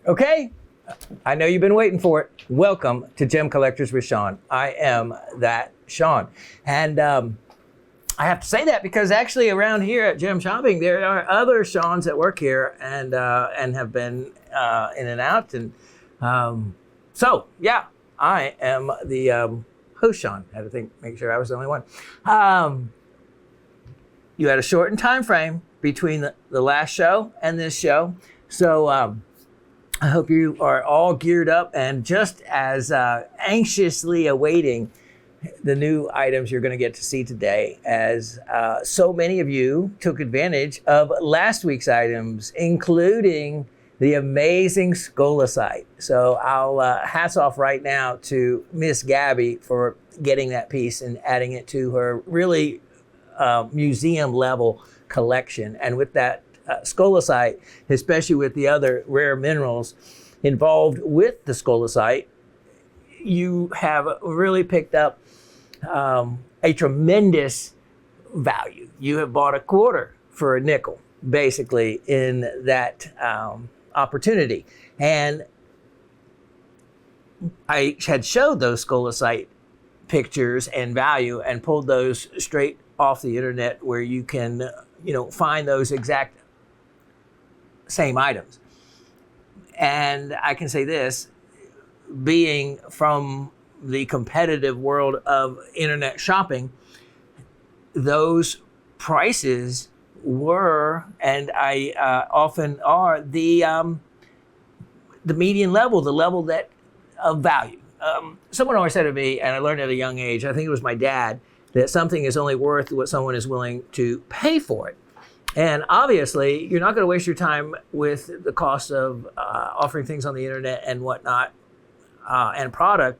Okay, I know you've been waiting for it. Welcome to Gem Collectors with Shawn. I am that Shawn. And I have to say that because actually around here at Gem Shopping, there are other Shawns that work here and have been in and out. And so, yeah, I am the host, Shawn. I had to make sure I was the only one. You had a shortened time frame between the last show and this show. So I hope you are all geared up and just as anxiously awaiting the new items you're going to get to see today, as so many of you took advantage of last week's items, including the amazing Scolasite. So I'll hats off right now to Miss Gabby for getting that piece and adding it to her really museum level collection. And with that Scolasite, especially with the other rare minerals involved with the Scolasite, you have really picked up a tremendous value. You have bought a quarter for a nickel, basically, in that opportunity. And I had showed those Scolasite pictures and value and pulled those straight off the internet where you can, find those exact same items. And I can say this, being from the competitive world of internet shopping, those prices were, and I often are, the median level, the level that of value. Someone always said to me, and I learned at a young age, I think it was my dad, that something is only worth what someone is willing to pay for it. And obviously, you're not going to waste your time with the cost of offering things on the internet and whatnot and product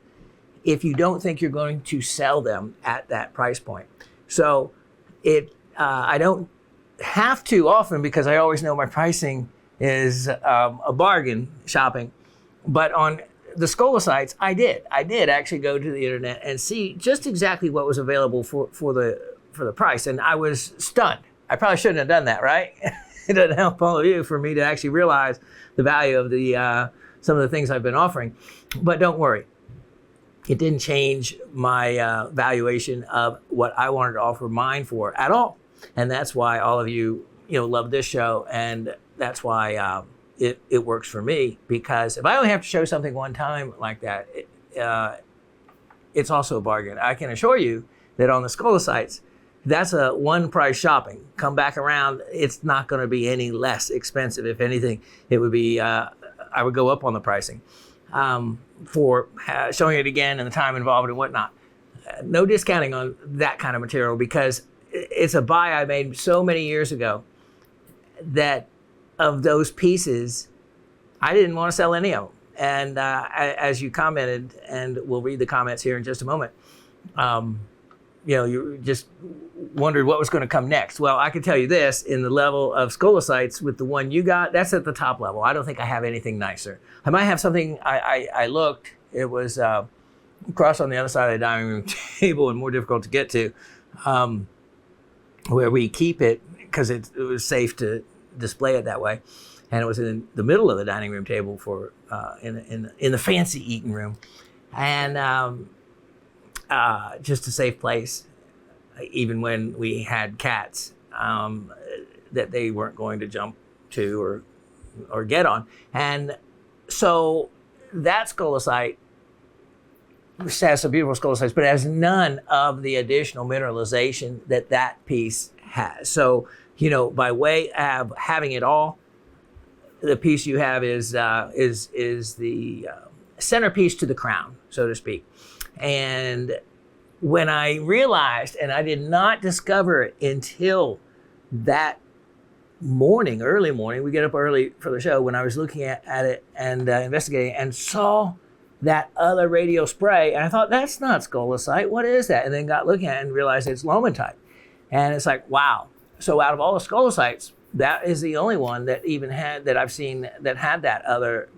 if you don't think you're going to sell them at that price point. So I don't have to often because I always know my pricing is a bargain shopping. But on the Scholasites, I did actually go to the internet and see just exactly what was available for the price. And I was stunned. I probably shouldn't have done that, right? It doesn't help all of you for me to actually realize the value of the some of the things I've been offering. But don't worry. It didn't change my valuation of what I wanted to offer mine for at all. And that's why all of you, love this show. And that's why it works for me. Because if I only have to show something one time like that, it's also a bargain. I can assure you that on the Scholasites, that's a one price shopping. Come back around, it's not going to be any less expensive. If anything, it would be, I would go up on the pricing for showing it again and the time involved and whatnot. No discounting on that kind of material because it's a buy I made so many years ago that of those pieces, I didn't want to sell any of them. And as you commented, and we'll read the comments here in just a moment, you just wondered what was going to come next. Well, I can tell you this, in the level of Scholasites with the one you got, that's at the top level. I don't think I have anything nicer. I might have something, I looked, it was across on the other side of the dining room table and more difficult to get to, where we keep it because it was safe to display it that way. And it was in the middle of the dining room table for in the fancy eating room. And just a safe place, even when we had cats that they weren't going to jump to or get on. And so that Scolasite has some beautiful Scholasites, but it has none of the additional mineralization that piece has. So, by way of having it all, the piece you have is the centerpiece to the crown, so to speak. And when I realized, and I did not discover it until that morning, early morning, we get up early for the show, when I was looking at it and investigating and saw that other radial spray. And I thought, that's not Scolasite. What is that? And then got looking at it and realized it's Lomatite. And it's like, wow. So out of all the Scholasites, that is the only one that even had, that I've seen that had that other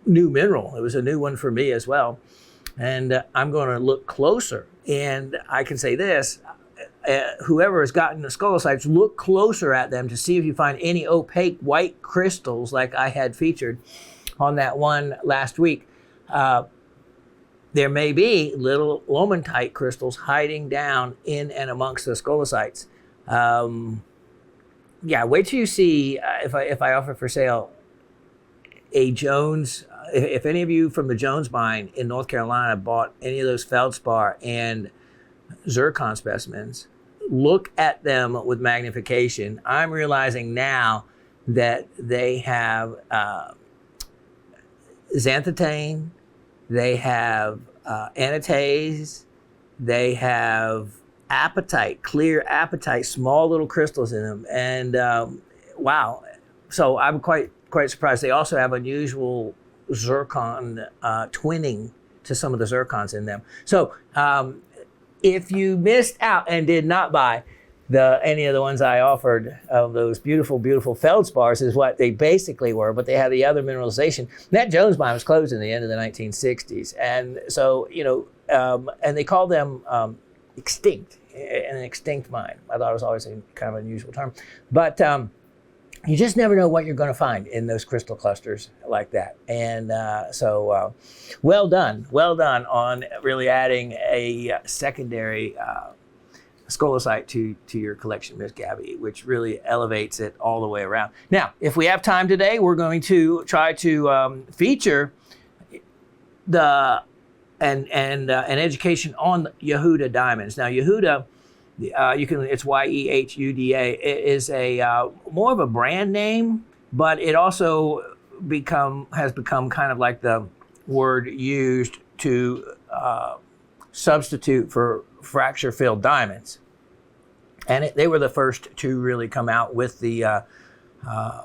new mineral. It was a new one for me as well. And I'm going to look closer. And I can say this, whoever has gotten the scolicites, look closer at them to see if you find any opaque white crystals like I had featured on that one last week. There may be little lomentite crystals hiding down in and amongst the scolicites. Yeah, wait till you see if I offer for sale a Jones. If any of you from the Jones mine in North Carolina bought any of those feldspar and zircon specimens, look at them with magnification. I'm realizing now that they have xanthotane, they have anatase, they have apatite, clear apatite, small little crystals in them. And wow, so I'm quite surprised. They also have unusual zircon twinning to some of the zircons in them. So if you missed out and did not buy any of the ones I offered of those beautiful, beautiful feldspars, is what they basically were, but they had the other mineralization. That Jones mine was closed in the end of the 1960s. And so, and they called them extinct, an extinct mine. I thought it was always a kind of unusual term. But you just never know what you're going to find in those crystal clusters like that. And so well done on really adding a secondary scolicite to your collection, Miss Gabby, which really elevates it all the way around. Now, if we have time today, we're going to try to feature an education on Yehuda Diamonds. Now, Yehuda, it's Yehuda. It is a more of a brand name, but it also has become kind of like the word used to substitute for fracture-filled diamonds. And they were the first to really come out with the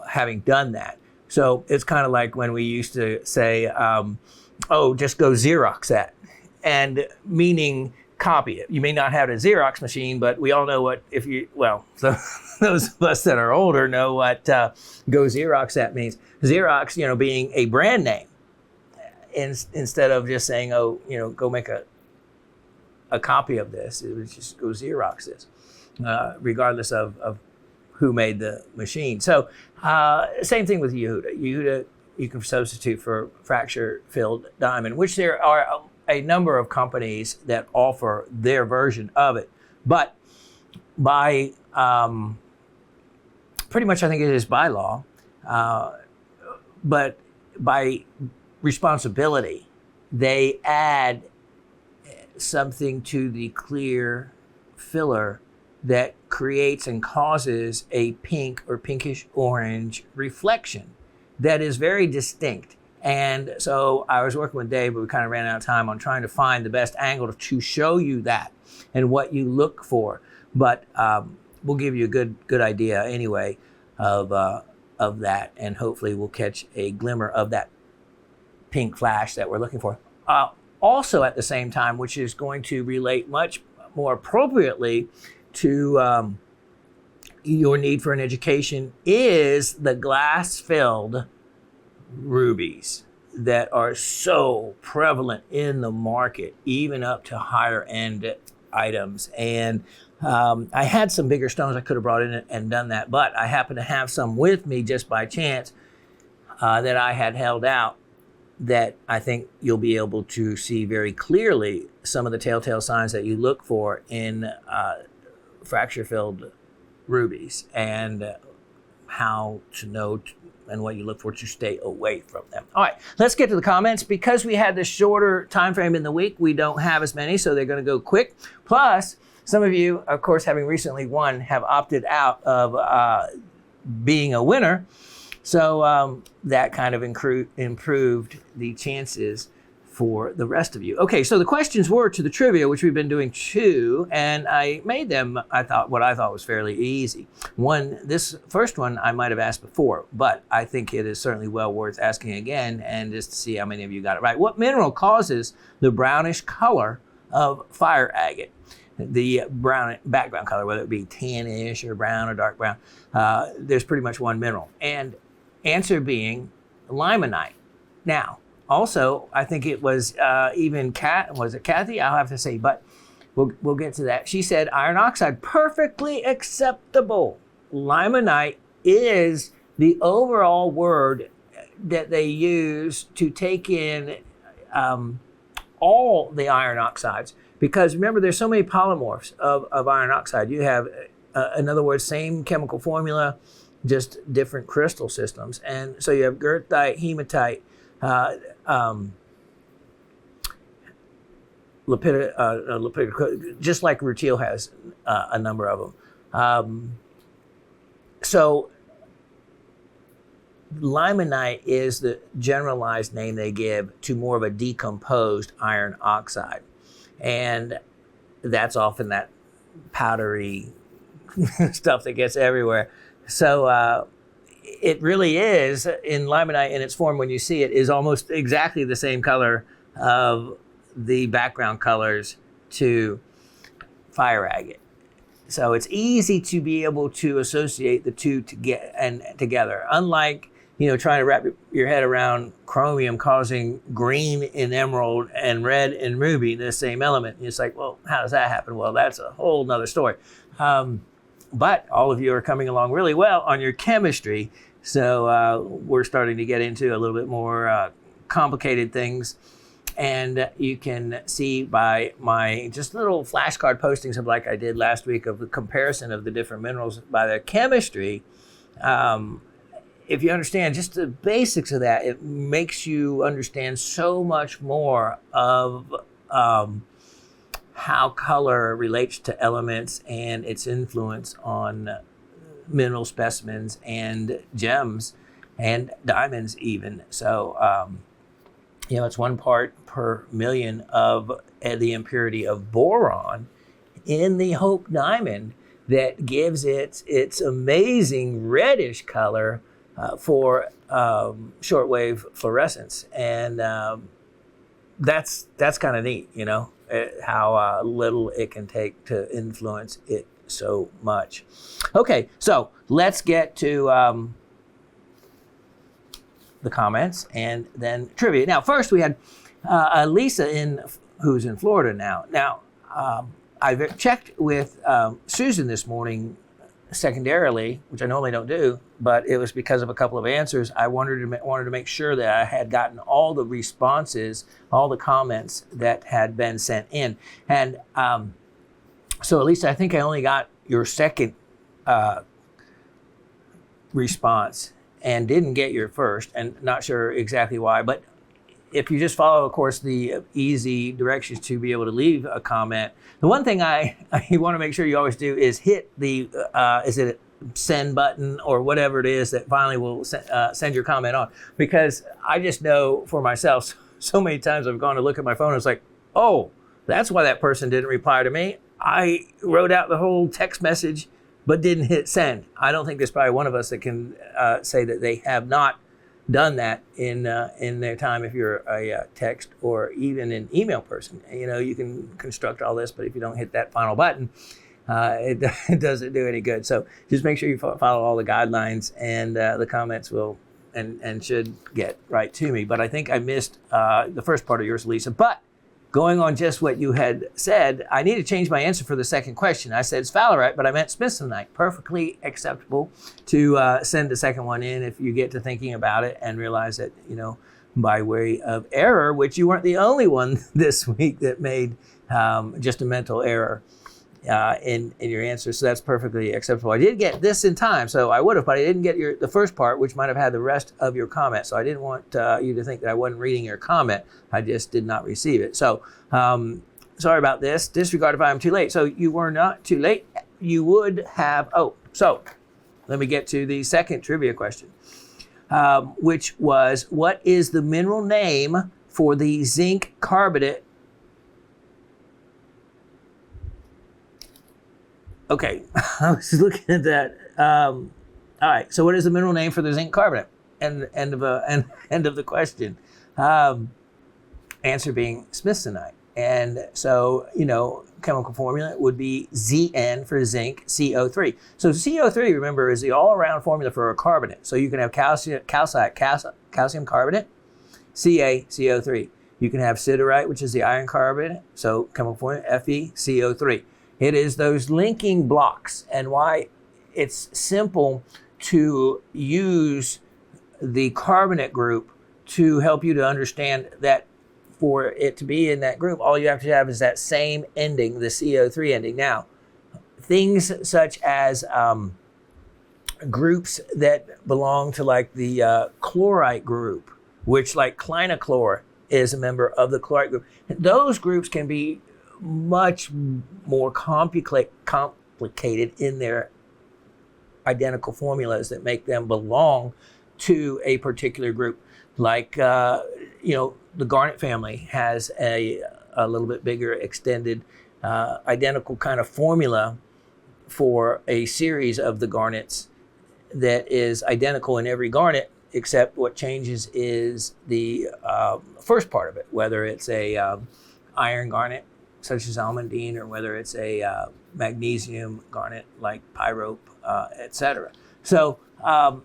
having done that. So it's kind of like when we used to say, just go Xerox that, and meaning copy it. You may not have a Xerox machine, but we all know what, those of us that are older know what go Xerox that means. Xerox, being a brand name, instead of just saying, go make a copy of this. It was just go Xerox this, regardless of who made the machine. So same thing with Yehuda. Yehuda, you can substitute for fracture-filled diamond, which there are a number of companies that offer their version of it. But by, pretty much I think it is by law, but by responsibility, they add something to the clear filler that creates and causes a pink or pinkish orange reflection that is very distinct. And so I was working with Dave, but we kind of ran out of time on trying to find the best angle to show you that and what you look for. But we'll give you a good idea anyway of that, and hopefully we'll catch a glimmer of that pink flash that we're looking for. Also at the same time, which is going to relate much more appropriately to your need for an education, is the glass-filled rubies that are so prevalent in the market, even up to higher end items. And I had some bigger stones I could have brought in and done that, but I happen to have some with me just by chance that I had held out, that I think you'll be able to see very clearly some of the telltale signs that you look for in fracture-filled rubies, and how to know and what you look for to stay away from them. All right, let's get to the comments. Because we had this shorter time frame in the week, we don't have as many, so they're going to go quick. Plus, some of you, of course, having recently won, have opted out of being a winner. So that kind of improved the chances for the rest of you. Okay, so the questions were to the trivia, which we've been doing 2, and I made them, what I thought was fairly easy. This first one I might have asked before, but I think it is certainly well worth asking again, and just to see how many of you got it right. What mineral causes the brownish color of fire agate? The brown background color, whether it be tannish or brown or dark brown, there's pretty much one mineral. And answer being limonite. Now, also, I think it was was it Kathy? I'll have to say, but we'll get to that. She said iron oxide, perfectly acceptable. Limonite is the overall word that they use to take in all the iron oxides. Because remember, there's so many polymorphs of iron oxide. You have, in other words, same chemical formula, just different crystal systems. And so you have goethite, hematite, just like rutile has a number of them. So limonite is the generalized name they give to more of a decomposed iron oxide. And that's often that powdery stuff that gets everywhere. So it really is, in limonite in its form, when you see it, is almost exactly the same color of the background colors to fire agate. So it's easy to be able to associate the two together. Unlike, trying to wrap your head around chromium causing green in emerald and red in ruby, the same element. It's like, well, how does that happen? Well, that's a whole nother story. But all of you are coming along really well on your chemistry. So we're starting to get into a little bit more complicated things. And you can see by my just little flashcard postings of like I did last week of the comparison of the different minerals by their chemistry. If you understand just the basics of that, it makes you understand so much more of how color relates to elements and its influence on mineral specimens and gems and diamonds even. So, it's 1 part per million of the impurity of boron in the Hope diamond that gives it its amazing reddish color for shortwave fluorescence. And that's kind of neat, how little it can take to influence it so much. Okay, so let's get to the comments and then trivia. Now, first we had Lisa who's in Florida now. Now, I checked with Susan this morning secondarily, which I normally don't do, but it was because of a couple of answers. I wanted to make sure that I had gotten all the responses, all the comments that had been sent in. And so, Lisa, I think I only got your second response and didn't get your first, and not sure exactly why. But if you just follow, of course, the easy directions to be able to leave a comment, the one thing I want to make sure you always do is hit the, is it a send button or whatever it is that finally will send your comment on. Because I just know for myself, so many times I've gone to look at my phone and it's like, oh, that's why that person didn't reply to me. I wrote out the whole text message but didn't hit send. I don't think there's probably one of us that can say that they have not done that in their time. If you're a text or even an email person, you can construct all this, but if you don't hit that final button, it doesn't do any good. So just make sure you follow all the guidelines, and the comments will and should get right to me. But I think I missed the first part of yours, Lisa. But going on just what you had said, I need to change my answer for the second question. I said sphalerite, but I meant smithsonite. Perfectly acceptable to send the second one in if you get to thinking about it and realize that, by way of error, which you weren't the only one this week that made just a mental error in your answer. So that's perfectly acceptable. I did get this in time, so I would have, but I didn't get the first part, which might have had the rest of your comment. So I didn't want you to think that I wasn't reading your comment. I just did not receive it. So sorry about this. Disregard if I'm too late. So you were not too late. You would have, so let me get to the second trivia question, which was, what is the mineral name for the zinc carbonate? Okay, I was looking at that. All right, so what is the mineral name for the zinc carbonate? End of the question. Answer being smithsonite. And so, chemical formula would be Zn for zinc, CO3. So CO3, remember, is the all-around formula for a carbonate. So you can have calcium carbonate, CaCO3. You can have siderite, which is the iron carbonate, so chemical formula FeCO3. It is those linking blocks, and why it's simple to use the carbonate group to help you to understand that for it to be in that group, all you have to have is that same ending, the CO3 ending. Now, things such as groups that belong to like the chlorite group, which like clinochlor is a member of the chlorite group. Those groups can be much more complicated in their identical formulas that make them belong to a particular group. Like, the garnet family has a little bit bigger, extended, identical kind of formula for a series of the garnets that is identical in every garnet, except what changes is the first part of it, whether it's a iron garnet, such as almandine, or whether it's a magnesium garnet like pyrope, etc. So the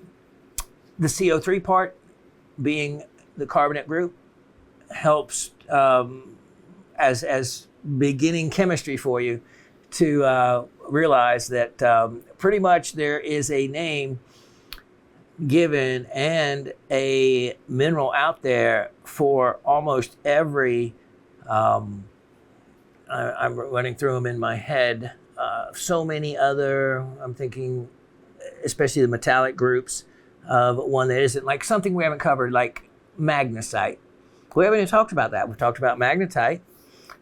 CO3 part, being the carbonate group, helps as beginning chemistry for you to realize that pretty much there is a name given and a mineral out there for almost every, I'm running through them in my head, so many other, I'm thinking especially the metallic groups of one that isn't, like something we haven't covered, like magnesite. We haven't even talked about that. We've talked about magnetite.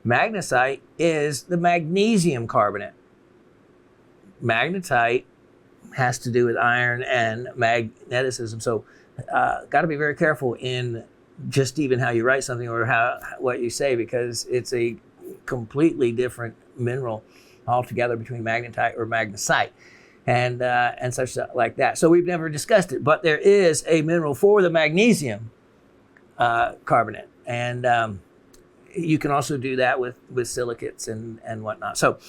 Magnesite is the magnesium carbonate. Magnetite has to do with iron and magneticism. So got to be very careful in just even how you write something or what you say, because it's a completely different mineral altogether between magnetite or magnesite and such like that. So we've never discussed it, but there is a mineral for the magnesium carbonate, and you can also do that with silicates and whatnot. So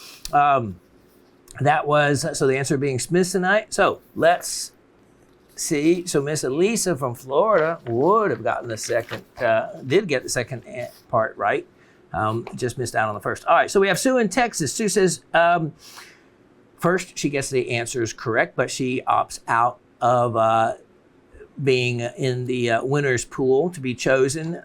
that was, so the answer being smithsonite. So let's see. So Miss Elisa from Florida would have gotten the second, did get the second part right. Just missed out on the first. All right, so we have Sue in Texas. Sue says, first, she gets the answers correct, but she opts out of being in the winner's pool to be chosen.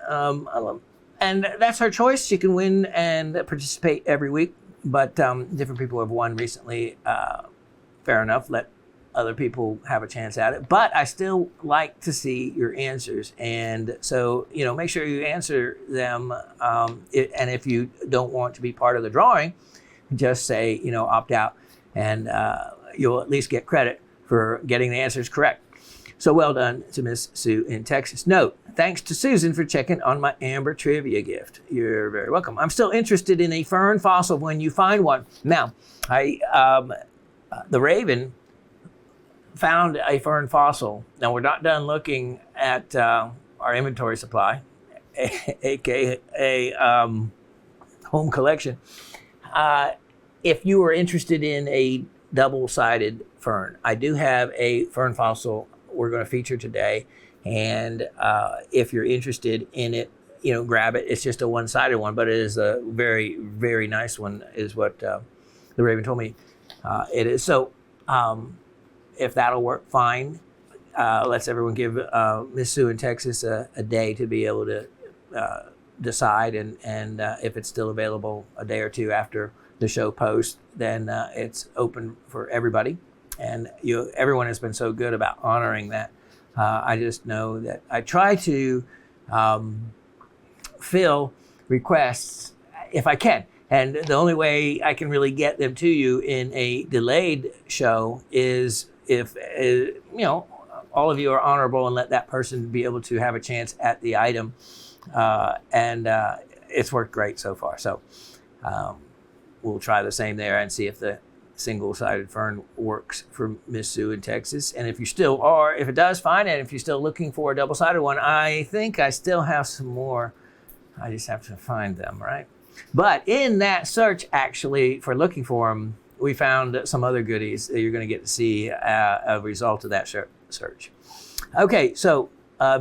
And that's her choice. She can win and participate every week, but different people have won recently. Fair enough. Let other people have a chance at it. But I still like to see your answers. And so, make sure you answer them. And if you don't want to be part of the drawing, just say, opt out. And you'll at least get credit for getting the answers correct. So well done to Miss Sue in Texas. Note, thanks to Susan for checking on my amber trivia gift. You're very welcome. I'm still interested in a fern fossil when you find one. Now, the Raven found a fern fossil. Now, we're not done looking at our inventory supply, aka home collection. If you are interested in a double-sided fern, I do have a fern fossil we're going to feature today, and if you're interested in it, grab it. It's just a one-sided one, but it is a very, very nice one, is what the Raven told me it is. So if that'll work, fine. Let's everyone give Miss Sue in Texas a day to be able to decide, and if it's still available a day or two after the show post, then it's open for everybody. And everyone has been so good about honoring that. I just know that I try to fill requests if I can. And the only way I can really get them to you in a delayed show is if, all of you are honorable and let that person be able to have a chance at the item. And it's worked great so far. So we'll try the same there and see if the single-sided fern works for Miss Sue in Texas. And if you still are, if it does, fine. And if you're still looking for a double-sided one, I think I still have some more. I just have to find them, right? But in that search, actually, for looking for them, we found some other goodies that you're going to get to see a result of that search. Okay, so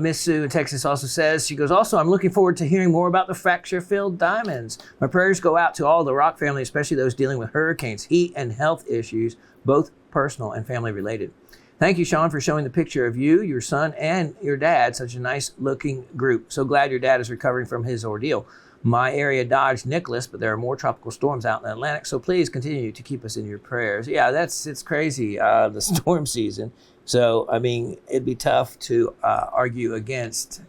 Miss Sue in Texas also says, she goes, also, I'm looking forward to hearing more about the fracture-filled diamonds. My prayers go out to all the rock family, especially those dealing with hurricanes, heat, and health issues, both personal and family related. Thank you, Shawn, for showing the picture of you, your son, and your dad. Such a nice-looking group. So glad your dad is recovering from his ordeal. My area dodged Nicholas, but there are more tropical storms out in the Atlantic, so please continue to keep us in your prayers. Yeah, it's crazy, the storm season. So, I mean, it'd be tough to argue against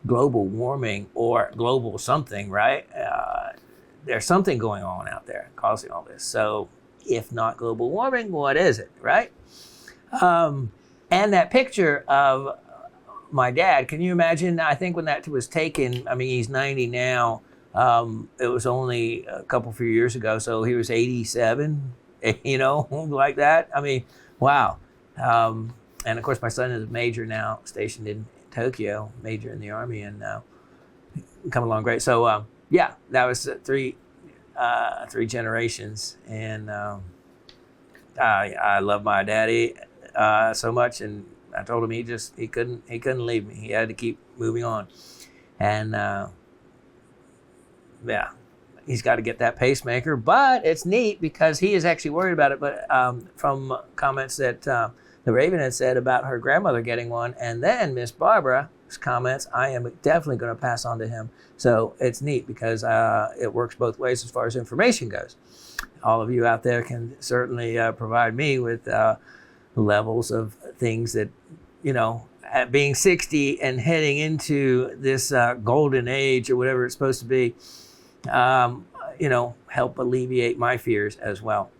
global warming or global something, right? There's something going on out there causing all this. So, if not global warming, what is it, right? And that picture of my dad, can you imagine? I think when that was taken, I mean, he's 90 now. It was only a few years ago, so he was 87, you know, like that. I mean, wow. And of course, my son is a major now, stationed in Tokyo, major in the Army, and coming along great. So, yeah, that was three generations, and I love my daddy so much, and I told him he couldn't leave me. He had to keep moving on, and yeah, he's got to get that pacemaker. But it's neat because he is actually worried about it. But from comments that the Raven had said about her grandmother getting one, and then Miss Barbara's comments, I am definitely going to pass on to him. So it's neat because it works both ways as far as information goes. All of you out there can certainly provide me with levels of things that, you know, at being 60 and heading into this golden age or whatever it's supposed to be, you know, help alleviate my fears as well.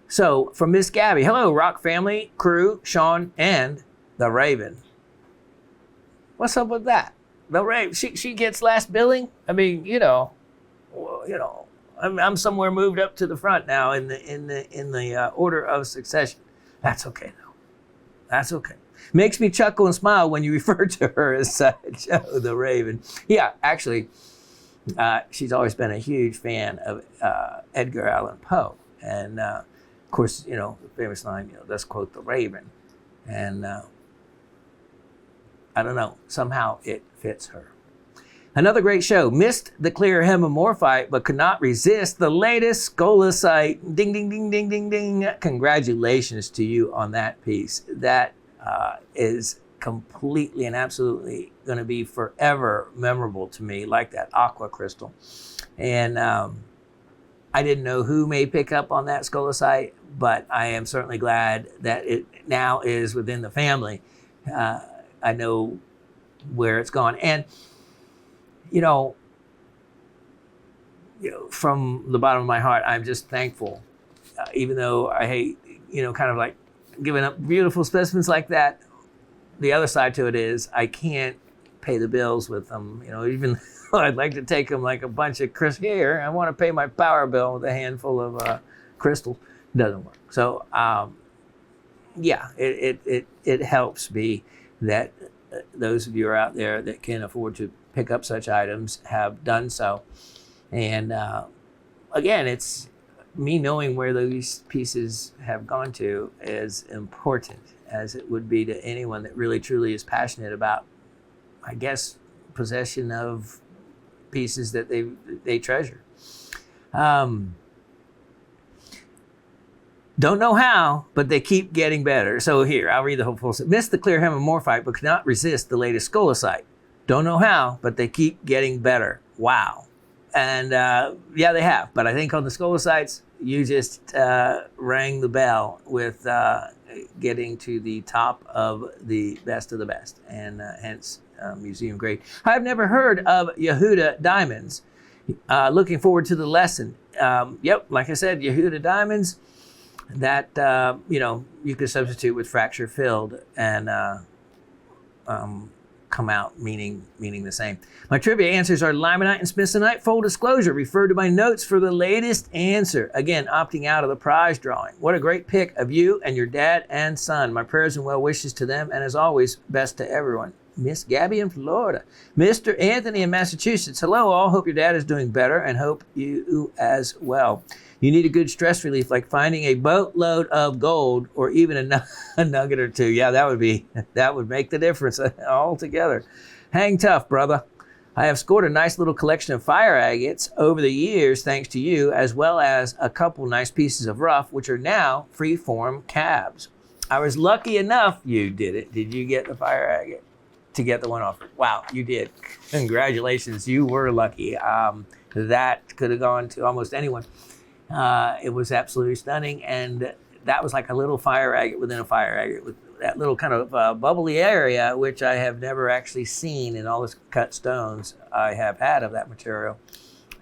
So from Miss Gabby, hello, Rock family, crew, Shawn, and the Raven. What's up with that? The Raven, she gets last billing. I mean, you know, I'm somewhere moved up to the front now in the order of succession. That's okay though. That's okay. Makes me chuckle and smile when you refer to her as such. Oh, the Raven. Yeah, actually, she's always been a huge fan of Edgar Allan Poe, and of course, you know, the famous line, you know, let's quote the Raven, and I don't know, somehow it fits her. Another great show. Missed the clear hemimorphite, but could not resist the latest scolasite. Ding, ding, ding, ding, ding, ding. Congratulations to you on that piece. That is completely and absolutely going to be forever memorable to me, like that aqua crystal. And I didn't know who may pick up on that scolasite, but I am certainly glad that it now is within the family. I know where it's gone. And you know, from the bottom of my heart, I'm just thankful, even though I hate, you know, kind of like giving up beautiful specimens like that. The other side to it is I can't pay the bills with them. You know, even though I'd like to take them like a bunch of crystals. Here, I want to pay my power bill with a handful of crystals. Doesn't work. So, yeah, it helps me that those of you are out there that can afford to pick up such items have done so. And again, it's me knowing where those pieces have gone to is important, as it would be to anyone that really truly is passionate about, I guess, possession of pieces that they treasure. Don't know how, but they keep getting better. So here, I'll read the whole full sentence. Missed the clear hemimorphite, but could not resist the latest scolasite. Don't know how, but they keep getting better. Wow. And yeah, they have. But I think on the scolacites, you just rang the bell with getting to the top of the best. And hence, museum grade. I've never heard of Yehuda Diamonds. Looking forward to the lesson. Yep, like I said, Yehuda Diamonds, that, you know, you could substitute with fracture filled and come out meaning the same. My trivia answers are limonite and smithsonite. Full disclosure, refer to my notes for the latest answer. Again, opting out of the prize drawing. What a great pick of you and your dad and son. My prayers and well wishes to them, and as always, best to everyone. Miss Gabby in Florida. Mr. Anthony in Massachusetts. Hello, all. Hope your dad is doing better and hope you as well. You need a good stress relief like finding a boatload of gold or even a nugget or two. Yeah, that would make the difference altogether. Hang tough, brother. I have scored a nice little collection of fire agates over the years thanks to you, as well as a couple nice pieces of rough, which are now free-form cabs. I was lucky enough you did it. Did you get the fire agate to get the one offer? Wow, you did. Congratulations, you were lucky. That could have gone to almost anyone. It was absolutely stunning, and that was like a little fire agate within a fire agate with that little kind of bubbly area, which I have never actually seen in all the cut stones I have had of that material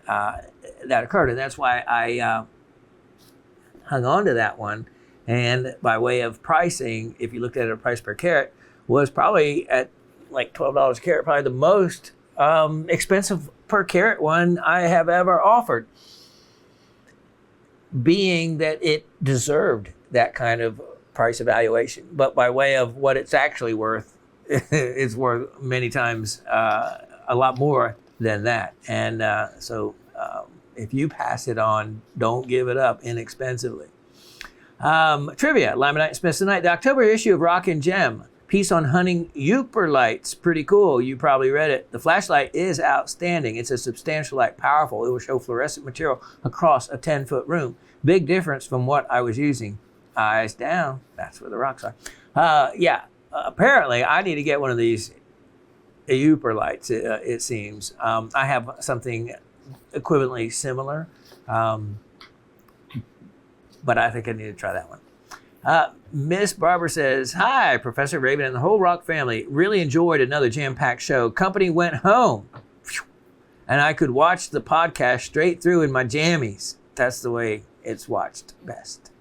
that occurred. And that's why I hung on to that one. And by way of pricing, if you looked at it, a price per carat was probably at like $12 a carat, probably the most expensive per carat one I have ever offered, being that it deserved that kind of price evaluation. But by way of what it's actually worth, it's worth many times a lot more than that. And so if you pass it on, don't give it up inexpensively. Trivia, Limonite Smithsonite. The October issue of Rock and Gem, piece on hunting euperlites. Pretty cool. You probably read it. The flashlight is outstanding. It's a substantial light, powerful. It will show fluorescent material across a 10-foot room. Big difference from what I was using. Eyes down. That's where the rocks are. Yeah, apparently I need to get one of these euperlites, it seems. I have something equivalently similar. But I think I need to try that one. Miss Barbara says, hi, Professor Raven and the whole Rock family. Really enjoyed another jam-packed show. Company went home, and I could watch the podcast straight through in my jammies. That's the way it's watched best.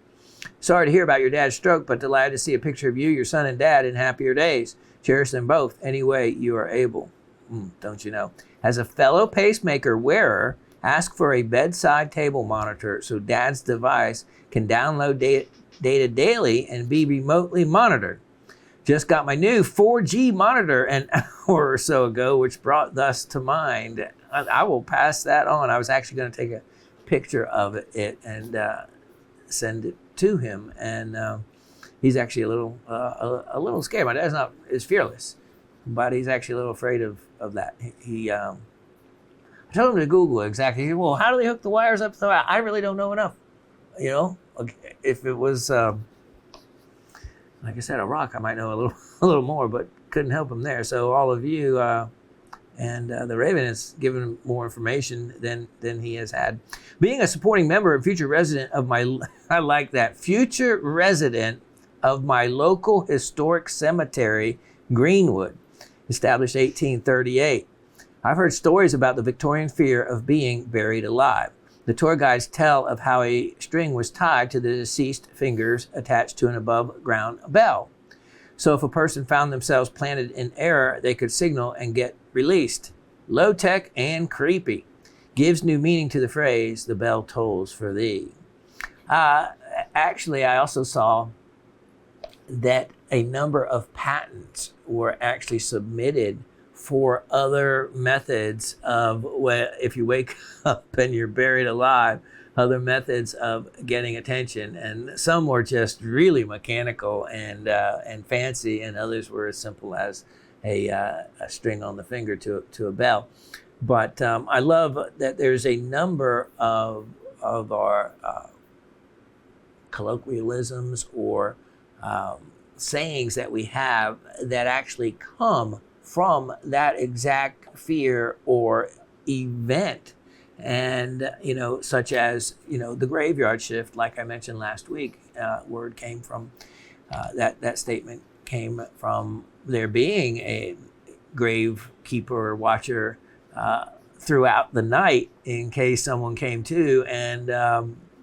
Sorry to hear about your dad's stroke, but delighted to see a picture of you, your son, and dad in happier days. Cherish them both any way you are able. Don't you know? As a fellow pacemaker wearer, ask for a bedside table monitor so dad's device can download data daily and be remotely monitored. Just got my new 4G monitor an hour or so ago, which brought thus to mind. I will pass that on. I was actually going to take a picture of it and send it to him. And he's actually a little scared. My dad's not as fearless, but he's actually a little afraid of that. I told him to Google exactly. He said, well, how do they hook the wires up to the wire? I really don't know enough. You know, if it was, like I said, a rock, I might know a little more, but couldn't help him there. So all of you and the Raven has given more information than he has had. Being a supporting member and future resident of I like that, future resident of my local historic cemetery, Greenwood, established 1838. I've heard stories about the Victorian fear of being buried alive. The tour guides tell of how a string was tied to the deceased fingers attached to an above ground bell. So if a person found themselves planted in error, they could signal and get released. Low tech and creepy. Gives new meaning to the phrase, the bell tolls for thee. Actually, I also saw that a number of patents were actually submitted for other methods of if you wake up and you're buried alive, other methods of getting attention. And some were just really mechanical and fancy, and others were as simple as a string on the finger to a bell. But I love that there's a number of our colloquialisms or sayings that we have that actually come from that exact fear or event. And, such as, the graveyard shift, like I mentioned last week, word came from, that statement came from there being a grave keeper or watcher throughout the night in case someone came to and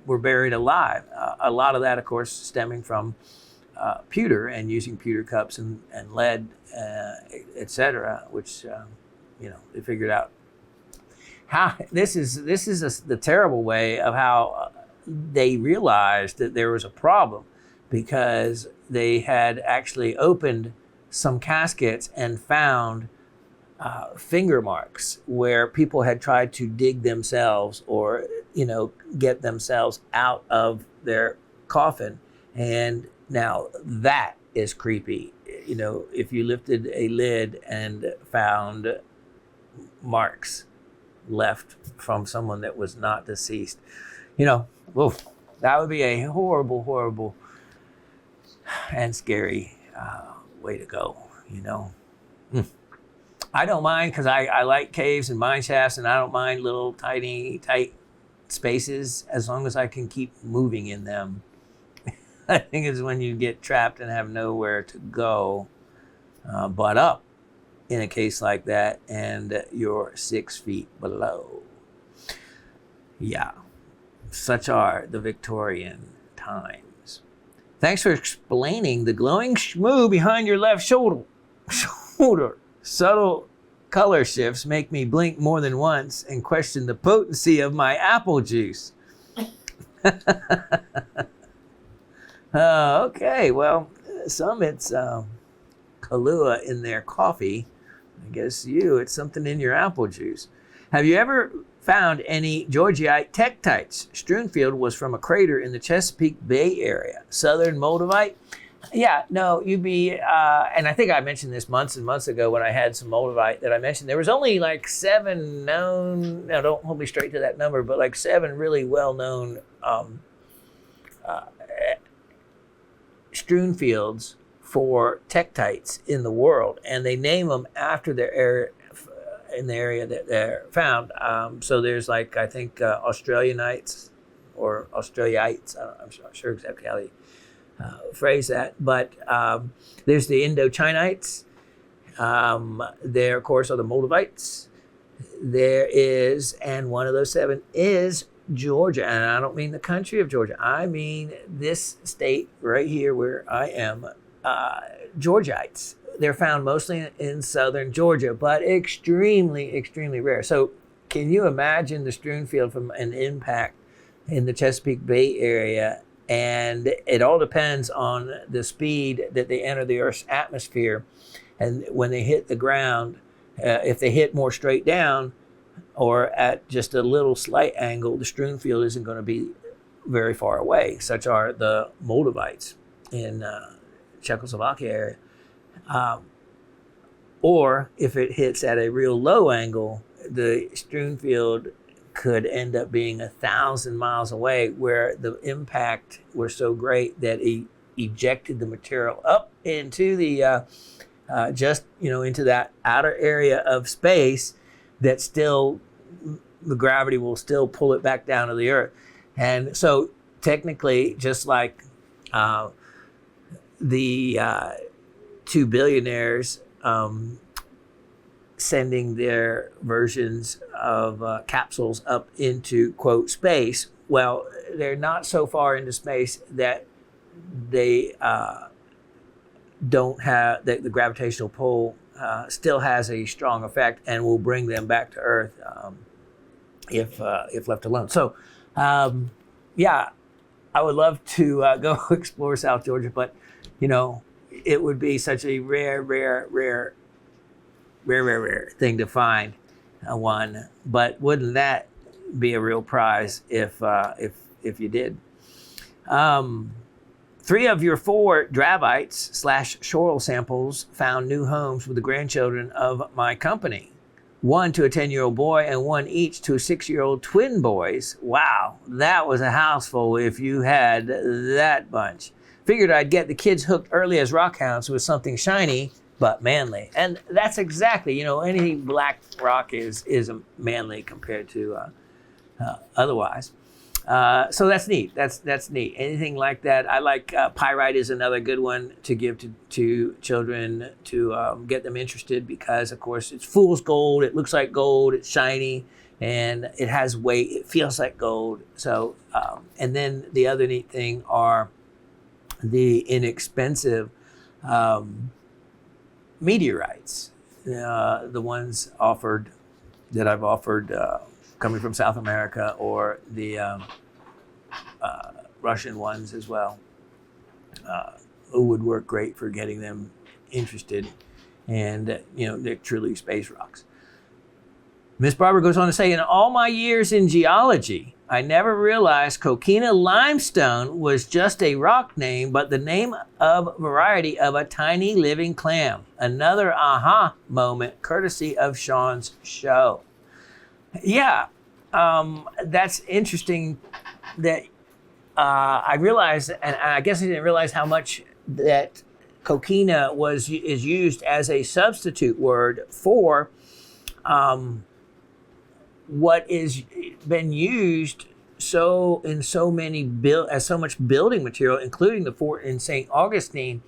were buried alive. A lot of that, of course, stemming from pewter and using pewter cups and lead, etc., which they figured out how this is the terrible way of how they realized that there was a problem, because they had actually opened some caskets and found finger marks where people had tried to dig themselves or, get themselves out of their coffin. And now that is creepy. If you lifted a lid and found marks left from someone that was not deceased, oof, that would be a horrible, horrible and scary way to go, I don't mind because I like caves and mine shafts, and I don't mind little tiny, tight spaces as long as I can keep moving in them. I think it's when you get trapped and have nowhere to go but up in a case like that and you're 6 feet below. Yeah, such are the Victorian times. Thanks for explaining the glowing shmoo behind your left shoulder. Subtle color shifts make me blink more than once and question the potency of my apple juice. Okay, well, some it's Kahlua in their coffee. I guess it's something in your apple juice. Have you ever found any Georgite tektites? Stroonfield was from a crater in the Chesapeake Bay area. Southern Moldavite? Yeah, no, you'd be, and I think I mentioned this months and months ago when I had some Moldavite that I mentioned. There was only like 7 known, now don't hold me straight to that number, but like 7 really well-known strewn fields for tektites in the world, and they name them after their area, in the area that they're found. So there's like, I think, Australianites or Australiites, I'm not sure exactly how they phrase that, but there's the Indochinites. There, of course, are the Moldavites. There is, and one of those 7 is Georgia, and I don't mean the country of Georgia. I mean this state right here where I am, Georgites. They're found mostly in southern Georgia, but extremely, extremely rare. So can you imagine the strewn field from an impact in the Chesapeake Bay area? And it all depends on the speed that they enter the Earth's atmosphere. And when they hit the ground, if they hit more straight down or at just a little slight angle, the strewn field isn't going to be very far away. Such are the Moldavites in Czechoslovakia area. Or if it hits at a real low angle, the strewn field could end up being 1,000 miles away, where the impact was so great that it ejected the material up into the into that outer area of space that still the gravity will still pull it back down to the Earth. And so technically, just like the 2 billionaires sending their versions of capsules up into, quote, space, well, they're not so far into space that they don't have, that the gravitational pull still has a strong effect and will bring them back to Earth if left alone. So, yeah, I would love to go explore South Georgia, but, it would be such a rare thing to find one. But wouldn't that be a real prize if you did? 3 of your 4 dravites / shoral samples found new homes with the grandchildren of my company. 1 to a 10-year-old boy and 1 each to 6-year-old twin boys. Wow, that was a house full if you had that bunch. Figured I'd get the kids hooked early as rockhounds with something shiny but manly. And that's exactly, any black rock is manly compared to otherwise. So that's neat. That's neat. Anything like that. I like pyrite is another good one to give to children to get them interested, because of course it's fool's gold. It looks like gold. It's shiny and it has weight. It feels like gold. So and then the other neat thing are the inexpensive meteorites, the ones that I've offered coming from South America, or the Russian ones as well, who would work great for getting them interested. And, they're truly space rocks. Miss Barber goes on to say, in all my years in geology, I never realized coquina limestone was just a rock name, but the name of variety of a tiny living clam. Another aha moment, courtesy of Shawn's show. Yeah, that's interesting that I realized, and I guess I didn't realize how much that coquina is used as a substitute word for what is been used as so much building material, including the fort in St. Augustine.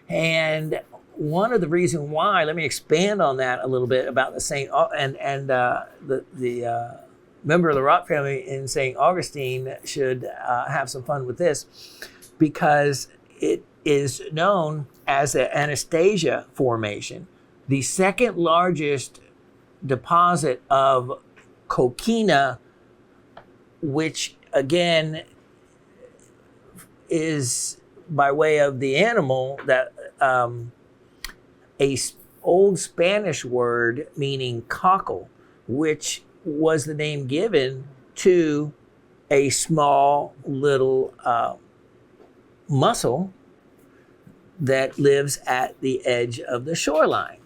And one of the reasons why, let me expand on that a little bit about the the member of the rock family in St. Augustine should have some fun with this, because it is known as the Anastasia Formation, the second largest deposit of coquina, which again is by way of the animal that old Spanish word meaning cockle, which was the name given to a small little mussel that lives at the edge of the shoreline.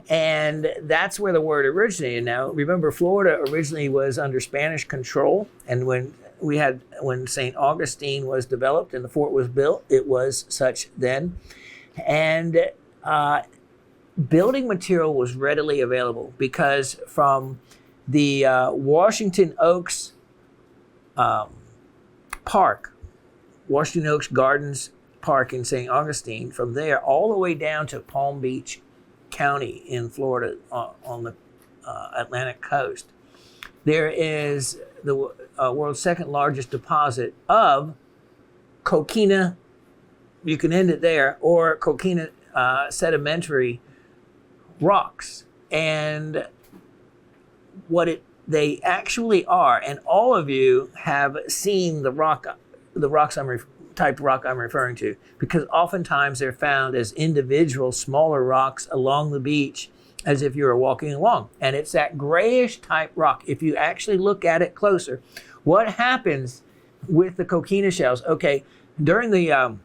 And that's where the word originated. Now, remember, Florida originally was under Spanish control, and when St. Augustine was developed and the fort was built, it was such then. And building material was readily available, because from the Washington Oaks Washington Oaks Gardens Park in St. Augustine, from there all the way down to Palm Beach County in Florida on the Atlantic coast, there is the world's second largest deposit of coquina. You can end it there, or coquina sedimentary rocks. And what they actually are, and all of you have seen the rocks type of rock I'm referring to, because oftentimes they're found as individual smaller rocks along the beach, as if you were walking along. And it's that grayish type rock. If you actually look at it closer, what happens with the coquina shells? Okay, during the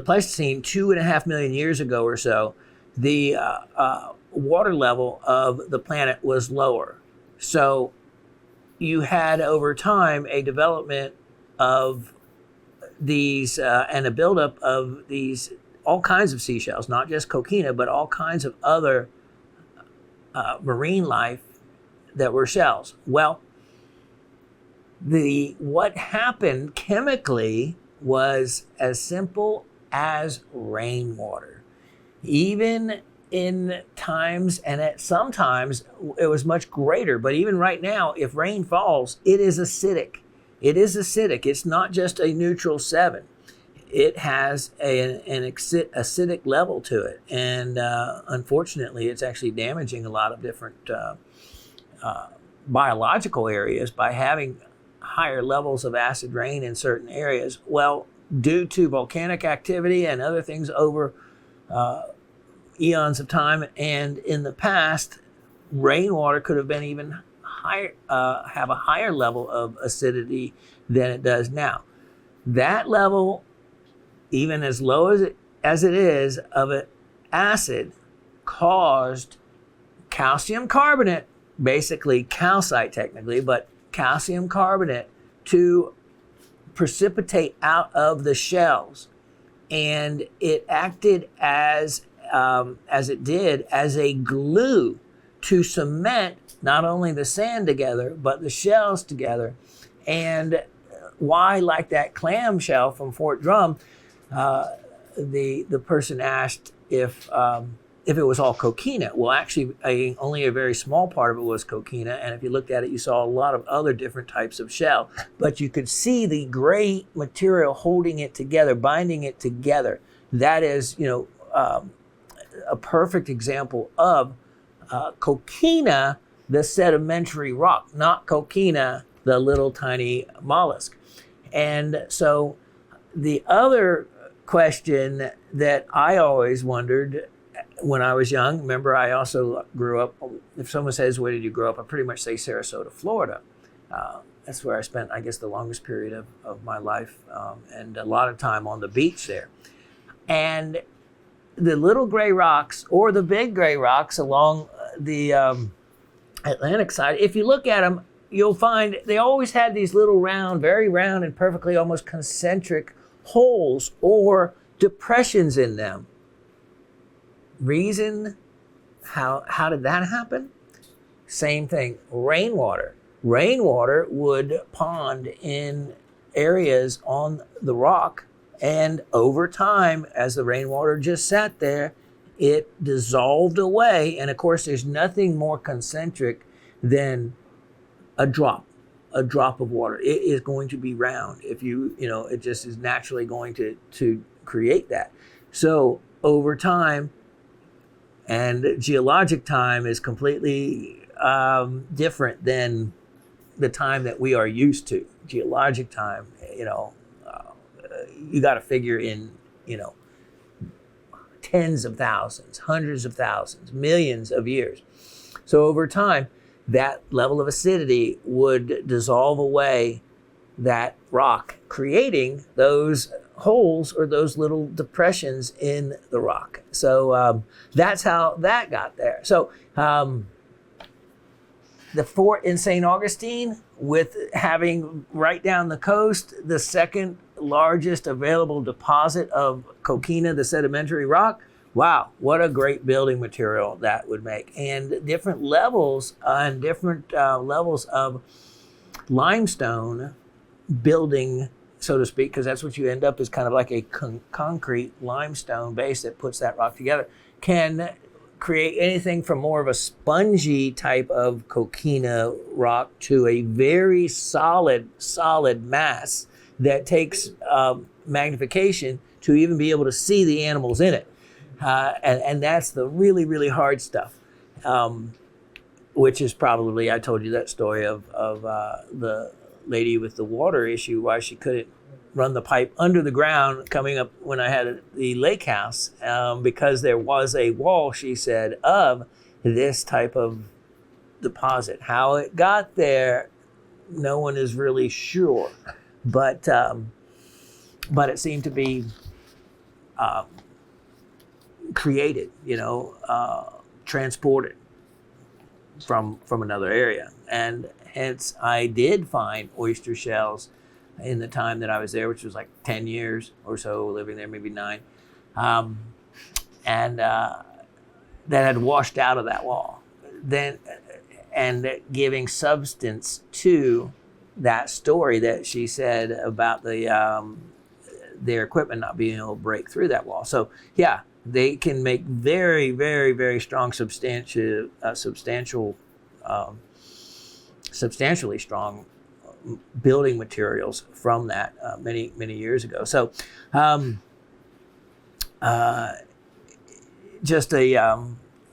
Pleistocene, 2.5 million years ago or so, the water level of the planet was lower. So you had over time a development of these and a buildup of these all kinds of seashells, not just coquina, but all kinds of other marine life that were shells. Well, what happened chemically was as simple as rainwater. Even in times, and at sometimes it was much greater, but even right now, if rain falls, it is acidic. It is acidic. It's not just a neutral 7. It has an acidic level to it. And unfortunately, it's actually damaging a lot of different biological areas by having higher levels of acid rain in certain areas. Well, due to volcanic activity and other things over eons of time, and in the past, rainwater could have been even higher, have a higher level of acidity than it does now. That level, even as low as it is of an acid, caused calcium carbonate, basically calcite technically, but calcium carbonate, to precipitate out of the shells. And it acted as it did as a glue to cement not only the sand together, but the shells together. And why, like that clam shell from Fort Drum, the person asked if it was all coquina. Well, actually, only a very small part of it was coquina. And if you looked at it, you saw a lot of other different types of shell. But you could see the gray material holding it together, binding it together. That is, a perfect example of coquina, the sedimentary rock, not coquina, the little tiny mollusk. And so the other question that I always wondered when I was young. Remember, I also grew up, if someone says, where did you grow up? I pretty much say Sarasota, Florida. That's where I spent, I guess, the longest period of my life, and a lot of time on the beach there. And the little gray rocks or the big gray rocks along the Atlantic side, if you look at them, you'll find they always had these little round, very round and perfectly almost concentric holes or depressions in them. Reason, how did that happen? Same thing, rainwater. Rainwater would pond in areas on the rock, and over time, as the rainwater just sat there, it dissolved away. And of course, there's nothing more concentric than a drop of water. It is going to be round. If it just is naturally going to create that. So over time, and geologic time is completely different than the time that we are used to. Geologic time, you got to figure in, tens of thousands, hundreds of thousands, millions of years. So over time, that level of acidity would dissolve away that rock, creating those holes or those little depressions in the rock. So that's how that got there. So the fort in St. Augustine, with having right down the coast, the second largest available deposit of coquina, the sedimentary rock. Wow, what a great building material that would make. And different levels levels of limestone building, so to speak, because that's what you end up is kind of like a concrete limestone base that puts that rock together, can create anything from more of a spongy type of coquina rock to a very solid mass that takes magnification to even be able to see the animals in it. And that's the really, really hard stuff, which is probably, I told you that story of the lady with the water issue, why she couldn't run the pipe under the ground coming up when I had the lake house, because there was a wall, she said, of this type of deposit. How it got there, no one is really sure, but it seemed to be created, transported from another area. And hence I did find oyster shells in the time that I was there, which was like 10 years or so living there, maybe 9. And that had washed out of that wall. Then, and giving substance to that story that she said about their equipment not being able to break through that wall. So yeah, they can make very, very, very strong, substantially strong building materials from that many, many years ago. So just a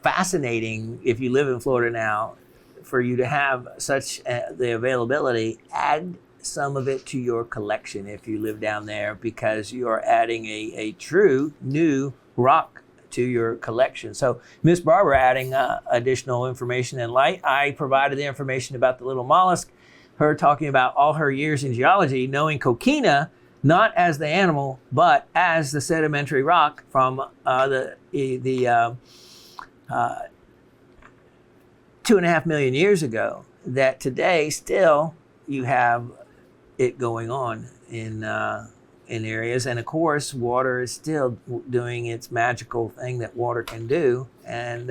fascinating, if you live in Florida now, for you to have such the availability, add some of it to your collection if you live down there, because you are adding a true new rock to your collection. So Miss Barbara adding additional information and light. I provided the information about the little mollusk, her talking about all her years in geology, knowing coquina not as the animal, but as the sedimentary rock from the 2.5 million years ago, that today still you have it going on in areas. And of course, water is still doing its magical thing that water can do, and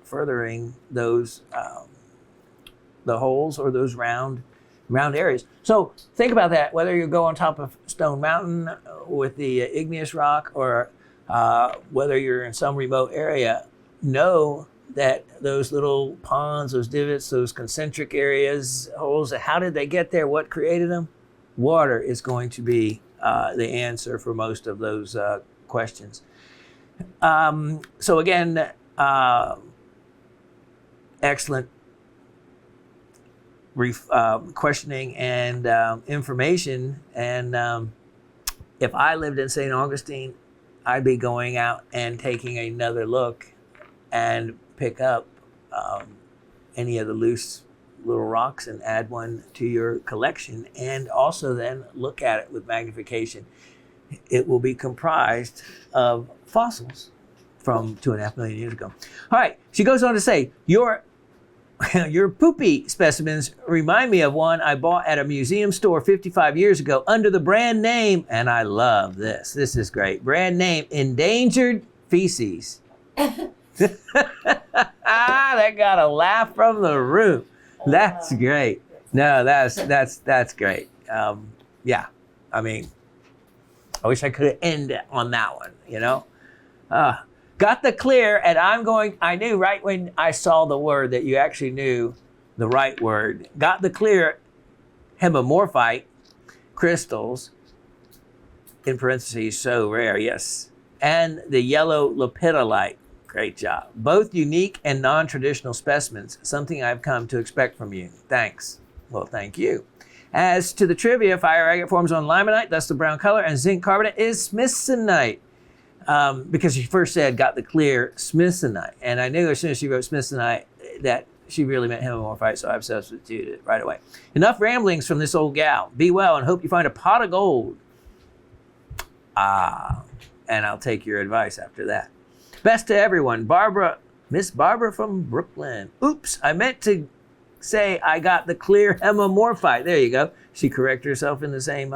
furthering those the holes or those round areas. So think about that, whether you go on top of Stone Mountain with the igneous rock, or whether you're in some remote area, know that those little ponds, those divots, those concentric areas, holes, how did they get there? What created them? Water is going to be the answer for most of those questions. So again, excellent questioning and information, and if I lived in St. Augustine, I'd be going out and taking another look and pick up any of the loose little rocks and add one to your collection, and also then look at it with magnification. It will be comprised of fossils from 2.5 million years ago. All right, she goes on to say, your poopy specimens remind me of one I bought at a museum store 55 years ago under the brand name, and I love this. This is great. Brand name, Endangered Feces. That got a laugh from the room. That's great. No, that's great. Yeah, I mean, I wish I could have ended on that one, you know? Got the clear, and I knew right when I saw the word that you actually knew the right word. Got the clear hemimorphite crystals, in parentheses, so rare, yes. And the yellow lepidolite. Great job. Both unique and non-traditional specimens, something I've come to expect from you. Thanks. Well, thank you. As to the trivia, fire agate forms on limonite, that's the brown color, and zinc carbonate is smithsonite. Because she first said, got the clear smithsonite. And I knew as soon as she wrote smithsonite that she really meant hemimorphite, so I've substituted it right away. Enough ramblings from this old gal. Be well and hope you find a pot of gold. And I'll take your advice after that. Best to everyone. Miss Barbara from Brooklyn. Oops, I meant to say I got the clear hemimorphite. There you go. She corrected herself in the same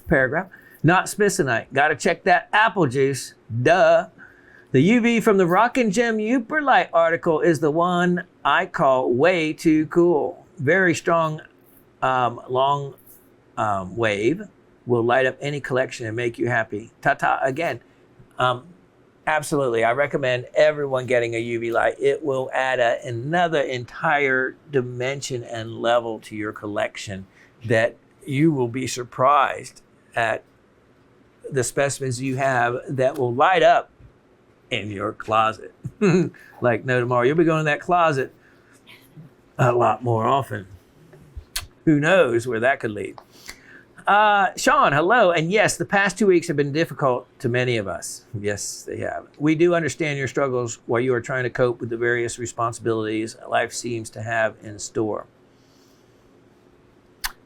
paragraph. Not smithsonite. Got to check that apple juice. Duh. The UV from the Rock and Gem Uperlite article is the one I call way too cool. Very strong long wave. Will light up any collection and make you happy. Ta-ta again. Absolutely. I recommend everyone getting a UV light. It will add another entire dimension and level to your collection that you will be surprised at the specimens you have that will light up in your closet. Like no tomorrow. You'll be going to that closet a lot more often. Who knows where that could lead. Shawn, hello. And yes, the past 2 weeks have been difficult to many of us. Yes, they have. We do understand your struggles while you are trying to cope with the various responsibilities life seems to have in store.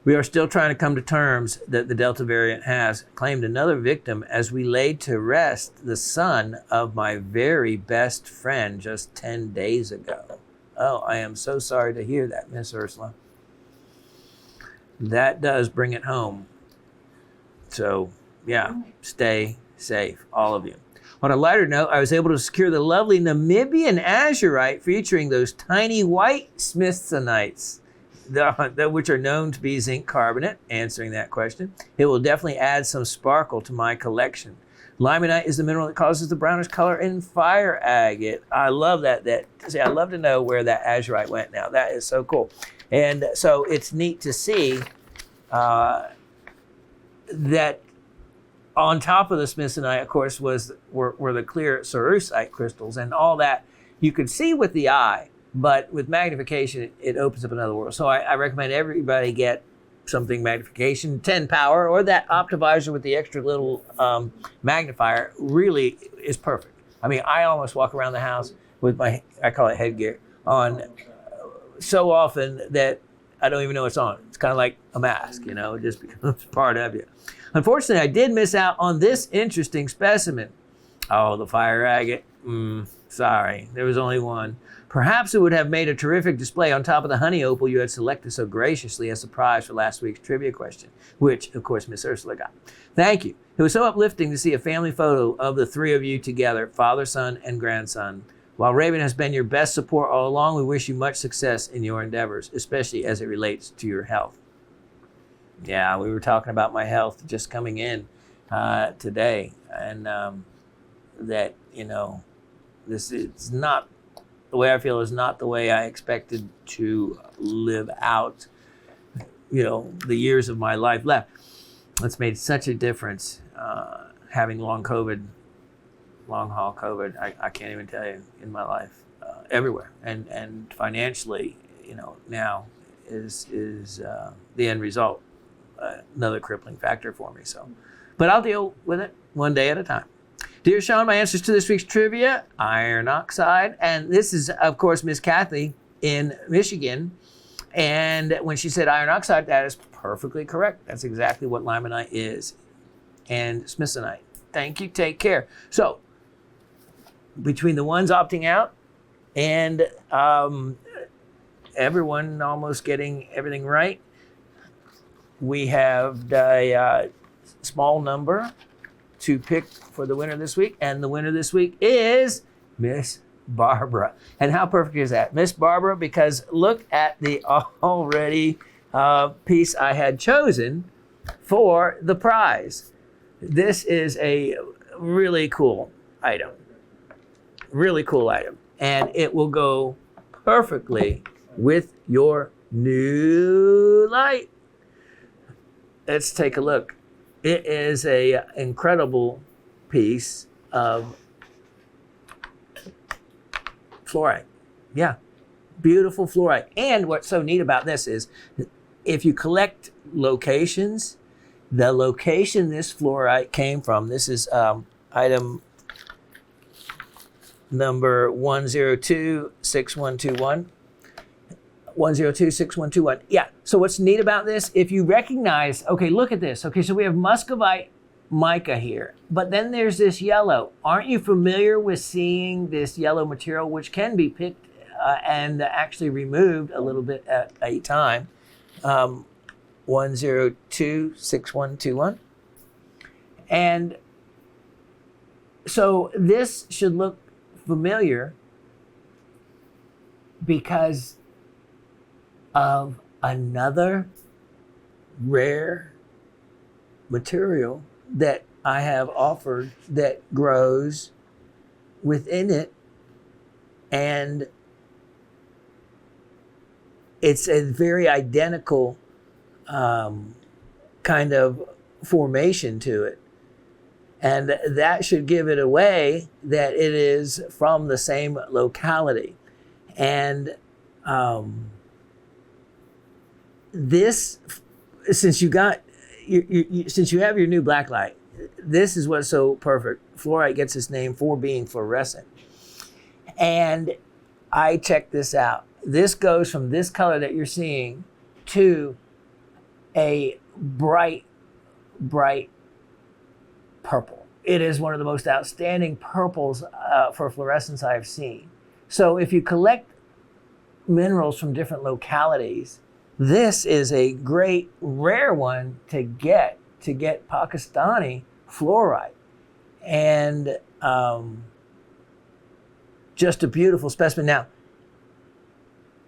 We are still trying to come to terms that the Delta variant has claimed another victim as we laid to rest the son of my very best friend just 10 days ago. Oh, I am so sorry to hear that, Miss Ursula. That does bring it home. So, yeah, stay safe, all of you. On a lighter note, I was able to secure the lovely Namibian Azurite featuring those tiny white smithsonites, which are known to be zinc carbonate, answering that question. It will definitely add some sparkle to my collection. Limonite is the mineral that causes the brownish color in fire agate. I love that. See, I love to know where that Azurite went now. That is so cool. And so it's neat to see that on top of the smithsonite, of course, were the clear cerussite crystals, and all that you could see with the eye, but with magnification, it opens up another world. So I recommend everybody get something magnification, 10 power, or that optimizer with the extra little magnifier really is perfect. I mean, I almost walk around the house with I call it headgear, on so often that I don't even know it's on. It's kind of like a mask, you know, it just becomes part of you. Unfortunately, I did miss out on this interesting specimen. Oh, the fire agate. Sorry, there was only one. Perhaps it would have made a terrific display on top of the honey opal you had selected so graciously as a prize for last week's trivia question, which, of course, Miss Ursula got. Thank you. It was so uplifting to see a family photo of the three of you together, father, son, and grandson. While Raven has been your best support all along, we wish you much success in your endeavors, especially as it relates to your health. Yeah, we were talking about my health just coming in today, and that, you know, this is not, the way I feel is not the way I expected to live out, you know, the years of my life left. It's made such a difference having long haul COVID. I can't even tell you, in my life, everywhere, and financially, you know, now is the end result another crippling factor for me. So, but I'll deal with it one day at a time. Dear Shawn, my answers to this week's trivia, iron oxide. And this is, of course, Miss Kathy in Michigan. And when she said iron oxide, that is perfectly correct. That's exactly what limonite is. And smithsonite. Thank you. Take care. So, between the ones opting out and everyone almost getting everything right, we have a small number to pick for the winner this week. And the winner this week is Miss Barbara. And how perfect is that? Miss Barbara, because look at the already piece I had chosen for the prize. This is a really cool item. Really cool item. And it will go perfectly with your new light. Let's take a look. It is a incredible piece of fluorite. Yeah, beautiful fluorite. And what's so neat about this is if you collect locations, the location this fluorite came from, this is item number 1026121. 1026121. Yeah. So what's neat about this, if you recognize, okay, look at this. Okay, so we have muscovite mica here, but then there's this yellow. Aren't you familiar with seeing this yellow material, which can be picked and actually removed a little bit at a time? 1026121. And so this should look familiar because of another rare material that I have offered that grows within it, and it's a very identical kind of formation to it, and that should give it away that it is from the same locality. And this, since you have your new black light, this is what's so perfect. Fluorite gets its name for being fluorescent. And I checked this out. This goes from this color that you're seeing to a bright, bright purple. It is one of the most outstanding purples for fluorescence I've seen. So if you collect minerals from different localities, this is a great rare one to get Pakistani fluorite. And just a beautiful specimen. Now,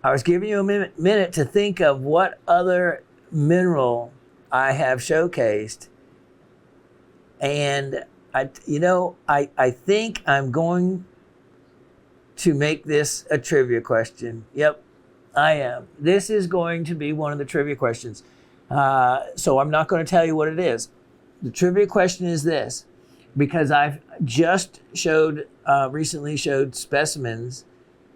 I was giving you a minute to think of what other mineral I have showcased. And I think I'm going to make this a trivia question. Yep. I am. This is going to be one of the trivia questions. So I'm not going to tell you what it is. The trivia question is this, because I've just recently showed specimens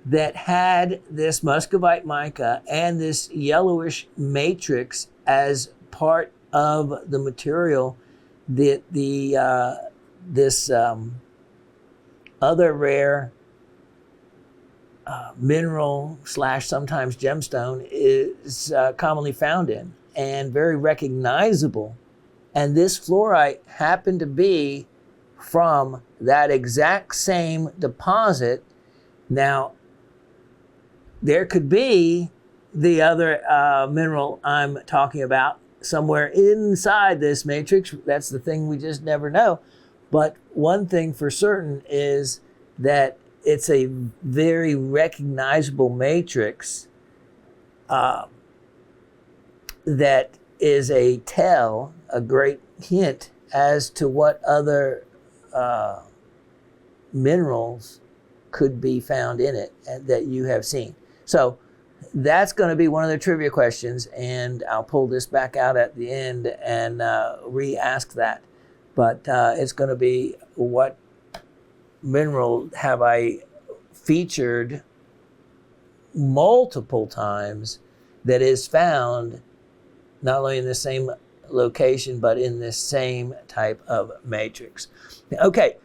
that had this muscovite mica and this yellowish matrix as part of the material that this other rare mineral / sometimes gemstone is commonly found in, and very recognizable. And this fluorite happened to be from that exact same deposit. Now, there could be the other mineral I'm talking about somewhere inside this matrix. That's the thing we just never know. But one thing for certain is that it's a very recognizable matrix that is a great hint as to what other minerals could be found in it that you have seen. So that's going to be one of the trivia questions, and I'll pull this back out at the end and re-ask that. But it's going to be, what mineral have I featured multiple times that is found not only in the same location, but in this same type of matrix. Okay,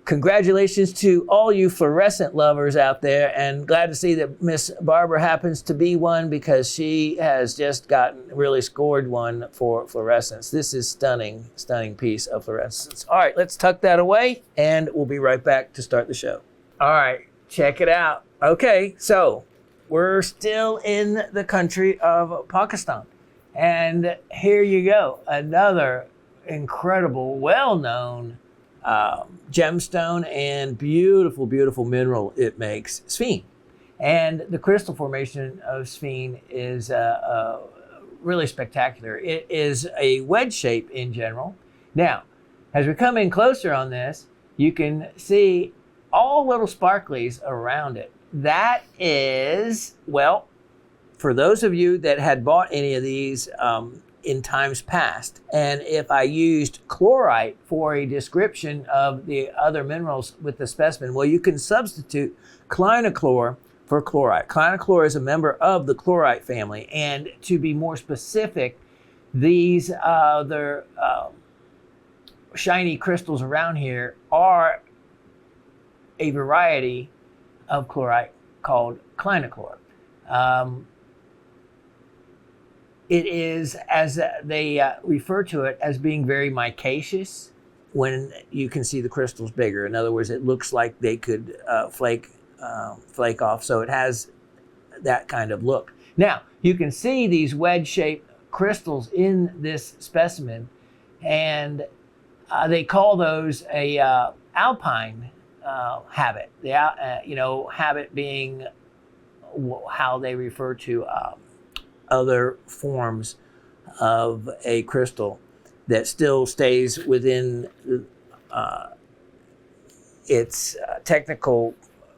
congratulations to all you fluorescent lovers out there, and glad to see that Miss Barbara happens to be one, because she has just really scored one for fluorescence. This is stunning, stunning piece of fluorescence. All right, let's tuck that away, and we'll be right back to start the show. All right, check it out. Okay, so we're still in the country of Pakistan. And here you go, another incredible, well-known gemstone and beautiful, beautiful mineral it makes, Sphene. And the crystal formation of Sphene is really spectacular. It is a wedge shape in general. Now, as we come in closer on this, you can see all little sparklies around it. That is, well, for those of you that had bought any of these in times past, and if I used chlorite for a description of the other minerals with the specimen, well, you can substitute clinochlor for chlorite. Clinochlor is a member of the chlorite family, and to be more specific, these other shiny crystals around here are a variety of chlorite called clinochlor. It is, as they refer to it, as being very micaceous when you can see the crystals bigger. In other words, it looks like they could flake off, so it has that kind of look. Now, you can see these wedge-shaped crystals in this specimen, and they call those a alpine habit. The habit being how they refer to other forms of a crystal that still stays within its technical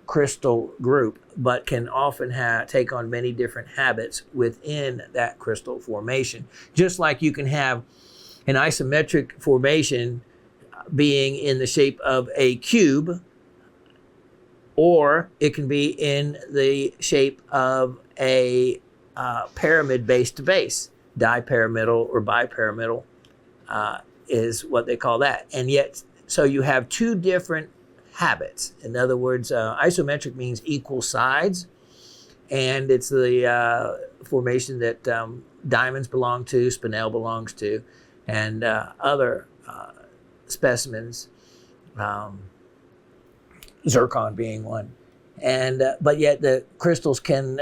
crystal group, but can often take on many different habits within that crystal formation. Just like you can have an isometric formation being in the shape of a cube, or it can be in the shape of a pyramid base to base. Dipyramidal or bipyramidal is what they call that. And yet, so you have two different habits. In other words, isometric means equal sides, and it's the formation that diamonds belong to, spinel belongs to, and other specimens, zircon being one. And but yet the crystals can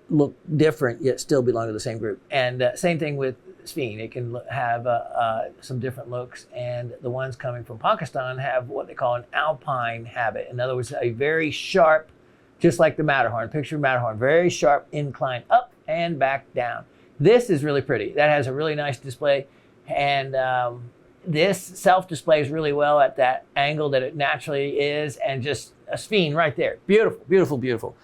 look different, yet still belong to the same group. And same thing with Sphene. It can have some different looks, and the ones coming from Pakistan have what they call an alpine habit. In other words, a very sharp, just like the Matterhorn, picture Matterhorn, very sharp incline up and back down. This is really pretty. That has a really nice display, and this self-displays really well at that angle that it naturally is, and just a Sphene right there. Beautiful, beautiful, beautiful.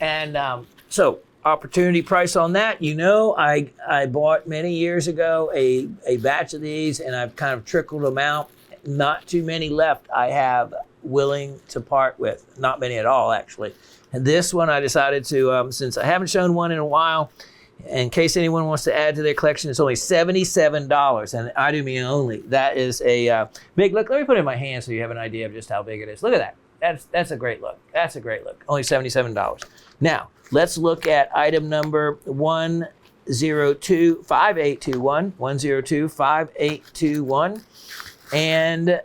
And so opportunity price on that, I bought many years ago a batch of these, and I've kind of trickled them out. Not too many left I have willing to part with. Not many at all, actually. And this one I decided to, since I haven't shown one in a while, in case anyone wants to add to their collection, it's only $77, and I do mean only. That is a big look. Let me put it in my hand so you have an idea of just how big it is. Look at that. That's a great look. That's a great look. Only $77. Now, let's look at item number 1025821. 1025821. And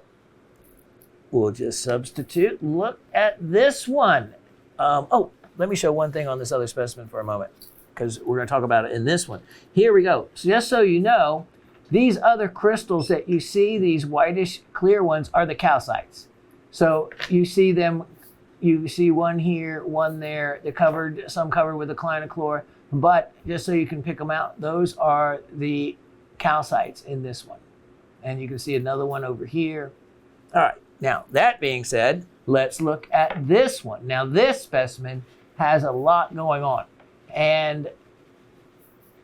we'll just substitute. Look at this one. Let me show one thing on this other specimen for a moment, because we're going to talk about it in this one. Here we go. So just so you know, these other crystals that you see, these whitish clear ones, are the calcites. So you see them, you see one here, one there, some covered with the clinochlor, but just so you can pick them out, those are the calcites in this one. And you can see another one over here. All right, now that being said, let's look at this one. Now this specimen has a lot going on. And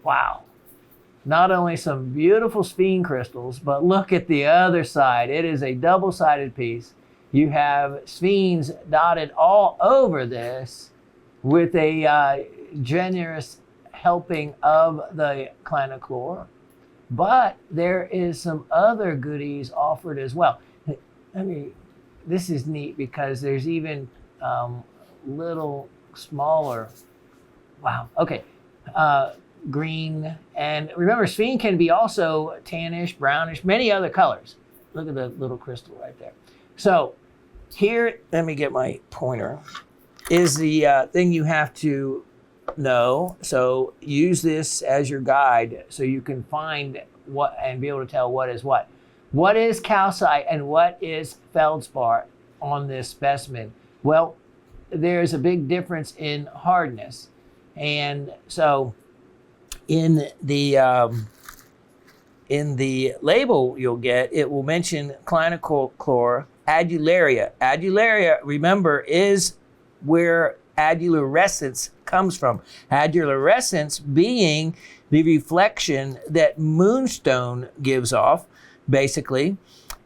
wow, not only some beautiful Sphene crystals, but look at the other side. It is a double-sided piece. You have Sphenes dotted all over this with a generous helping of the clinochlor. But there is some other goodies offered as well. I mean, this is neat because there's even little smaller, wow, okay, green. And remember, Sphene can be also tannish, brownish, many other colors. Look at the little crystal right there. So here, let me get my pointer, is the thing you have to know. So use this as your guide so you can find what and be able to tell what is what. What is calcite and what is feldspar on this specimen? Well, there's a big difference in hardness. And so in the label you'll get, it will mention clinochlor adularia. Adularia, remember, is where adularescence comes from. Adularescence being the reflection that moonstone gives off, basically.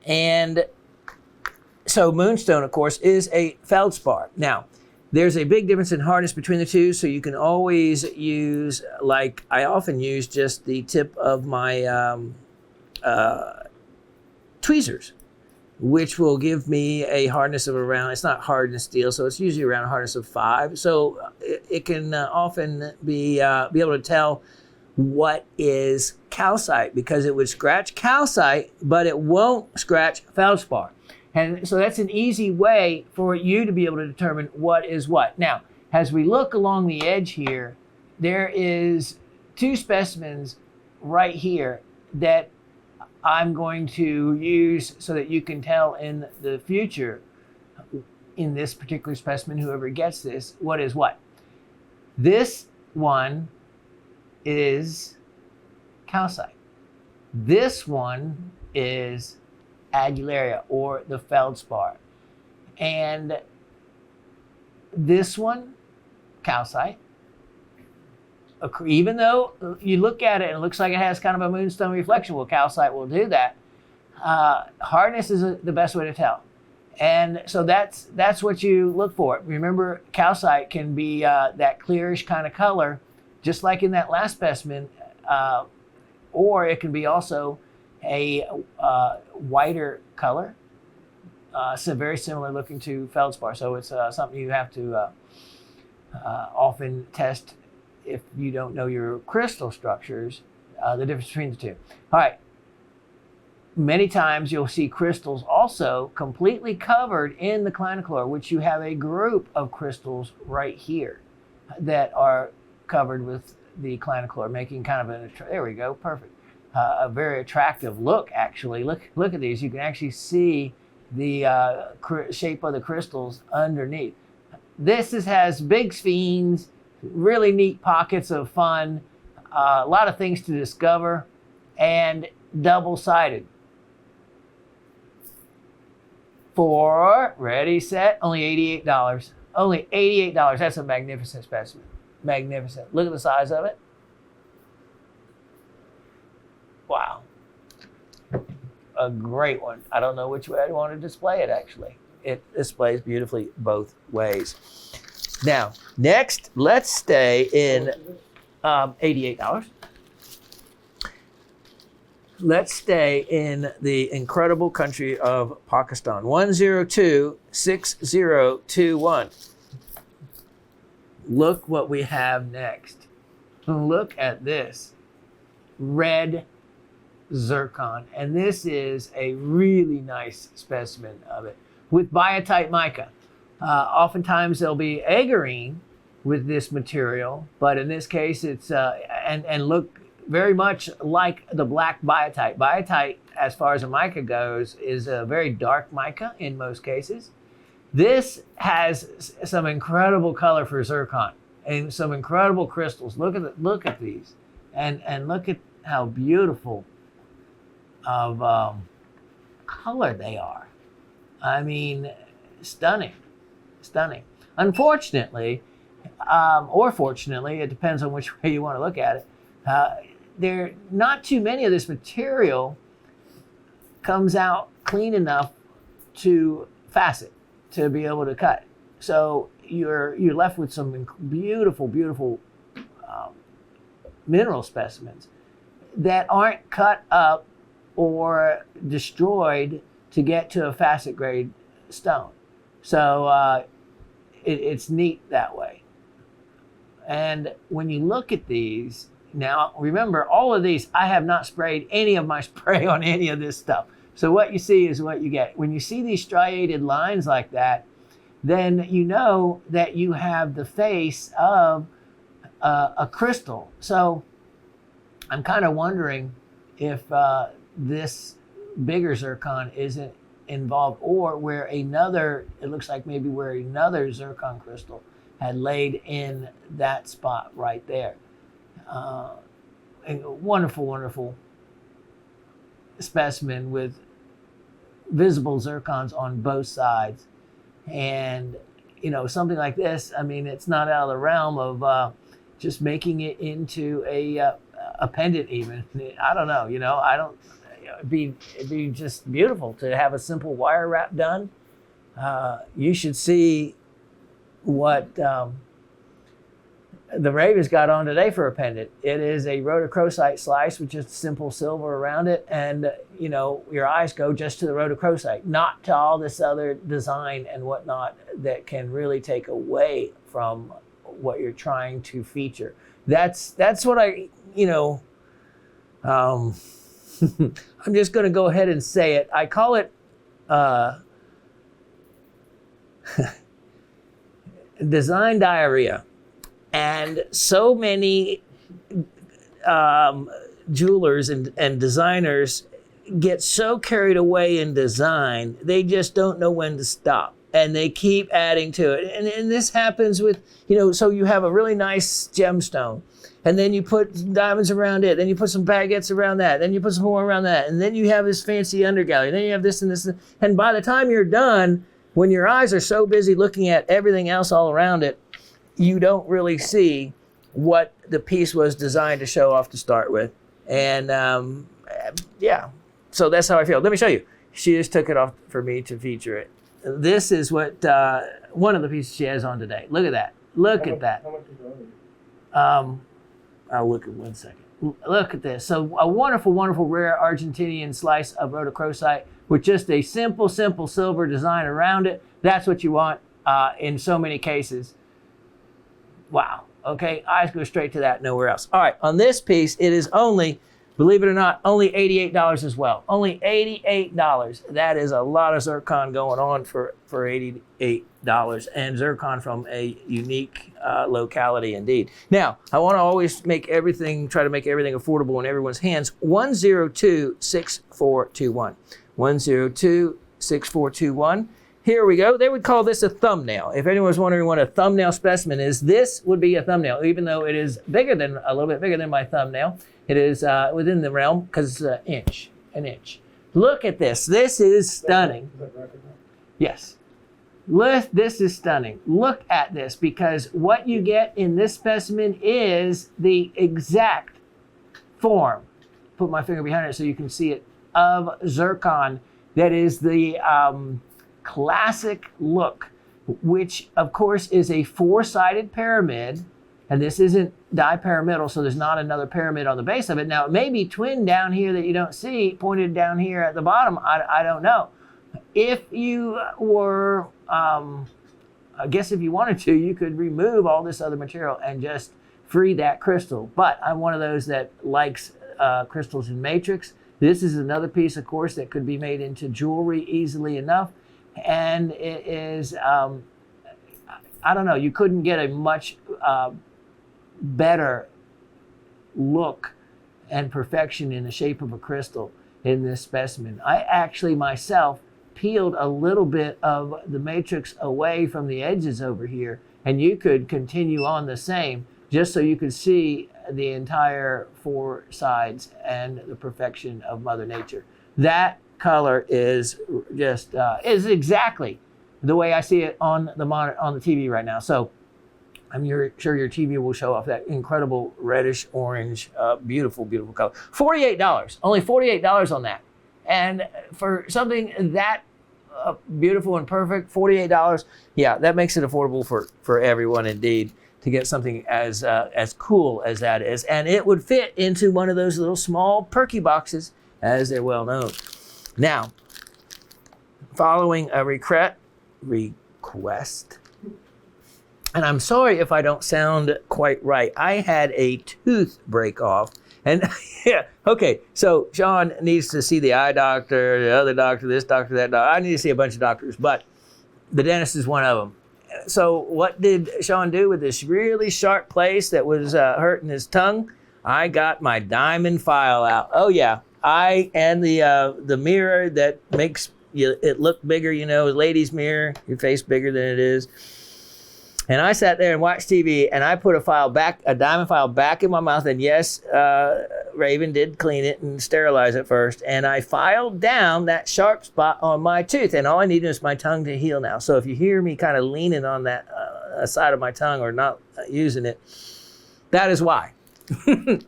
And so moonstone, of course, is a feldspar. Now, there's a big difference in hardness between the two, so you can always use, like I often use, just the tip of my tweezers, which will give me a hardness of around, it's not hardened steel, so it's usually around a hardness of 5. So it can often be able to tell what is calcite, because it would scratch calcite, but it won't scratch feldspar. And so that's an easy way for you to be able to determine what is what. Now, as we look along the edge here, there is 2 specimens right here that I'm going to use so that you can tell in the future, in this particular specimen, whoever gets this, what is what. This one is calcite. This one is adularia, or the feldspar. And this one, calcite. Even though you look at it and it looks like it has kind of a moonstone reflection, well, calcite will do that. Hardness is the best way to tell. And so that's what you look for. Remember, calcite can be that clearish kind of color, just like in that last specimen, or it can be also a whiter color, so very similar looking to feldspar. So it's something you have to often test if you don't know your crystal structures, the difference between the two. All right. Many times you'll see crystals also completely covered in the clinochlor, which you have a group of crystals right here that are covered with the clinochlor, making kind of there we go, perfect. A very attractive look, actually. Look at these. You can actually see the shape of the crystals underneath. This has big sphenes, really neat pockets of fun, a lot of things to discover, and double-sided. For, ready, set, only $88. Only $88. That's a magnificent specimen. Magnificent. Look at the size of it. Wow. A great one. I don't know which way I want to display it, actually. It displays beautifully both ways. Now, next, let's stay in $88. Let's stay in the incredible country of Pakistan. 1026021. Look what we have next. Look at this. Red zircon. And this is a really nice specimen of it with Biotite Mica. Oftentimes there'll be agarine with this material, but in this case it's, and look very much like the black biotite. Biotite, as far as a mica goes, is a very dark mica in most cases. This has some incredible color for zircon and some incredible crystals. Look at these, and look at how beautiful of color they are. I mean, stunning, stunning. Unfortunately, or fortunately, it depends on which way you want to look at it. There, not too many of this material comes out clean enough to facet, to be able to cut. So you're left with some beautiful, beautiful mineral specimens. that aren't cut up or destroyed to get to a facet grade stone. So it's neat that way. And when you look at these, now remember all of these, I have not sprayed any of my spray on any of this stuff. So what you see is what you get. When you see these striated lines like that, then you know that you have the face of a crystal. So I'm kind of wondering if this bigger zircon isn't involved, or where another, it looks like maybe where another zircon crystal had laid in that spot right there. And wonderful, wonderful specimen with visible zircons on both sides. And, you know, something like this, I mean, it's not out of the realm of just making it into a pendant even. I don't know, you know, I don't, it'd be just beautiful to have a simple wire wrap done. You should see what the Ravens got on today for a pendant. It is a rhodochrosite slice with just simple silver around it. And, you know, your eyes go just to the rhodochrosite, not to all this other design and whatnot that can really take away from what you're trying to feature. That's what I, you know, I'm just going to go ahead and say it. I call it design diarrhea. And so many jewelers and designers get so carried away in design, they just don't know when to stop. And they keep adding to it. And this happens with, you know, so you have a really nice gemstone. And then you put diamonds around it. Then you put some baguettes around that. Then you put some more around that. And then you have this fancy undergallery. Then you have this and this. And by the time you're done, when your eyes are so busy looking at everything else all around it, you don't really see what the piece was designed to show off to start with. And yeah, so that's how I feel. Let me show you. She just took it off for me to feature it. This is what one of the pieces she has on today. Look at that. Look at that. How much is it? I'll look at 1 second. Look at this. So a wonderful, wonderful rare Argentinian slice of rhodochrosite with just a simple, simple silver design around it. That's what you want in so many cases. Wow. Okay, eyes go straight to that, nowhere else. All right, on this piece, it is only, believe it or not, only $88 as well. Only $88. That is a lot of zircon going on for $88, and zircon from a unique locality indeed. Now, I want to always make everything, try to make everything affordable in everyone's hands. 102-6421. 102-6421. Here we go. They would call this a thumbnail. If anyone was wondering what a thumbnail specimen is, this would be a thumbnail, even though it is bigger than, a little bit bigger than my thumbnail. It is within the realm because it's an inch. Look at this. This is stunning. Yes. This is stunning. Look at this, because what you get in this specimen is the exact form. Put my finger behind it so you can see it, of zircon. That is the classic look, which of course is a four-sided pyramid, and this isn't dipyramidal, so there's not another pyramid on the base of it. Now it may be twin down here that you don't see, pointed down here at the bottom. I don't know. If you were, I guess if you wanted to, you could remove all this other material and just free that crystal. But I'm one of those that likes crystals in matrix. This is another piece, of course, that could be made into jewelry easily enough. And it is, I don't know, you couldn't get a much better look and perfection in the shape of a crystal in this specimen. I actually myself peeled a little bit of the matrix away from the edges over here, and you could continue on the same, just so you could see the entire four sides and the perfection of Mother Nature. That color is just is exactly the way I see it on the monitor, on the TV right now. So I'm sure your TV will show off that incredible reddish orange, beautiful, beautiful color. $48, only $48 on that. And for something that beautiful and perfect, $48, yeah, that makes it affordable for everyone indeed to get something as cool as that is. And it would fit into one of those little small perky boxes, as they're well known. Now, following a request, and I'm sorry if I don't sound quite right. I had a tooth break off. And yeah, okay, so Shawn needs to see the eye doctor, the other doctor, this doctor, that doctor. I need to see a bunch of doctors, but the dentist is one of them. So what did Shawn do with this really sharp place that was hurting his tongue? I got my diamond file out. Oh yeah, and the mirror that makes it look bigger, you know, a lady's mirror, your face bigger than it is. And I sat there and watched TV, and I put a diamond file back in my mouth. And yes, Raven did clean it and sterilize it first. And I filed down that sharp spot on my tooth. And all I needed is my tongue to heal now. So if you hear me kind of leaning on that side of my tongue or not using it, that is why.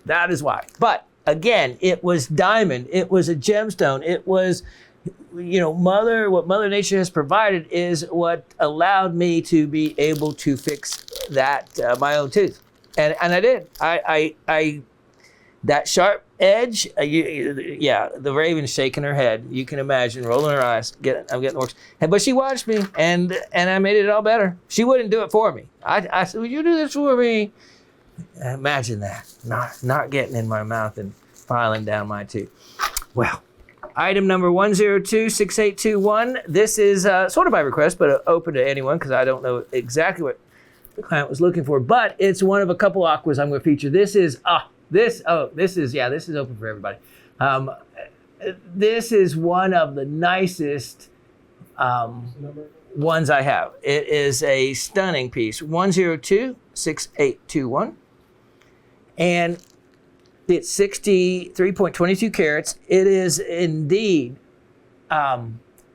That is why. But again, it was diamond. It was a gemstone. It was, you know, what Mother Nature has provided is what allowed me to be able to fix that, my own tooth. And I did. I that sharp edge, the Raven's shaking her head. You can imagine, rolling her eyes. I'm getting worse. But she watched me, and I made it all better. She wouldn't do it for me. I said, "Would you do this for me?" Imagine that, not getting in my mouth and filing down my tooth. Well, item number 1026821. This is sort of by request, but open to anyone because I don't know exactly what the client was looking for. But it's one of a couple aquas I'm going to feature. This is open for everybody. This is one of the nicest ones I have. It is a stunning piece. 1026821. And it's 63.22 carats. It is indeed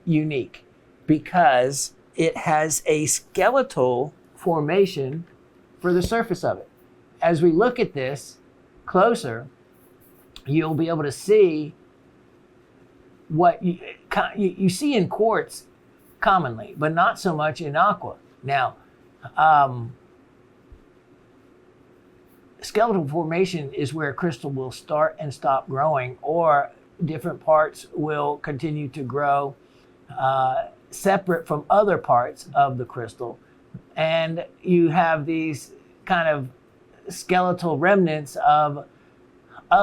unique because it has a skeletal formation for the surface of it. As we look at this closer, you'll be able to see what you see in quartz commonly, but not so much in aqua. Now, skeletal formation is where a crystal will start and stop growing, or different parts will continue to grow separate from other parts of the crystal. And you have these kind of skeletal remnants of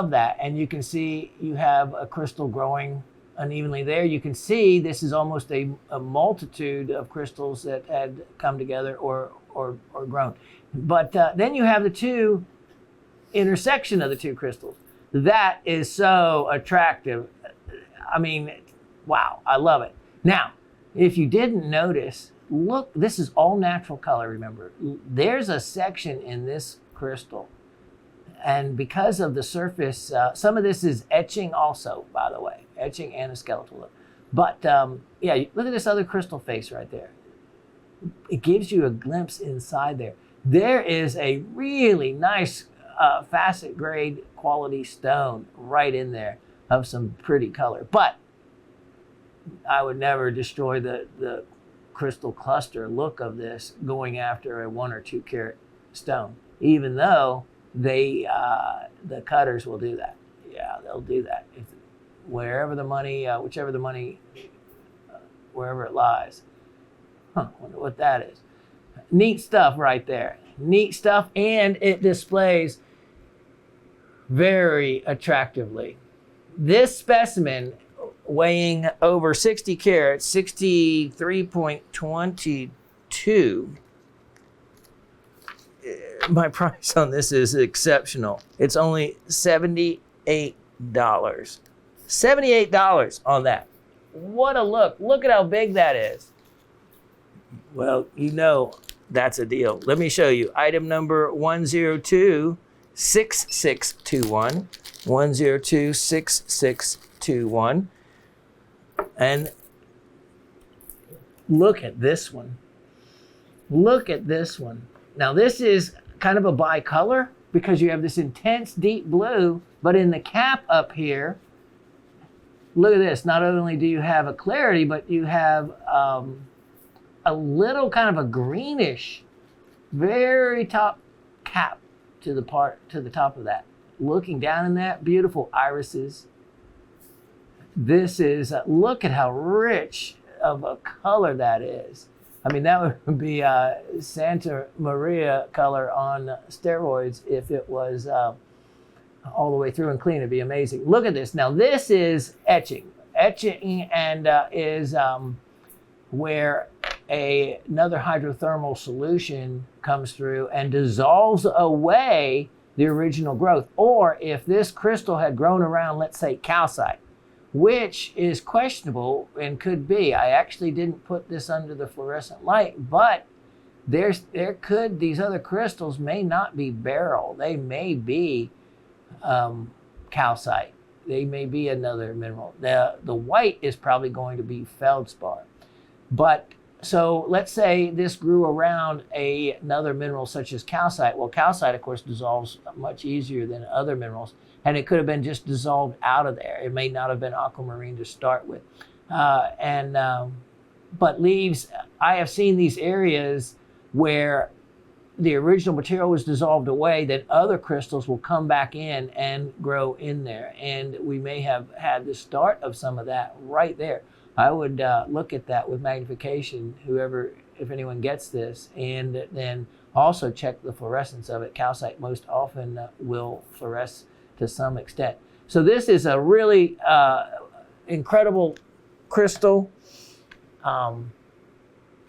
that. And you can see you have a crystal growing unevenly there. You can see this is almost a multitude of crystals that had come together or grown. But then you have the two intersection of the two crystals. That is so attractive. I mean, wow, I love it. Now, if you didn't notice, look, this is all natural color, remember. There's a section in this crystal, and because of the surface, some of this is etching also, by the way, etching and a skeletal look. But yeah, look at this other crystal face right there. It gives you a glimpse inside there. There is a really nice facet grade quality stone right in there of some pretty color. But I would never destroy the crystal cluster look of this going after a 1 or 2 carat stone, even though the cutters will do that. Yeah, they'll do that. Wherever the money, wherever it lies. Wonder what that is. Neat stuff right there. Neat stuff, and it displays very attractively. This specimen weighing over 60 carats, 63.22. My price on this is exceptional. It's only $78. $78 on that. What a look. Look at how big that is. Well, you know that's a deal. Let me show you. Item number 1026621. 1026621. And look at this one. Look at this one. Now this is kind of a bicolor because you have this intense deep blue, but in the cap up here, look at this. Not only do you have a clarity, but you have a little kind of a greenish, very top cap to the top of that. Looking down in that, beautiful irises. This is, look at how rich of a color that is. I mean, that would be Santa Maria color on steroids if it was all the way through and clean. It'd be amazing. Look at this. Now, this is etching. Etching and is where another hydrothermal solution comes through and dissolves away the original growth. Or if this crystal had grown around, let's say, calcite, which is questionable and could be. I actually didn't put this under the fluorescent light, but these other crystals may not be beryl. They may be calcite. They may be another mineral. The white is probably going to be feldspar. But so let's say this grew around another mineral such as calcite. Well, calcite, of course, dissolves much easier than other minerals. And it could have been just dissolved out of there. It may not have been aquamarine to start with. But leaves, I have seen these areas where the original material was dissolved away, then other crystals will come back in and grow in there. And we may have had the start of some of that right there. I would look at that with magnification, if anyone gets this, and then also check the fluorescence of it. Calcite most often will fluoresce to some extent. So this is a really incredible crystal to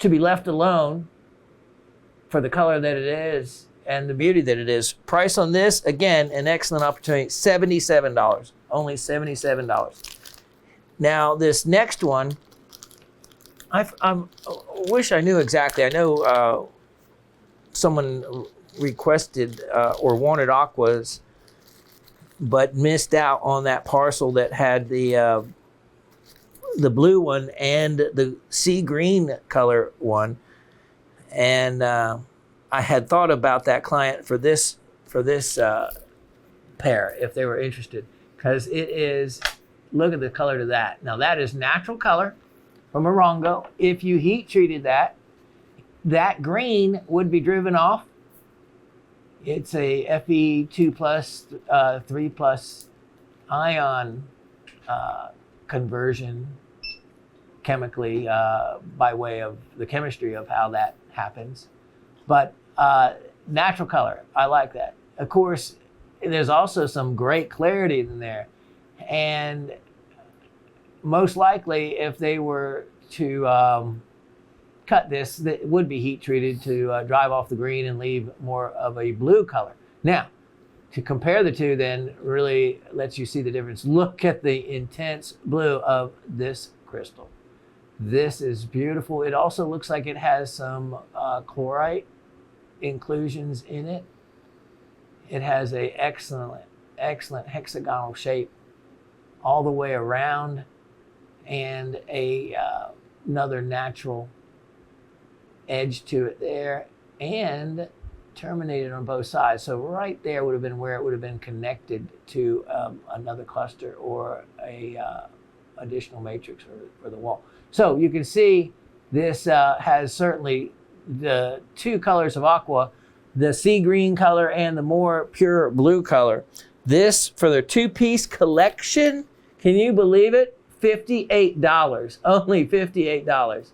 be left alone for the color that it is and the beauty that it is. Price on this, again, an excellent opportunity, $77, only $77. Now this next one, I wish I knew exactly. I know someone requested or wanted aquas, but missed out on that parcel that had the blue one and the sea green color one. And I had thought about that client for this pair if they were interested, because it is, look at the color to that. Now that is natural color from Morongo. If you heat treated that green would be driven off. It's a Fe2+, 3+ ion conversion chemically by way of the chemistry of how that happens. But natural color, I like that. Of course, there's also some great clarity in there. And most likely, if they were to cut this, that would be heat treated to drive off the green and leave more of a blue color. Now, to compare the two then really lets you see the difference. Look at the intense blue of this crystal. This is beautiful. It also looks like it has some chlorite inclusions in it. It has a excellent hexagonal shape all the way around, and another natural edge to it there, and terminated on both sides. So right there would have been where it would have been connected to another cluster or a additional matrix for the wall. So you can see this has certainly the two colors of aqua, the sea green color and the more pure blue color. This, for their two-piece collection, can you believe it? $58, only $58.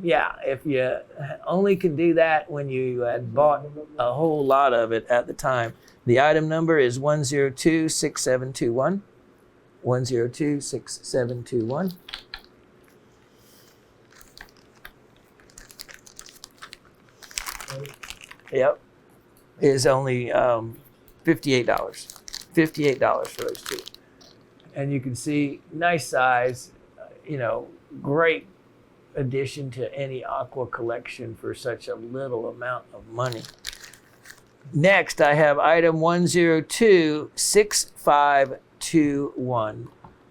Yeah, if you only can do that when you had bought a whole lot of it at the time. The item number is 1026721. 1026721. Yep, is only $58. $58 for those two. And you can see, nice size, great addition to any aqua collection for such a little amount of money. Next, I have item 1026521.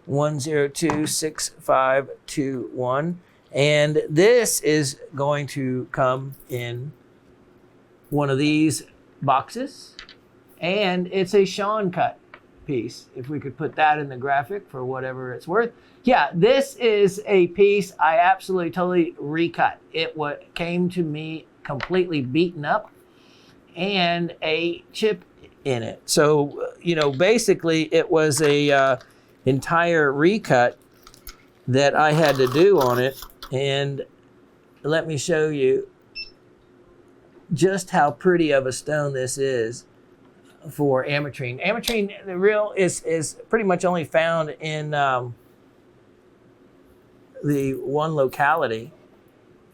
1026521. And this is going to come in one of these boxes, and it's a Shawn cut piece. If we could put that in the graphic for whatever it's worth. Yeah, this is a piece I absolutely totally recut. It came to me completely beaten up, and a chip in it. So, basically it was a entire recut that I had to do on it. And let me show you just how pretty of a stone this is for ametrine. Ametrine, the real, is pretty much only found in the one locality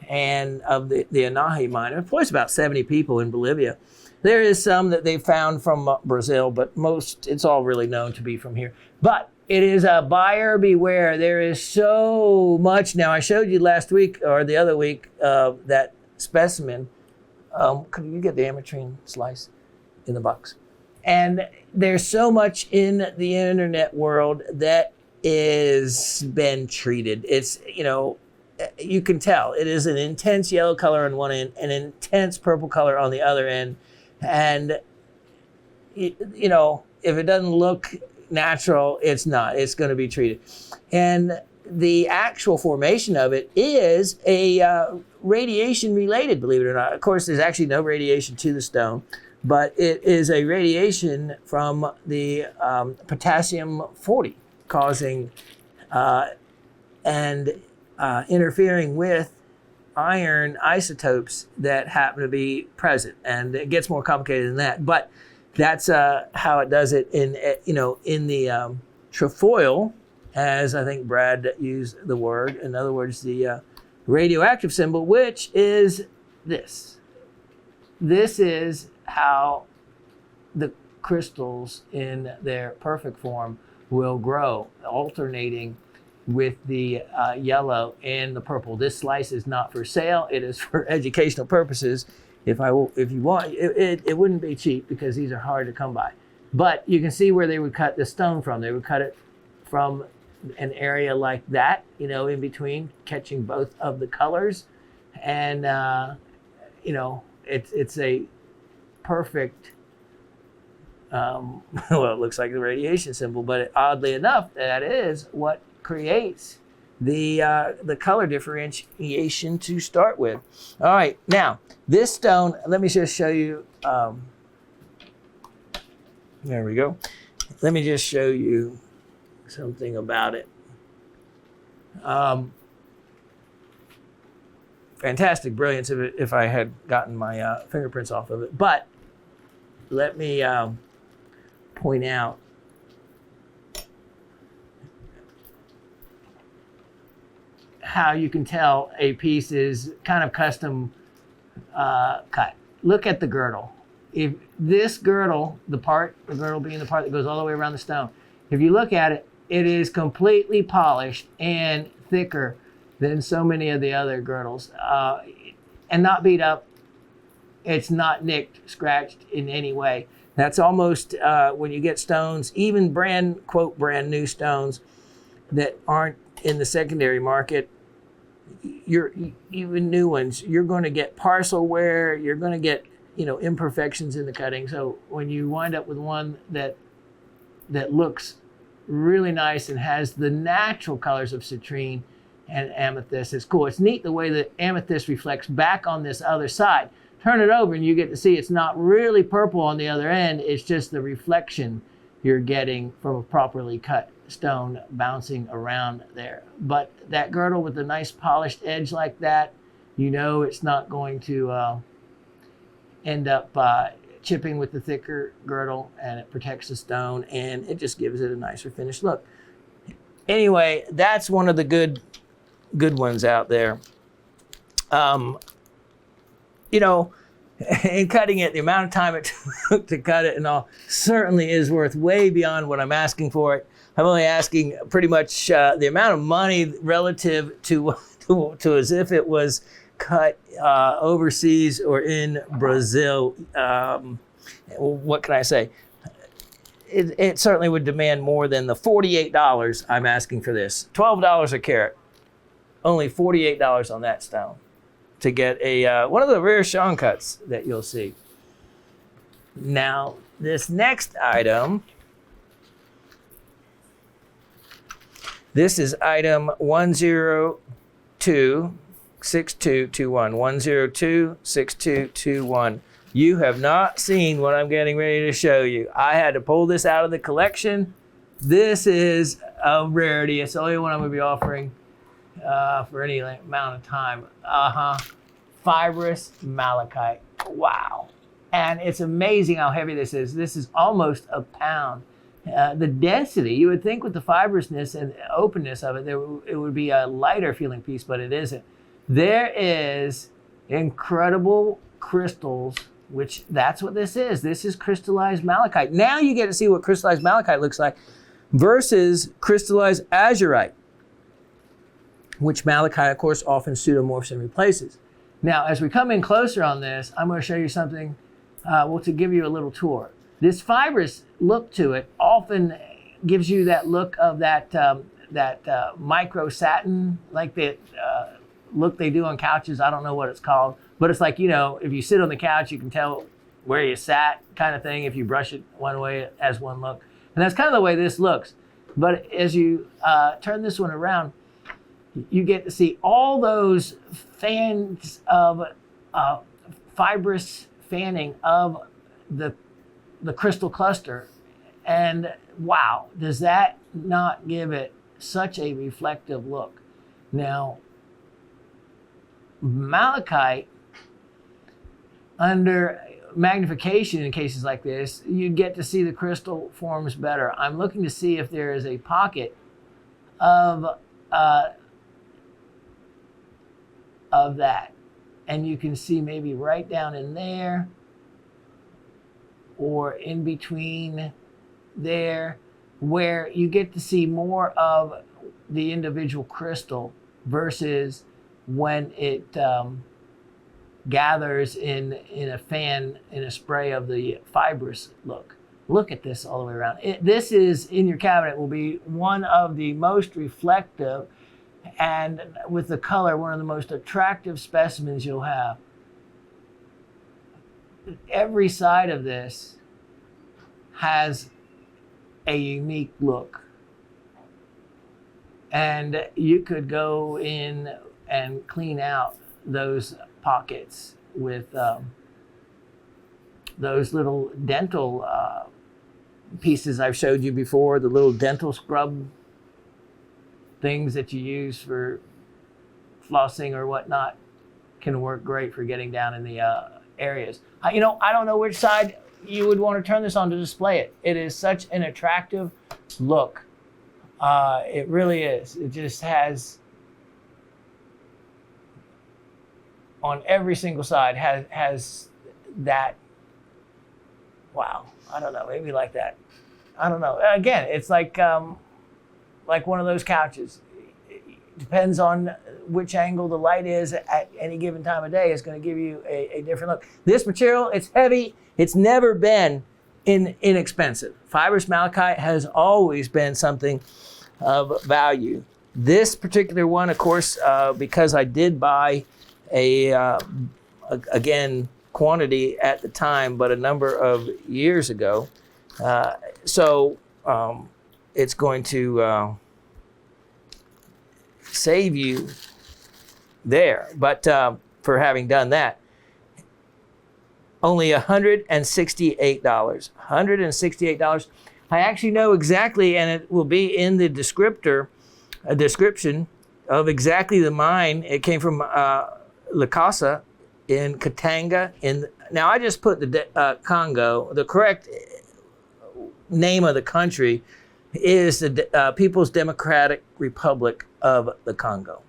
and of the Anahi mine. Of course, about 70 people in Bolivia. There is some that they found from Brazil, but it's all really known to be from here. But it is a buyer beware. There is so much. Now, I showed you last week or the other week that specimen. Could you get the ametrine slice in the box? And there's so much in the internet world that is been treated. It's, you can tell it is an intense yellow color on one end, an intense purple color on the other end. And, if it doesn't look natural, it's not. It's going to be treated. And the actual formation of it is a radiation related, believe it or not. Of course, there's actually no radiation to the stone, but it is a radiation from the potassium 40 causing and interfering with iron isotopes that happen to be present. And it gets more complicated than that, but that's how it does it in the trefoil, as I think Brad used the word. In other words, the radioactive symbol, which is this. This is how the crystals in their perfect form will grow, alternating with the yellow and the purple. This slice is not for sale. It is for educational purposes. If you want, it wouldn't be cheap because these are hard to come by. But you can see where they would cut the stone from. They would cut it from an area like that, in between, catching both of the colors. And, it's a perfect, well, it looks like the radiation symbol, but oddly enough, that is what creates the color differentiation to start with. All right, now this stone, let me just show you, there we go. Let me just show you something about it. Fantastic brilliance of it if I had gotten my fingerprints off of it. But let me point out how you can tell a piece is kind of custom cut. Look at the girdle. If this girdle, the girdle being the part that goes all the way around the stone, if you look at it, it is completely polished and thicker than so many of the other girdles, and not beat up. It's not nicked, scratched in any way. That's almost when you get stones, even quote brand new stones that aren't in the secondary market, even new ones, you're going to get parcel wear, you're going to get imperfections in the cutting. So when you wind up with one that looks really nice and has the natural colors of citrine and amethyst, it's cool. It's neat the way that amethyst reflects back on this other side. Turn it over and you get to see it's not really purple on the other end. It's just the reflection you're getting from a properly cut stone bouncing around there. But that girdle with the nice polished edge like that, it's not going to end up chipping with the thicker girdle, and it protects the stone, and it just gives it a nicer finished look. Anyway, that's one of the good ones out there. In cutting it, the amount of time it took to cut it and all certainly is worth way beyond what I'm asking for it. I'm only asking pretty much the amount of money relative to as if it was cut overseas or in Brazil. What can I say? It certainly would demand more than the $48 I'm asking for this. $12 a carat. Only $48 on that stone to get one of the rare Shawn cuts that you'll see. Now, this next item, this is item 1026221. 1026221. You have not seen what I'm getting ready to show you. I had to pull this out of the collection. This is a rarity. It's the only one I'm going to be offering for any amount of time. Fibrous Malachite. Wow. And it's amazing how heavy this is. This is almost a pound. The density, you would think with the fibrousness and openness of it, it would be a lighter feeling piece, but it isn't. There is incredible crystals, which that's what this is. This is crystallized malachite. Now you get to see what crystallized malachite looks like versus crystallized azurite, which malachite, of course, often pseudomorphs and replaces. Now, as we come in closer on this, I'm going to show you something, to give you a little tour. This fibrous look to it often gives you that look of that micro satin, like the look they do on couches. I don't know what it's called, but it's like, if you sit on the couch, you can tell where you sat kind of thing if you brush it one way, it has one look. And that's kind of the way this looks. But as you turn this one around, you get to see all those fans of fibrous fanning of the crystal cluster. And wow, does that not give it such a reflective look? Now, malachite, under magnification in cases like this, you get to see the crystal forms better. I'm looking to see if there is a pocket of that. And you can see maybe right down in there or in between there, where you get to see more of the individual crystal versus when it gathers in a fan, in a spray of the fibrous look. Look at this all the way around. This is, in your cabinet, will be one of the most reflective and with the color, one of the most attractive specimens you'll have. Every side of this has a unique look. And you could go in and clean out those pockets with those little dental pieces I've showed you before, the little dental scrub things that you use for flossing or whatnot can work great for getting down in the areas. I don't know which side you would want to turn this on to display it. It is such an attractive look. It really is. It just has, on every single side, has that, wow, I don't know, maybe like that. I don't know. Again, it's like one of those couches. It depends on which angle the light is at any given time of day. It's going to give you a different look. This material, it's heavy. It's never been inexpensive. Fibrous malachite has always been something of value. This particular one, of course, because I did buy again, quantity at the time, but a number of years ago. So it's going to save you there. But for having done that, only $168. $168. I actually know exactly, and it will be in the description of exactly the mine. It came from La Casa in Katanga. Now I just put the Congo. The correct name of the country is the People's Democratic Republic of the Congo.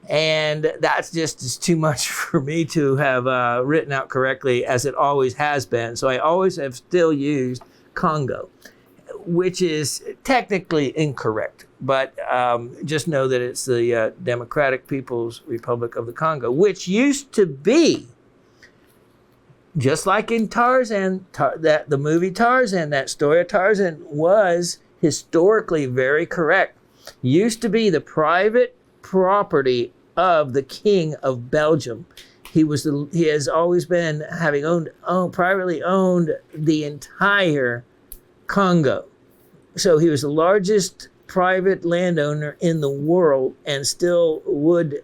And that's just too much for me to have written out correctly, as it always has been. So I always have still used Congo, which is technically incorrect. But just know that it's the Democratic People's Republic of the Congo, which used to be, just like in Tarzan, the movie Tarzan, that story of Tarzan was historically very correct. Used to be the private property of the King of Belgium. He has always been having privately owned the entire Congo. So he was the largest private landowner in the world, and still would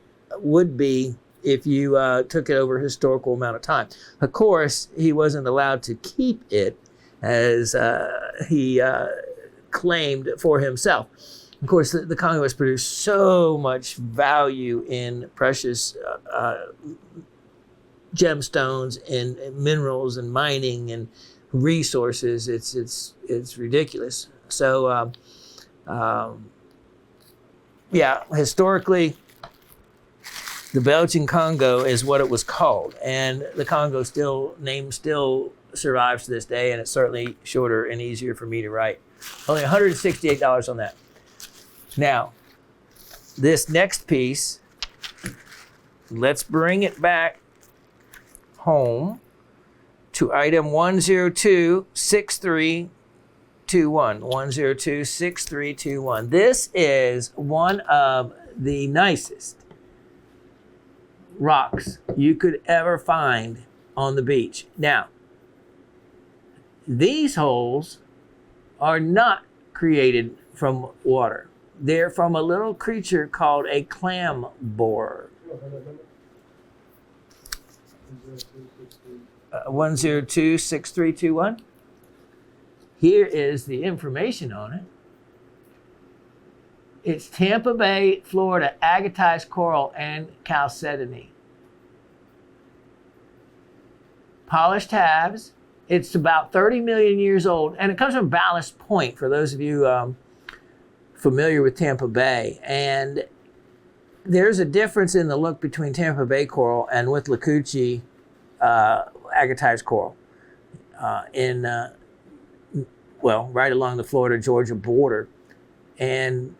be if you took it over a historical amount of time. Of course, he wasn't allowed to keep it as he claimed for himself. Of course, the Congo has produced so much value in precious gemstones and minerals and mining and resources. It's ridiculous. So yeah, historically, the Belgian Congo is what it was called, and the Congo name still survives to this day, and it's certainly shorter and easier for me to write. Only $168 on that. Now, this next piece, let's bring it back home to item 1026321. 1026321. This is one of the nicest rocks you could ever find on the beach. Now, these holes are not created from water. They're from a little creature called a Clam Borer. 1026321. Here is the information on it. It's Tampa Bay, Florida, agatized coral and chalcedony. Polished halves. It's about 30 million years old, and it comes from Ballast Point, for those of you familiar with Tampa Bay. And there's a difference in the look between Tampa Bay coral and Withlacoochee agatized coral right along the Florida-Georgia border. And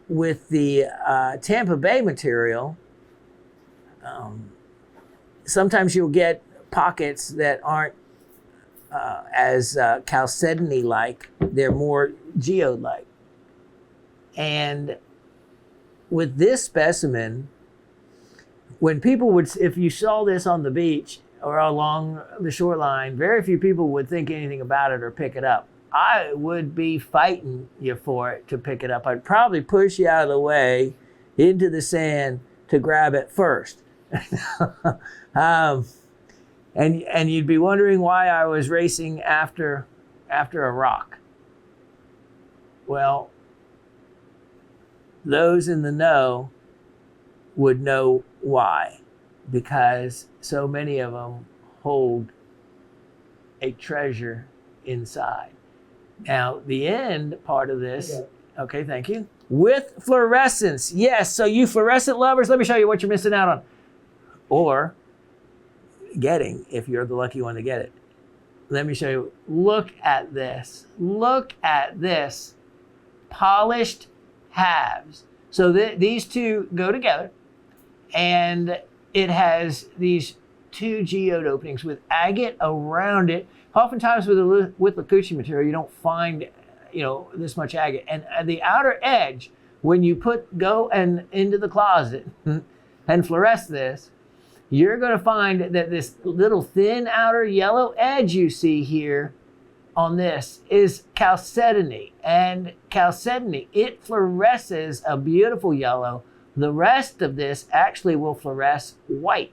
with the Tampa Bay material, sometimes you'll get pockets that aren't as chalcedony-like. They're more geode-like. And with this specimen, when people would, if you saw this on the beach or along the shoreline, very few people would think anything about it or pick it up. I would be fighting you for it to pick it up. I'd probably push you out of the way into the sand to grab it first. And you'd be wondering why I was racing after a rock. Well, those in the know would know why, because so many of them hold a treasure inside. Now, the end part of this, okay, thank you. With fluorescence, yes, so you fluorescent lovers, let me show you what you're missing out on. Or getting, if you're the lucky one to get it. Let me show you. Look at this. Look at this. Polished halves. So these two go together, and it has these two geode openings with agate around it. Oftentimes with the Withlacoochee material, you don't find, this much agate. And at the outer edge, when you go into the closet and fluoresce this, you're going to find that this little thin outer yellow edge you see here on this is chalcedony. And chalcedony, it fluoresces a beautiful yellow. The rest of this actually will fluoresce white.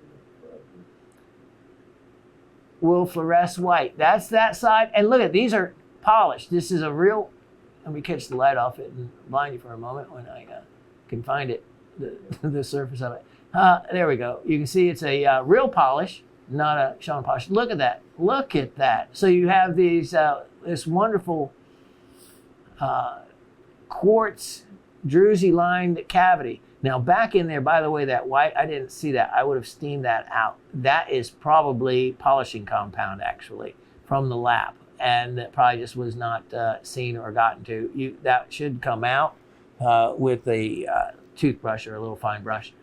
That's that side. And look at, these are polished. This is a real, let me catch the light off it and blind you for a moment when I can find it, the surface of it. There we go. You can see it's a real polish, not a Shawn polish. Look at that. Look at that. So you have these this wonderful quartz druzy-lined cavity. Now back in there, by the way, that white, I didn't see that. I would have steamed that out. That is probably polishing compound, actually, from the lab. And that probably just was not seen or gotten to. That should come out with a toothbrush or a little fine brush.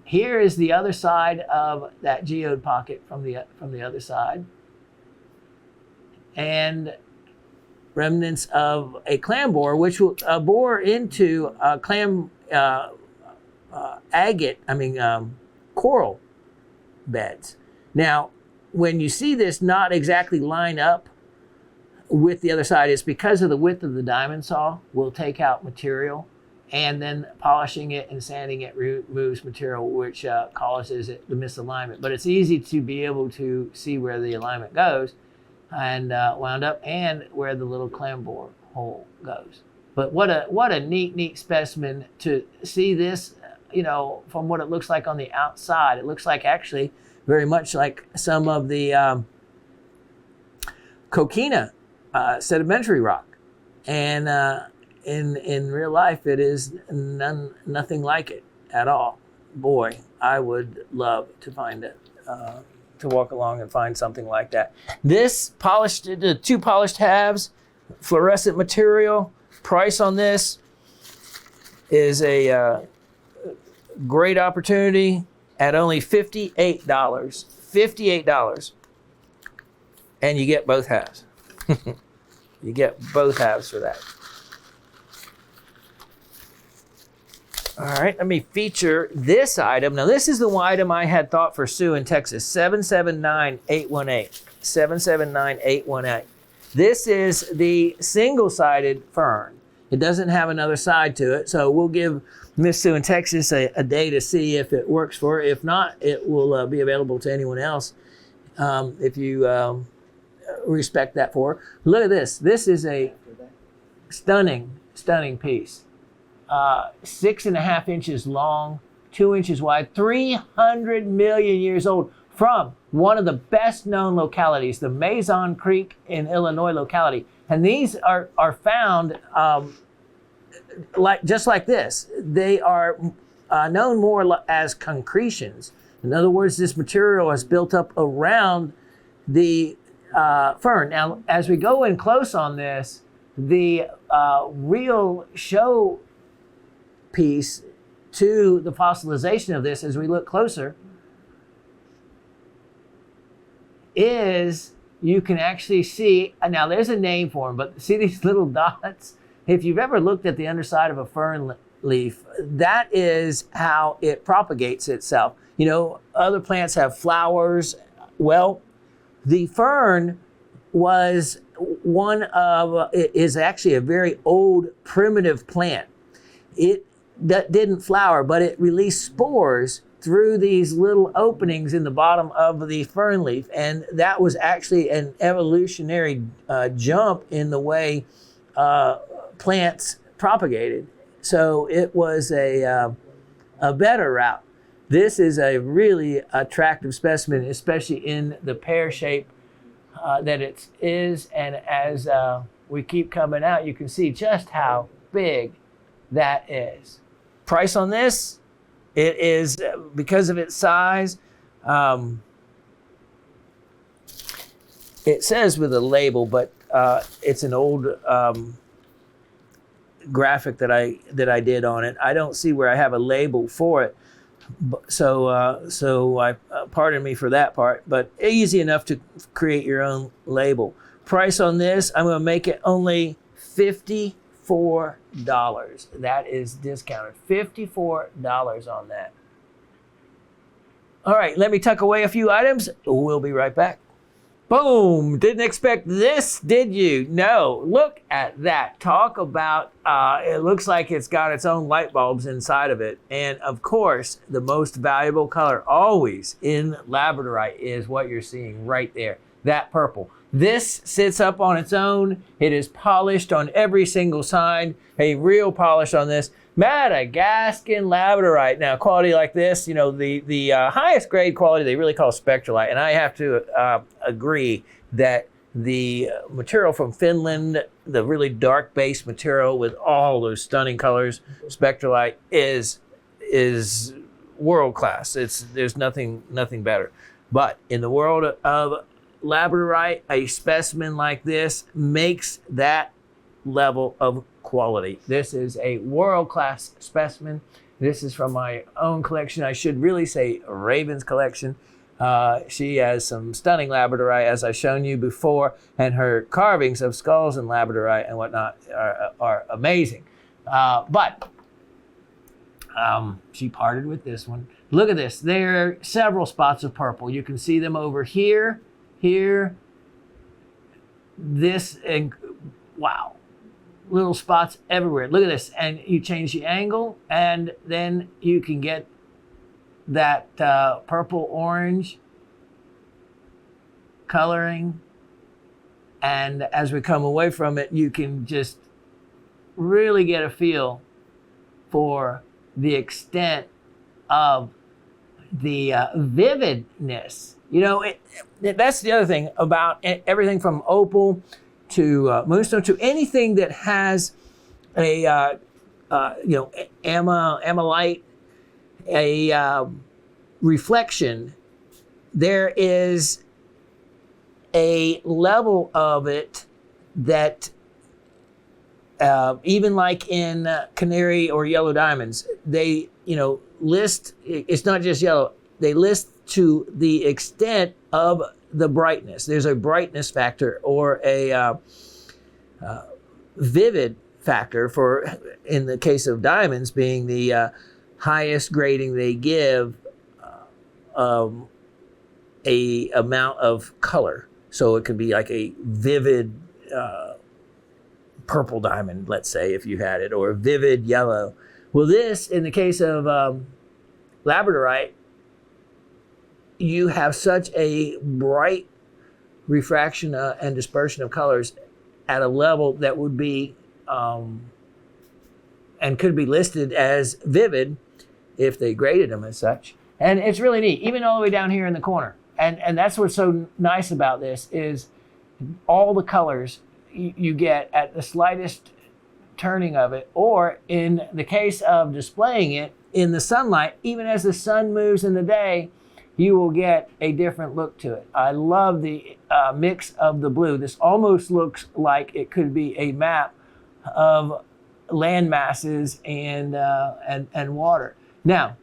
Here is the other side of that geode pocket from the other side. And remnants of a clam borer, which will bore into clam coral beds. Now, when you see this not exactly line up with the other side, it's because of the width of the diamond saw will take out material. and then polishing it and sanding it removes material, which causes it the misalignment. But it's easy to be able to see where the alignment goes and wound up, and where the little clam borer hole goes. But what a neat specimen to see this, you know, from what it looks like on the outside. It looks like actually very much like some of the coquina sedimentary rock. And in real life, it is nothing like it at all. Boy, I would love to find it, to walk along and find something like that. This polished, the 2 polished halves, fluorescent material. Price on this is a great opportunity at only $58. $58, and you get both halves. You get both halves for that. All right, let me feature this item. Now, this is the item I had thought for Sue in Texas, 779818. 779818. This is the single-sided fern. It doesn't have another side to it, so we'll give Miss Sue in Texas a day to see if it works for her. If not, it will be available to anyone else if you respect that for her. Look at this. This is a stunning piece. 6.5 inches long, 2 inches wide, 300 million years old, from one of the best known localities, the Mason Creek in Illinois locality. And these are found just like this. They are known more as concretions. In other words, this material is built up around the fern. Now, as we go in close on this, the real show piece to the fossilization of this, as we look closer, is you can actually see, now there's a name for them, but see these little dots? If you've ever looked at the underside of a fern leaf, that is how it propagates itself. You know, other plants have flowers. Well, the fern is actually a very old primitive plant. It didn't flower, but it released spores through these little openings in the bottom of the fern leaf. And that was actually an evolutionary jump in the way plants propagated. So it was a better route. This is a really attractive specimen, especially in the pear shape that it is. And as we keep coming out, you can see just how big that is. Price on this, it is, because of its size, it says with a label, but it's an old graphic that I did on it. I don't see where I have a label for it, so pardon me for that part, but easy enough to create your own label. Price on this, I'm going to make it only $54. That is discounted. $54 on that. All right, let me tuck away a few items. We'll be right back. Boom! Didn't expect this, did you? No, look at that. Talk about, it looks like it's got its own light bulbs inside of it. And of course, the most valuable color always in labradorite is what you're seeing right there, that purple. This sits up on its own. It is polished on every single side. A real polish on this. Madagascan labradorite. Now, quality like this, you know, the highest grade quality they really call spectralite. And I have to agree that the material from Finland, the really dark base material with all those stunning colors, spectralite is world class. There's nothing better. But in the world of labradorite, a specimen like this makes that level of quality. This is a world-class specimen. This is from my own collection. I should really say Raven's collection. She has some stunning labradorite, as I've shown you before, and her carvings of skulls and labradorite and whatnot are amazing. But she parted with this one. Look at this. There are several spots of purple. You can see them over here, this, and wow. little spots everywhere. Look at this. And you change the angle, and then you can get that purple orange coloring. And as we come away from it, you can just really get a feel for the extent of the vividness. You know, that's the other thing about everything from opal to moonstone to anything that has a amylite, a reflection. There is a level of it that even like in canary or yellow diamonds, they list, it's not just yellow, they list to the extent of the brightness. There's a brightness factor or a vivid factor for, in the case of diamonds, being the highest grading they give a amount of color. So it could be like a vivid purple diamond, let's say, if you had it, or a vivid yellow. Well, this, in the case of labradorite, you have such a bright refraction and dispersion of colors at a level that would be and could be listed as vivid if they graded them as such. And it's really neat, even all the way down here in the corner. And that's what's so nice about this is all the colors you get at the slightest turning of it, or in the case of displaying it in the sunlight, even as the sun moves in the day, you will get a different look to it. I love the mix of the blue. This almost looks like it could be a map of land masses and water. Now,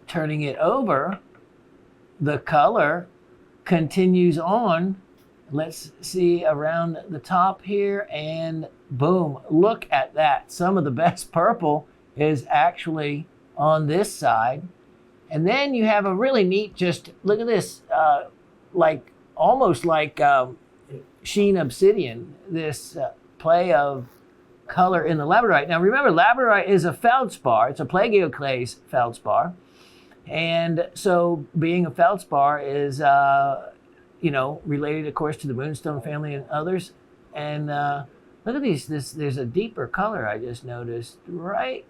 turning it over, the color continues on. Let's see around the top here, and boom, look at that. Some of the best purple is actually on this side. And then you have a really neat, just look at this, like almost like sheen obsidian, this play of color in the labradorite. Now remember, labradorite is a feldspar. It's a plagioclase feldspar. And so being a feldspar is, related, of course, to the moonstone family and others. And look at these. There's a deeper color I just noticed right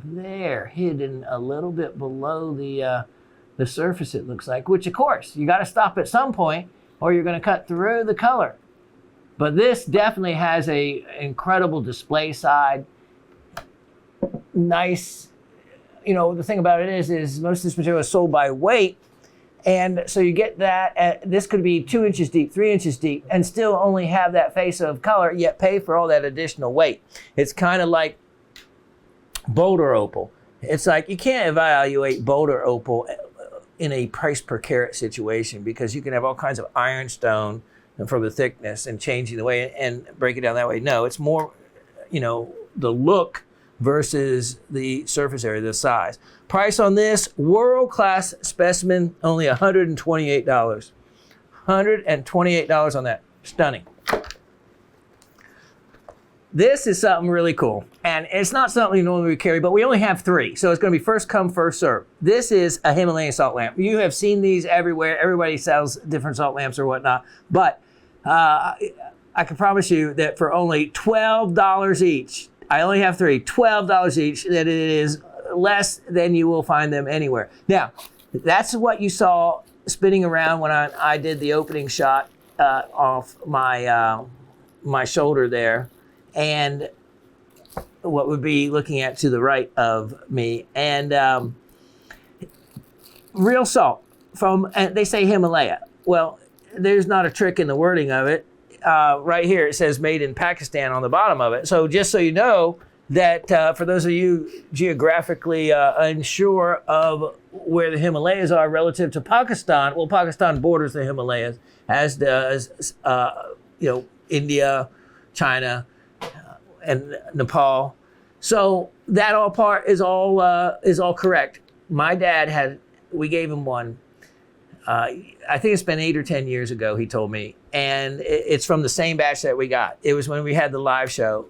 there, hidden a little bit below the surface, it looks like, which, of course, you got to stop at some point or you're going to cut through the color. But this definitely has a incredible display side. Nice. The thing about it is most of this material is sold by weight. And so you get that, this could be 2 inches deep, 3 inches deep, and still only have that face of color, yet pay for all that additional weight. It's kind of like Boulder opal. It's like you can't evaluate Boulder opal in a price per carat situation because you can have all kinds of ironstone from the thickness and changing the way and break it down that way. No, it's more, the look versus the surface area, the size. Price on this, world-class specimen, only $128. $128 on that. Stunning. This is something really cool. And it's not something you normally would carry, but we only have 3. So it's going to be first come, first serve. This is a Himalayan salt lamp. You have seen these everywhere. Everybody sells different salt lamps or whatnot. But I can promise you that for only $12 each, I only have 3, $12 each, that it is less than you will find them anywhere. Now, that's what you saw spinning around when I did the opening shot off my my shoulder there, and what would be looking at to the right of me. And real salt from, and they say Himalaya. Well, there's not a trick in the wording of it. Right here it says made in Pakistan on the bottom of it. So just so you know that for those of you geographically unsure of where the Himalayas are relative to Pakistan, well, Pakistan borders the Himalayas, as does India, China, and Nepal. So that all part is all correct. My dad we gave him one I think it's been 8 or 10 years ago, he told me. And it's from the same batch that we got. It was when we had the live show.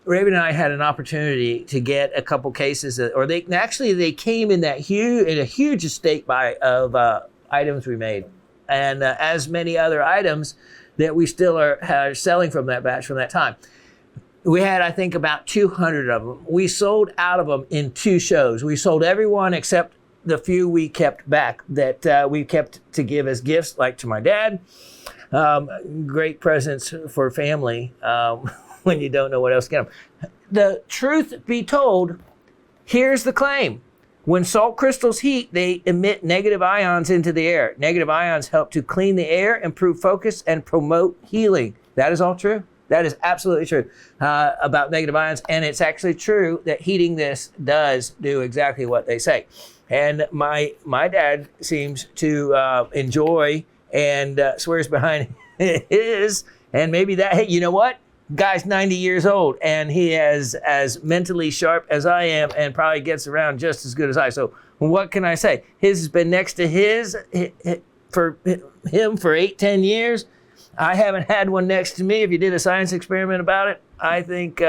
Raven and I had an opportunity to get a couple cases, they came in a huge estate of items we made. And as many other items that we still are selling from that batch from that time. We had, I think, about 200 of them. We sold out of them in 2 shows. We sold every one except the few we kept back that we kept to give as gifts, like to my dad. Great presents for family when you don't know what else to get them. The truth be told, here's the claim. When salt crystals heat, they emit negative ions into the air. Negative ions help to clean the air, improve focus, and promote healing. That is all true. That is absolutely true about negative ions. And it's actually true that heating this does do exactly what they say. And my dad seems to enjoy and swears behind his. And maybe that, hey, you know what? Guy's 90 years old and he is as mentally sharp as I am and probably gets around just as good as I. So what can I say? His has been next to his for him for 8-10 years. I haven't had one next to me. If you did a science experiment about it, I think,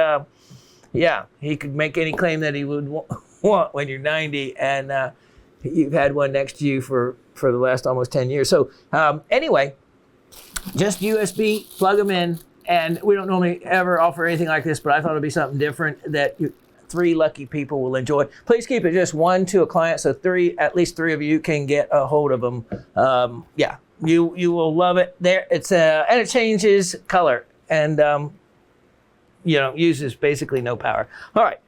he could make any claim that he would want when you're 90 and you've had one next to you for the last almost 10 years. So anyway, just USB, plug them in. And we don't normally ever offer anything like this, but I thought it'd be something different that 3 lucky people will enjoy. Please keep it just 1 to a client, so at least 3 of you can get a hold of them. You will love it. There, it's and it changes color and uses basically no power. All right,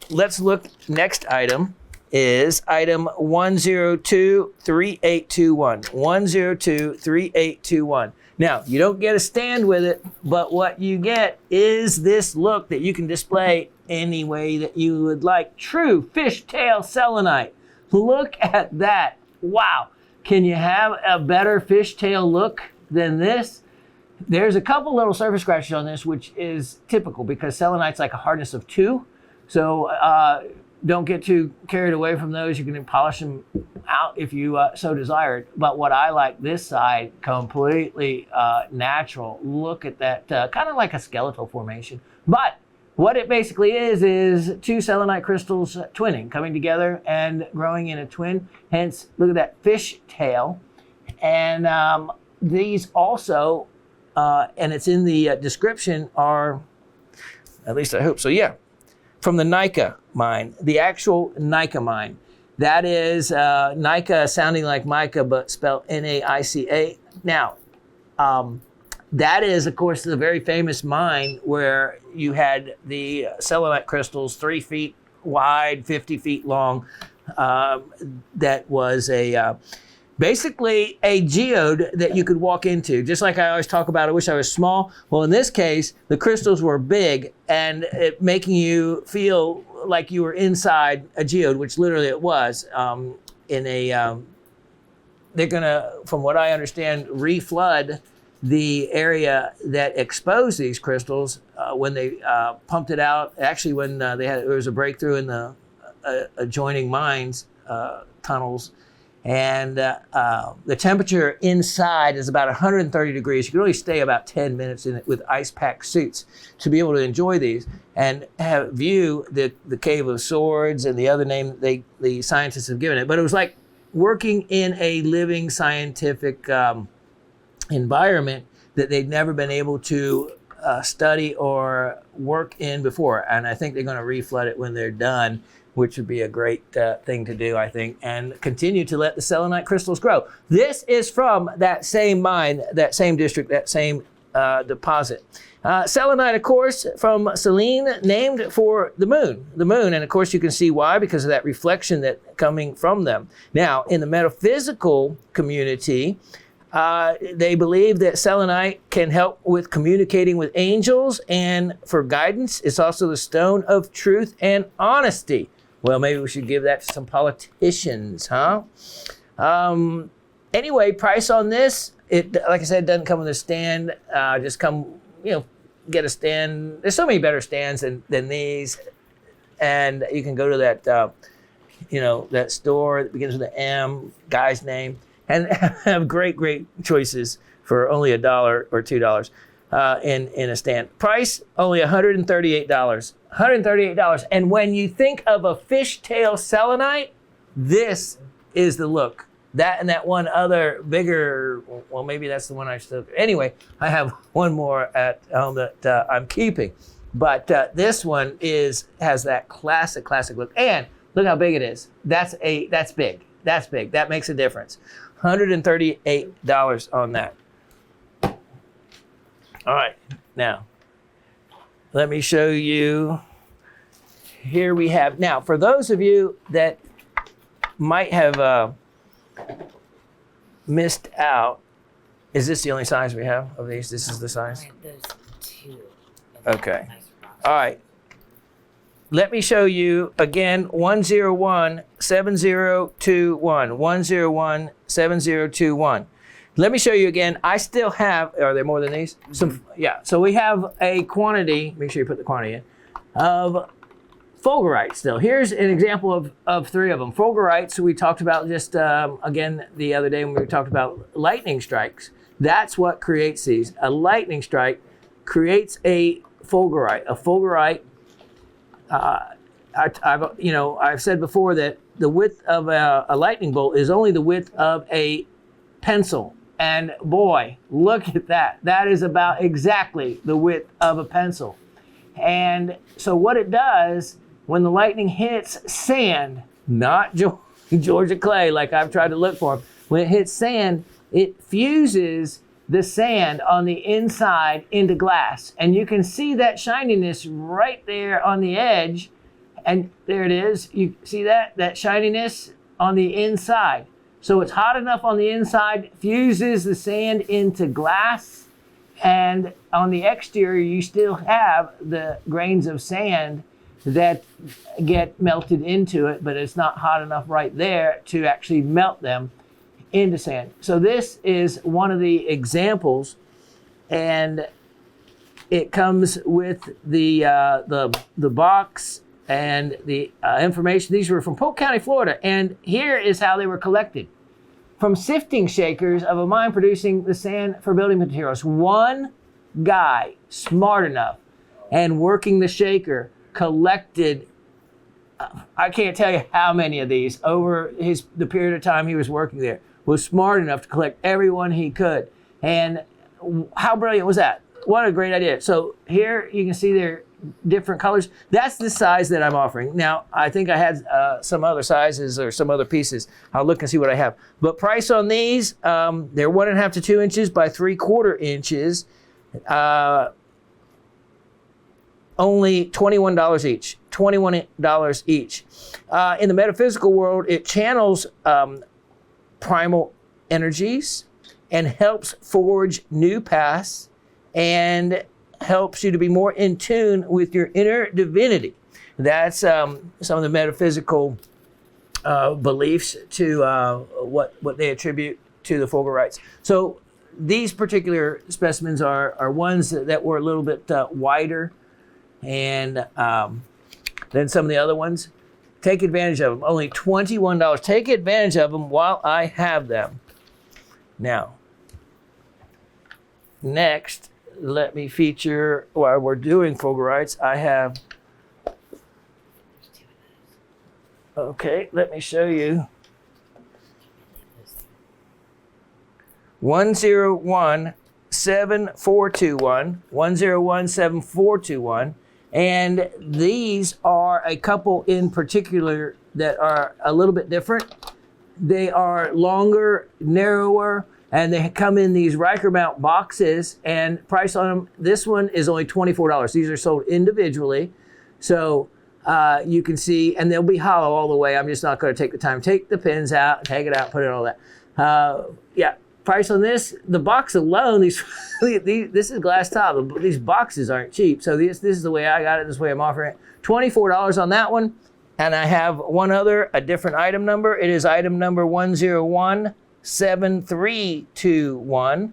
let's look. Next item is item 1023821. 1023821. Now, you don't get a stand with it, but what you get is this look that you can display any way that you would like. True Fishtail Selenite. Look at that. Wow. Can you have a better fishtail look than this? There's a couple little surface scratches on this, which is typical because selenite's like a hardness of 2. So don't get too carried away from those. You can polish them out if you so desire. But what I like this side, completely natural. Look at that, kind of like a skeletal formation. But what it basically is 2 selenite crystals twinning, coming together and growing in a twin. Hence, look at that fish tail. And these also, and it's in the description, are, at least I hope so, yeah, from the Mica mine, the actual Mica mine. That is Mica sounding like mica, but spelled N-A-I-C-A. Now, that is, of course, the very famous mine where you had the selenite crystals 3 feet wide, 50 feet long. That was basically a geode that you could walk into. Just like I always talk about, I wish I was small. Well, in this case, the crystals were big and it making you feel like you were inside a geode, which literally it was. They're gonna, from what I understand, reflood the area that exposed these crystals when they pumped it out. Actually, when there was a breakthrough in the adjoining mines tunnels, and the temperature inside is about 130 degrees. You can only stay about 10 minutes in it with ice pack suits to be able to enjoy these and view the Cave of Swords and the other name the scientists have given it. But it was like working in a living scientific environment that they'd never been able to study or work in before. And I think they're going to reflood it when they're done, which would be a great thing to do, I think, and continue to let the selenite crystals grow. This is from that same mine, that same district, that same deposit. Selenite, of course, from Selene, named for the moon. The moon, and of course you can see why, because of that reflection that coming from them. Now, in the metaphysical community, they believe that selenite can help with communicating with angels and for guidance. It's also the stone of truth and honesty. Well, maybe we should give that to some politicians, huh? Anyway, price on this, it, like I said, it doesn't come with a stand. Just come, get a stand. There's so many better stands than these. And you can go to that you know, that store that begins with an M, guy's name, and have great choices for only $1 or $2 in a stand. Price only $138. $138. And when you think of a fishtail selenite, this is the look. That and that one other bigger, well, maybe that's the one I still, anyway, I have one more at home that I'm keeping. But this one has that classic look. And look how big it is. That's big. That's big. That makes a difference. $138 on that. All right, now, let me show you. Here we have, now for those of you that might have missed out, is this the only size we have of these? This is the size? I have those two. Okay. All right. Let me show you again, 1017021, 1017021. Let me show you again. I still have, are there more than these? Yeah, so we have a quantity, make sure you put the quantity in, of fulgurite still. Here's an example of 3 of them. Fulgurites, we talked about just, again, the other day when we talked about lightning strikes. That's what creates these. A lightning strike creates a fulgurite. A fulgurite, I've said before that the width of a lightning bolt is only the width of a pencil. And boy, look at that. That is about exactly the width of a pencil. And so what it does, when the lightning hits sand, not Georgia clay like I've tried to look for, when it hits sand, it fuses the sand on the inside into glass. And you can see that shininess right there on the edge. And there it is. You see that shininess on the inside. So it's hot enough on the inside, fuses the sand into glass, and on the exterior, you still have the grains of sand that get melted into it, but it's not hot enough right there to actually melt them into sand. So this is one of the examples, and it comes with the box and the information. These were from Polk County, Florida, and here is how they were collected. From sifting shakers of a mine producing the sand for building materials. One guy, smart enough, and working the shaker, collected, I can't tell you how many of these over the period of time he was working there, was smart enough to collect every one he could. And how brilliant was that? What a great idea. So here you can see their different colors. That's the size that I'm offering. Now, I think I had some other sizes or some other pieces. I'll look and see what I have. But price on these, they're 1.5 to 2 inches by 3/4 inches. Only $21 each. $21 each. In the metaphysical world, it channels primal energies and helps forge new paths and helps you to be more in tune with your inner divinity. That's some of the metaphysical beliefs to what they attribute to the fulgurites. So these particular specimens are ones that were a little bit wider and than some of the other ones. Take advantage of them. Only $21. Take advantage of them while I have them. Now, next, let me feature, while we're doing fulgurites, I have, okay, let me show you. 1017421, 1017421, and these are a couple in particular that are a little bit different. They are longer, narrower, and they come in these Riker mount boxes, and price on them, this one is only $24. These are sold individually. So you can see, and they'll be hollow all the way. I'm just not going to take the time. Take the pins out, take it out, put it all that. Yeah, price on this, the box alone, this is glass top. These boxes aren't cheap. So this is the way I got it, this way I'm offering it. $24 on that one. And I have one other, a different item number. It is item number 1017321,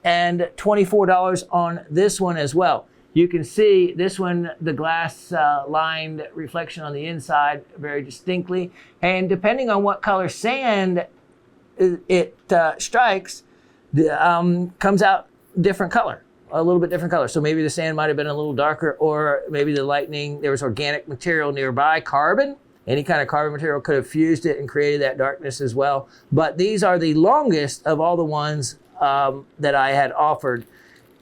and $24 on this one as well. You can see this one, the glass lined reflection on the inside very distinctly. And depending on what color sand it strikes, comes out different color, a little bit different color. So maybe the sand might have been a little darker, or maybe the lightning, there was organic material nearby, carbon. Any kind of carbon material could have fused it and created that darkness as well. But these are the longest of all the ones that I had offered.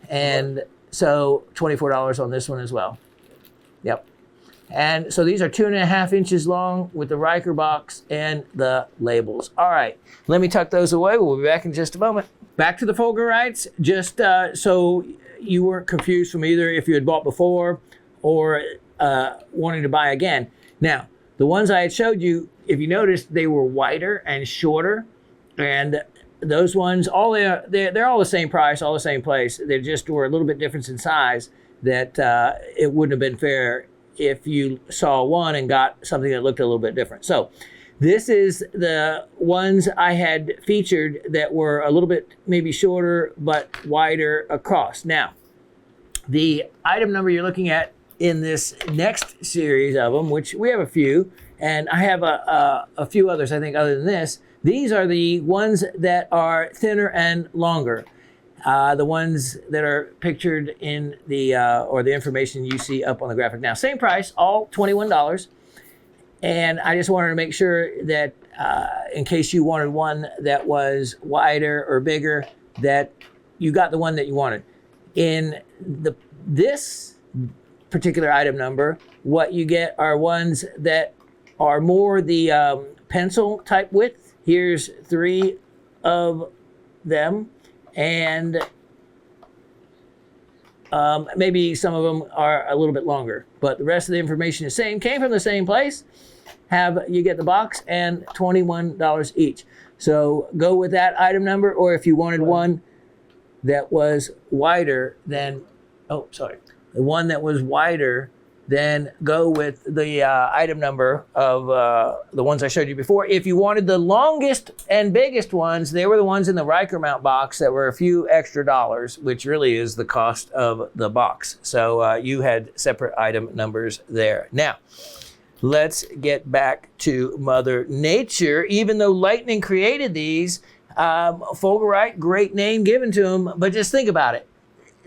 And so $24 on this one as well. Yep. And so these are 2.5 inches long with the Riker box and the labels. All right, let me tuck those away. We'll be back in just a moment. Back to the fulgurites, just so you weren't confused from either if you had bought before or wanting to buy again. Now, the ones I had showed you, if you noticed, they were wider and shorter, and those ones, they're all the same price, all the same place. They just were a little bit different in size that it wouldn't have been fair if you saw one and got something that looked a little bit different. So this is the ones I had featured that were a little bit maybe shorter but wider across. Now, the item number you're looking at in this next series of them, which we have a few, and I have a few others, I think, other than this. These are the ones that are thinner and longer. The ones that are pictured in the, or the information you see up on the graphic now. Same price, all $21. And I just wanted to make sure that in case you wanted one that was wider or bigger, that you got the one that you wanted. In this particular item number, what you get are ones that are more the pencil type width. Here's 3 of them, and maybe some of them are a little bit longer, but the rest of the information is the same, came from the same place. You get the box and $21 each. So go with that item number, or if you wanted one that was wider, then, the one that was wider, then go with the item number of the ones I showed you before. If you wanted the longest and biggest ones, they were the ones in the Riker mount box that were a few extra dollars, which really is the cost of the box. So you had separate item numbers there. Now, let's get back to Mother Nature. Even though lightning created these, fulgurite, great name given to them, but just think about it.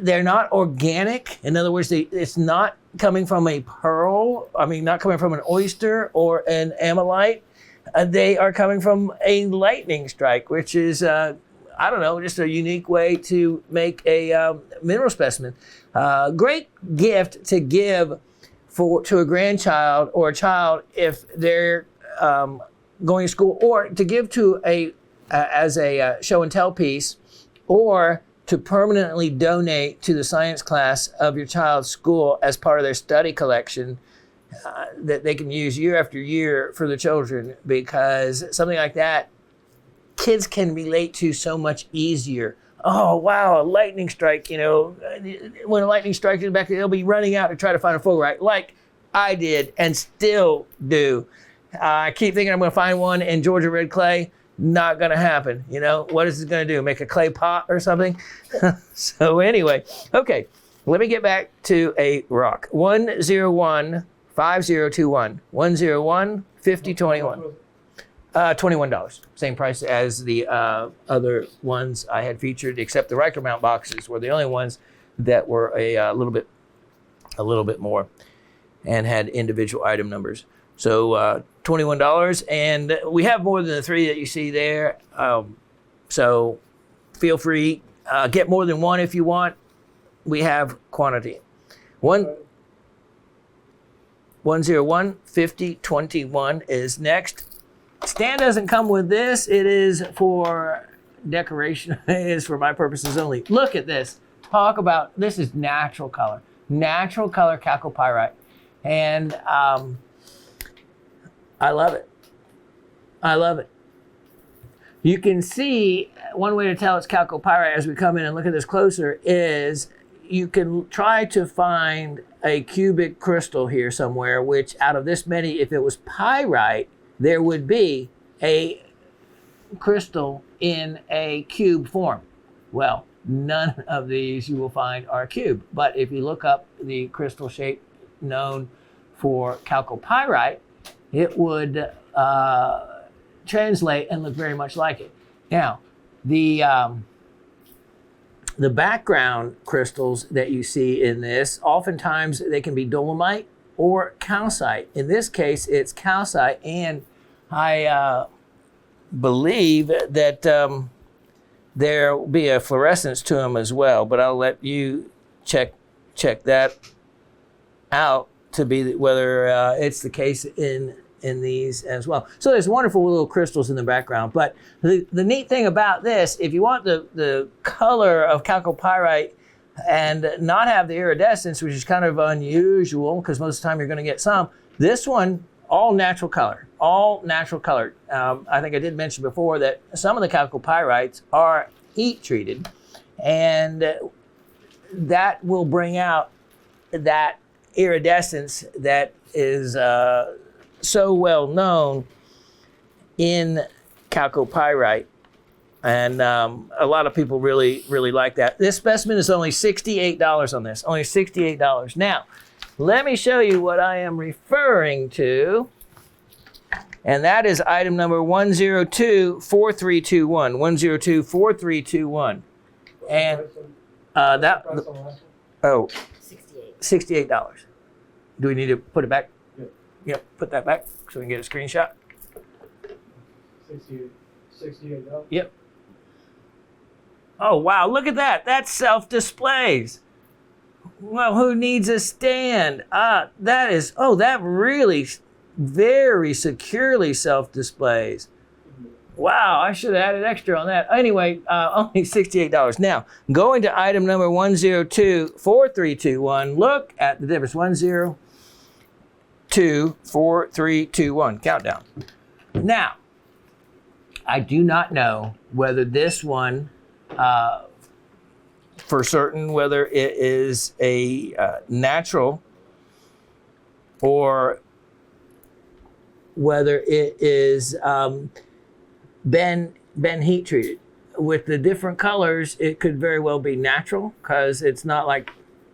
They're not organic. In other words, it's not coming from a pearl. I mean, not coming from an oyster or an ammonite. They are coming from a lightning strike, which is, I don't know, just a unique way to make a mineral specimen. Great gift to give to a grandchild or a child if they're going to school, or to give to as a show and tell piece, or to permanently donate to the science class of your child's school as part of their study collection that they can use year after year for the children, because something like that kids can relate to so much easier. Oh, wow, a lightning strike, when a lightning strikes in the back, they'll be running out to try to find a fulgurite, like I did and still do. I keep thinking I'm going to find one in Georgia red clay. Not going to happen. What is it going to do? Make a clay pot or something? So anyway, okay, let me get back to a rock. 101 5021. 101 5021. $21. Same price as the other ones I had featured, except the Riker mount boxes were the only ones that were a little bit more and had individual item numbers. So $21, and we have more than the 3 that you see there. So feel free, get more than one if you want. We have quantity. 101 5021 is next. Stand doesn't come with this. It is for decoration. It is for my purposes only. Look at this. Talk about, this is natural color. Natural color Calco Pyrite. And I love it. I love it. You can see one way to tell it's Calco Pyrite as we come in and look at this closer is you can try to find a cubic crystal here somewhere, which out of this many, if it was pyrite, there would be a crystal in a cube form. Well, none of these you will find are cube. But if you look up the crystal shape known for Calco Pyrite, it would translate and look very much like it. Now, the background crystals that you see in this, oftentimes they can be dolomite or calcite. In this case, it's calcite, and I believe that there will be a fluorescence to them as well, but I'll let you check that out to be whether it's the case in these as well. So there's wonderful little crystals in the background. But the neat thing about this, if you want the color of Calco Pyrite and not have the iridescence, which is kind of unusual because most of the time you're going to get some, this one, all natural color, all natural color. I think I did mention before that some of the Calco Pyrites are heat treated, and that will bring out that iridescence that is so well known in Calco Pyrite, and a lot of people really like that. This specimen is only $68 on this, only $68. Now, let me show you what I am referring to, and that is item number 1024321. 1024321, and that $68. Do we need to put it back? Yep, put that back so we can get a screenshot. $68. Yep. Oh, wow, look at that. That self-displays. Well, who needs a stand? That is, that really very securely self-displays. Wow, I should have added extra on that. Anyway, only $68. Now, going to item number 1024321, look at the difference. 1024321, countdown. Now, I do not know whether this one, for certain, whether it is a natural or whether it is been heat treated. With the different colors, it could very well be natural, because it's not like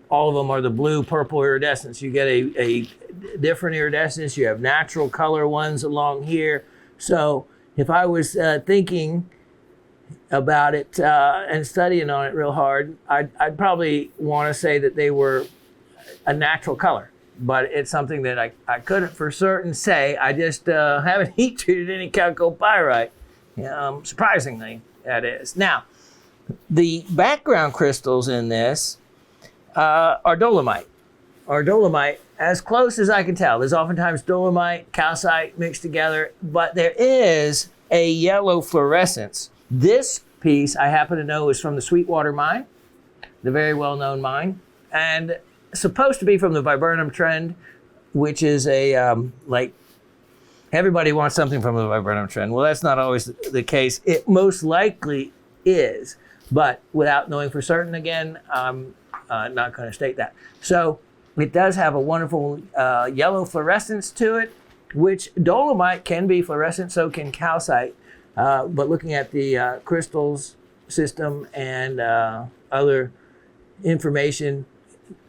all of them are the blue, purple iridescence. You get a different iridescence. You have natural color ones along here. So if I was thinking about it and studying on it real hard, I'd probably want to say that they were a natural color. But it's something that I couldn't for certain say. I just haven't heat treated any Calco Pyrite. Surprisingly, that is. Now, the background crystals in this are dolomite. As close as I can tell. There's oftentimes dolomite, calcite mixed together, but there is a yellow fluorescence. This piece I happen to know is from the Sweetwater mine, the very well-known mine, and supposed to be from the viburnum trend, which is a like everybody wants something from the viburnum trend. Well, that's not always the case. It most likely is, but without knowing for certain, again, I'm not going to state that. So it does have a wonderful yellow fluorescence to it, which dolomite can be fluorescent, so can calcite. But looking at the crystals system and other information,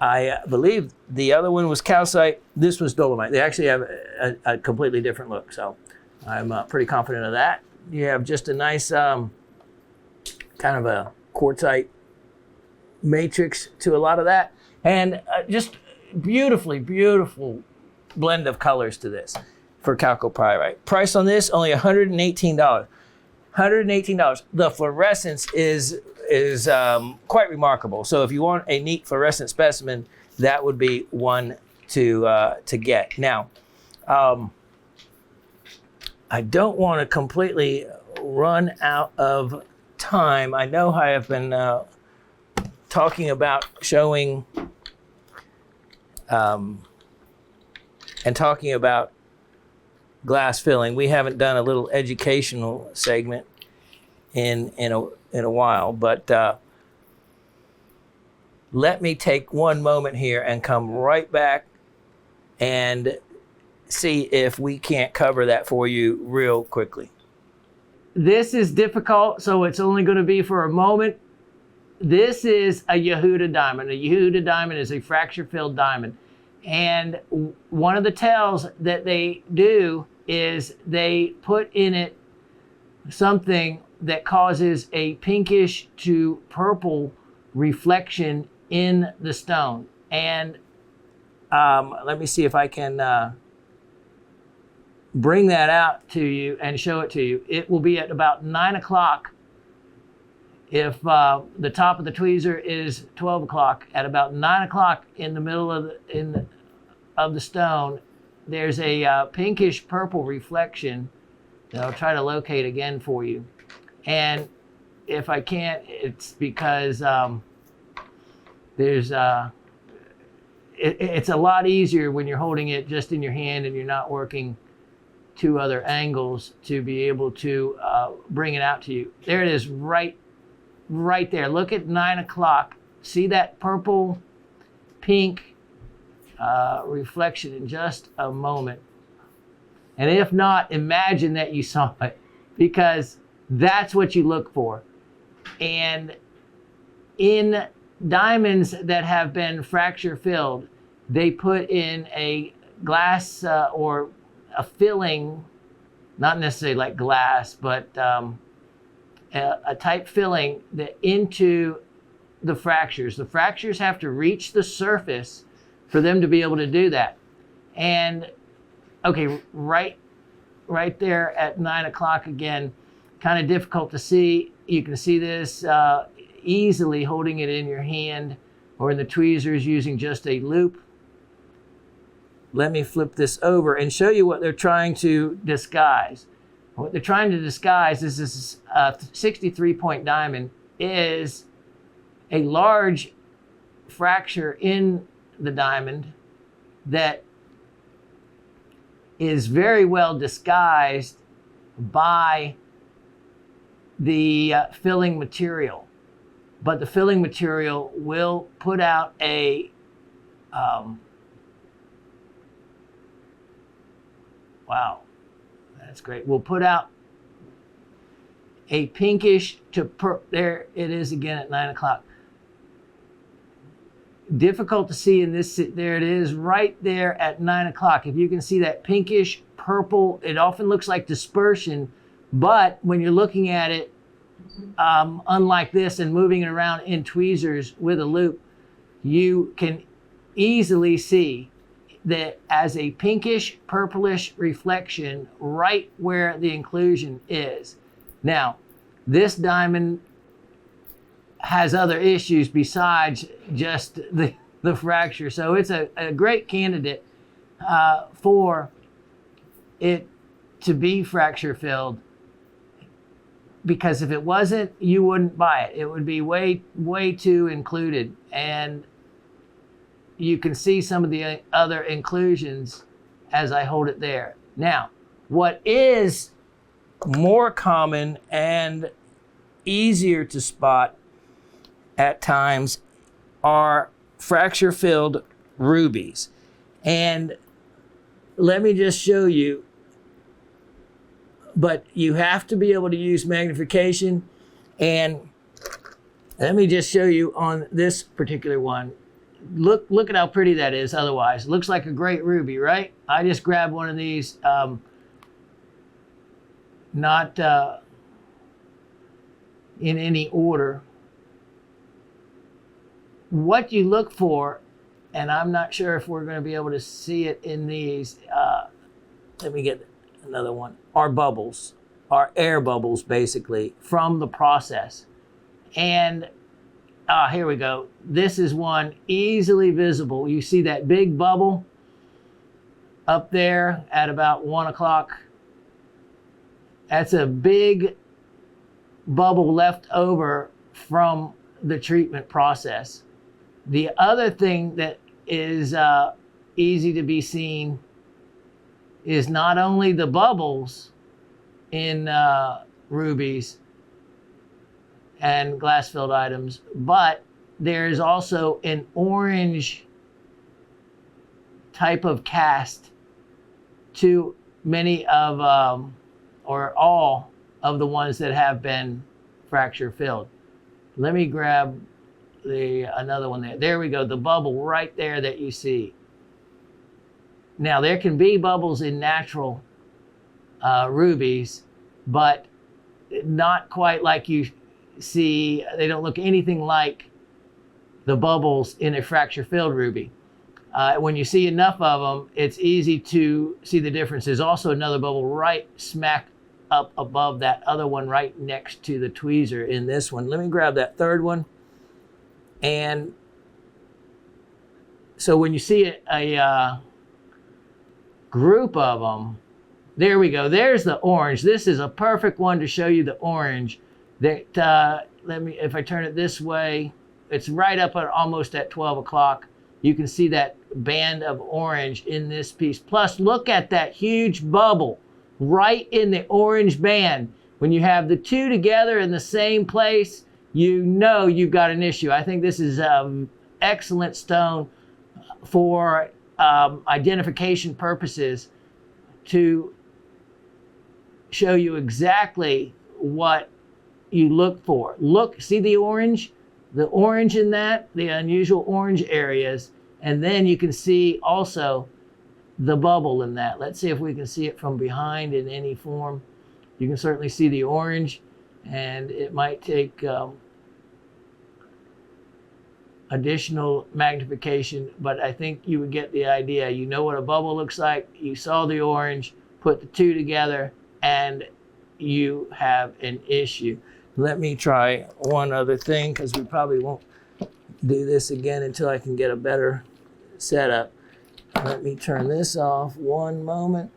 I believe the other one was calcite. This was dolomite. They actually have a completely different look, so I'm pretty confident of that. You have just a nice kind of a quartzite matrix to a lot of that, and just beautiful blend of colors to this for Calco Pyrite. Price on this, only $118. $118. The fluorescence is quite remarkable. So if you want a neat fluorescent specimen, that would be one to get. Now, I don't want to completely run out of time. I know I have been talking about showing and talking about glass filling. We haven't done a little educational segment in a while, but let me take one moment here and come right back and see if we can't cover that for you real quickly. This is difficult, so it's only going to be for a moment. this is a Yehuda diamond. A Yehuda diamond is a fracture-filled diamond. And one of the tells that they do is they put in it something that causes a pinkish to purple reflection in the stone. And let me see if I can bring that out to you and show it to you. It will be at about 9 o'clock. If the top of the tweezer is 12 o'clock, at about 9 o'clock in the middle of the stone, there's a pinkish purple reflection that I'll try to locate again for you. And if I can't, it's because there's it's a lot easier when you're holding it just in your hand and you're not working two other angles to be able to bring it out to you. There it is, right there. Look at 9 o'clock. See that purple, pink reflection in just a moment. And if not, imagine that you saw it, because that's what you look for. And in diamonds that have been fracture filled, they put in a glass or a filling, not necessarily like glass, but a type filling that into the fractures. The fractures have to reach the surface for them to be able to do that. And okay, right there at 9 o'clock again, kind of difficult to see. You can see this easily holding it in your hand or in the tweezers using just a loop. Let me flip this over and show you what they're trying to disguise. What they're trying to disguise is this 63-point diamond is a large fracture in the diamond that is very well disguised by the filling material. But the filling material will put out a wow, that's great. We'll put out a pinkish to there it is again at 9 o'clock. Difficult to see in this, there it is right there at 9 o'clock. If you can see that pinkish purple, it often looks like dispersion, but when you're looking at it, unlike this and moving it around in tweezers with a loop, you can easily see that as a pinkish purplish reflection right where the inclusion is. Now, this diamond has other issues besides just the fracture. So it's a great candidate for it to be fracture filled, because if it wasn't, you wouldn't buy it. It would be way too included. And you can see some of the other inclusions as I hold it there. Now, what is more common and easier to spot at times are fracture-filled rubies. And let me just show you, but you have to be able to use magnification. And let me just show you on this particular one. Look at how pretty that is otherwise. Looks like a great ruby, right? I just grabbed one of these, not in any order. What you look for, and I'm not sure if we're going to be able to see it in these, let me get another one, are bubbles, are air bubbles basically from the process. And here we go. This is one easily visible. You see that big bubble up there at about 1 o'clock? That's a big bubble left over from the treatment process. The other thing that is easy to be seen is not only the bubbles in rubies and glass-filled items, but there's also an orange type of cast to many of, or all of the ones that have been fracture-filled. Let me grab another one there. There we go, the bubble right there that you see. Now, there can be bubbles in natural rubies, but not quite like you see. They don't look anything like the bubbles in a fracture-filled ruby. When you see enough of them, it's easy to see the difference. There's also another bubble right smack up above that other one right next to the tweezer in this one. Let me grab that third one. And so when you see a group of them, there we go. There's the orange. This is a perfect one to show you the orange. That if I turn it this way, it's right up at almost at 12 o'clock. You can see that band of orange in this piece. Plus, look at that huge bubble right in the orange band. When you have the two together in the same place, you know you've got an issue. I think this is an excellent stone for identification purposes to show you exactly what you look for. Look, see the orange? The orange in that, the unusual orange areas, and then you can see also the bubble in that. Let's see if we can see it from behind in any form. You can certainly see the orange, and it might take additional magnification, but I think you would get the idea. You know what a bubble looks like, you saw the orange, put the two together, and you have an issue. Let me try one other thing, because we probably won't do this again until I can get a better setup. Let me turn this off one moment.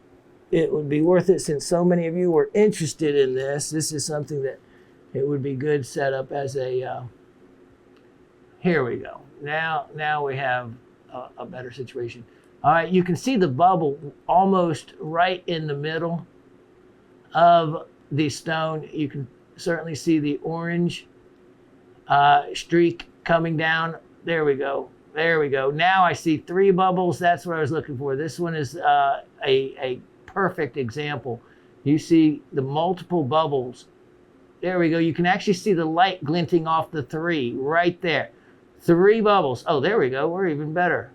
It would be worth it since so many of you were interested in this. This is something that it would be good set up as a, here we go. Now we have a better situation. All right, you can see the bubble almost right in the middle of the stone. You can certainly see the orange streak coming down. There we go. There we go. Now I see three bubbles. That's what I was looking for. This one is a perfect example. You see the multiple bubbles. There we go. You can actually see the light glinting off the three right there. Three bubbles. Oh, there we go. We're even better.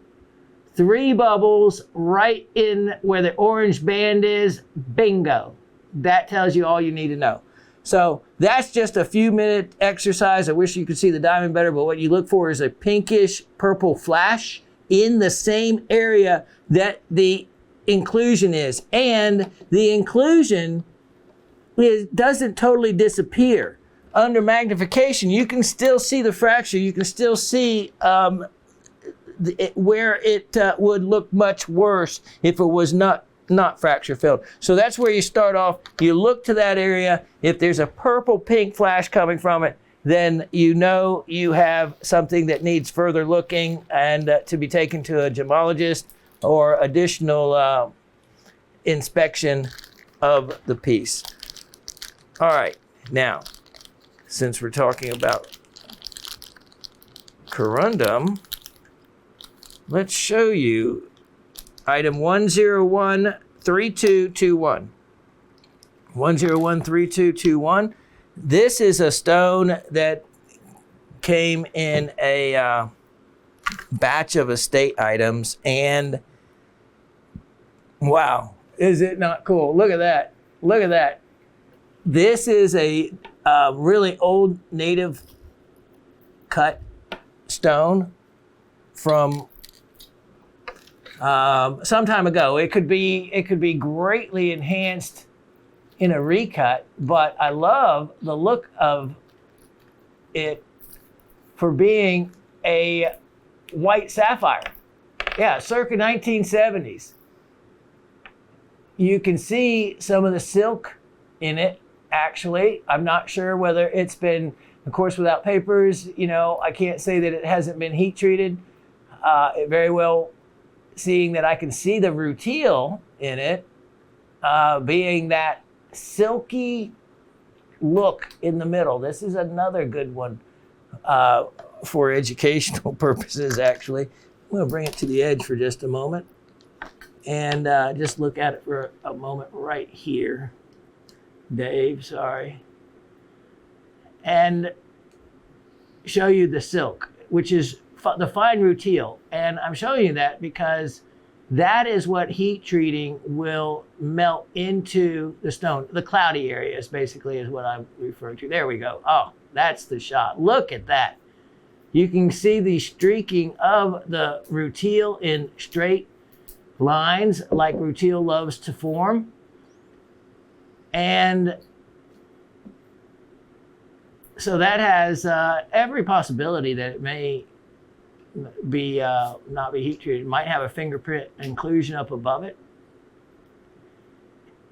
Three bubbles right in where the orange band is. Bingo. That tells you all you need to know. So that's just a few minute exercise. I wish you could see the diamond better, but what you look for is a pinkish purple flash in the same area that the inclusion is. And the inclusion doesn't totally disappear. Under magnification, you can still see the fracture. You can still see where it would look much worse if it was not fracture filled. So that's where you start off. You look to that area. If there's a purple pink flash coming from it, then you know you have something that needs further looking and to be taken to a gemologist or additional inspection of the piece. All right, now, since we're talking about corundum, let's show you item 1013221. 1013221. This is a stone that came in a batch of estate items, and wow, is it not cool? Look at that. Look at that. This is a really old native cut stone from some time ago. It could be greatly enhanced in a recut, but I love the look of it for being a white sapphire. Yeah, circa 1970s. You can see some of the silk in it, actually. I'm not sure whether it's been, of course, without papers, you know, I can't say that it hasn't been heat treated. It very well, seeing that I can see the rutile in it, being that silky look in the middle. This is another good one for educational purposes, actually. I'm going to bring it to the edge for just a moment and just look at it for a moment right here. Dave, sorry. And show you the silk, which is the fine rutile. And I'm showing you that because that is what heat treating will melt into the stone. The cloudy areas basically is what I'm referring to. There we go. Oh, that's the shot. Look at that. You can see the streaking of the rutile in straight lines like rutile loves to form. And so that has every possibility that it may be not be heat treated. It might have a fingerprint inclusion up above it.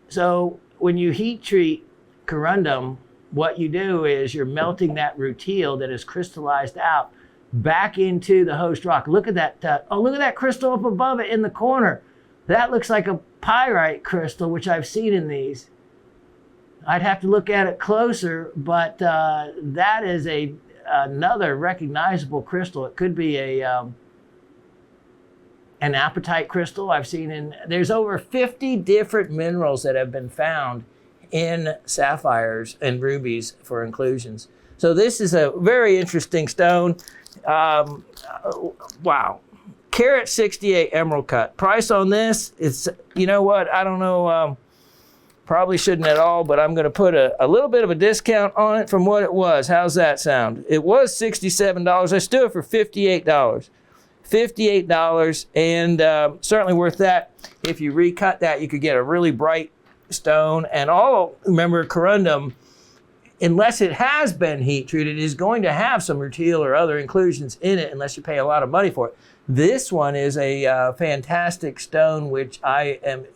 So when you heat treat corundum, what you do is you're melting that rutile that is crystallized out back into the host rock. Look at that. Oh, look at that crystal up above it in the corner. That looks like a pyrite crystal, which I've seen in these. I'd have to look at it closer, but that is another recognizable crystal. It could be an apatite crystal I've seen there's over 50 different minerals that have been found in sapphires and rubies for inclusions. So this is a very interesting stone. Wow. Carat 68 emerald cut. Price on this, it's, you know what, I don't know, probably shouldn't at all, but I'm going to put a little bit of a discount on it from what it was. How's that sound? It was $67. I still for $58. $58, and certainly worth that. If you recut that, you could get a really bright stone. And remember, corundum, unless it has been heat treated, is going to have some rutile or other inclusions in it unless you pay a lot of money for it. This one is a fantastic stone, which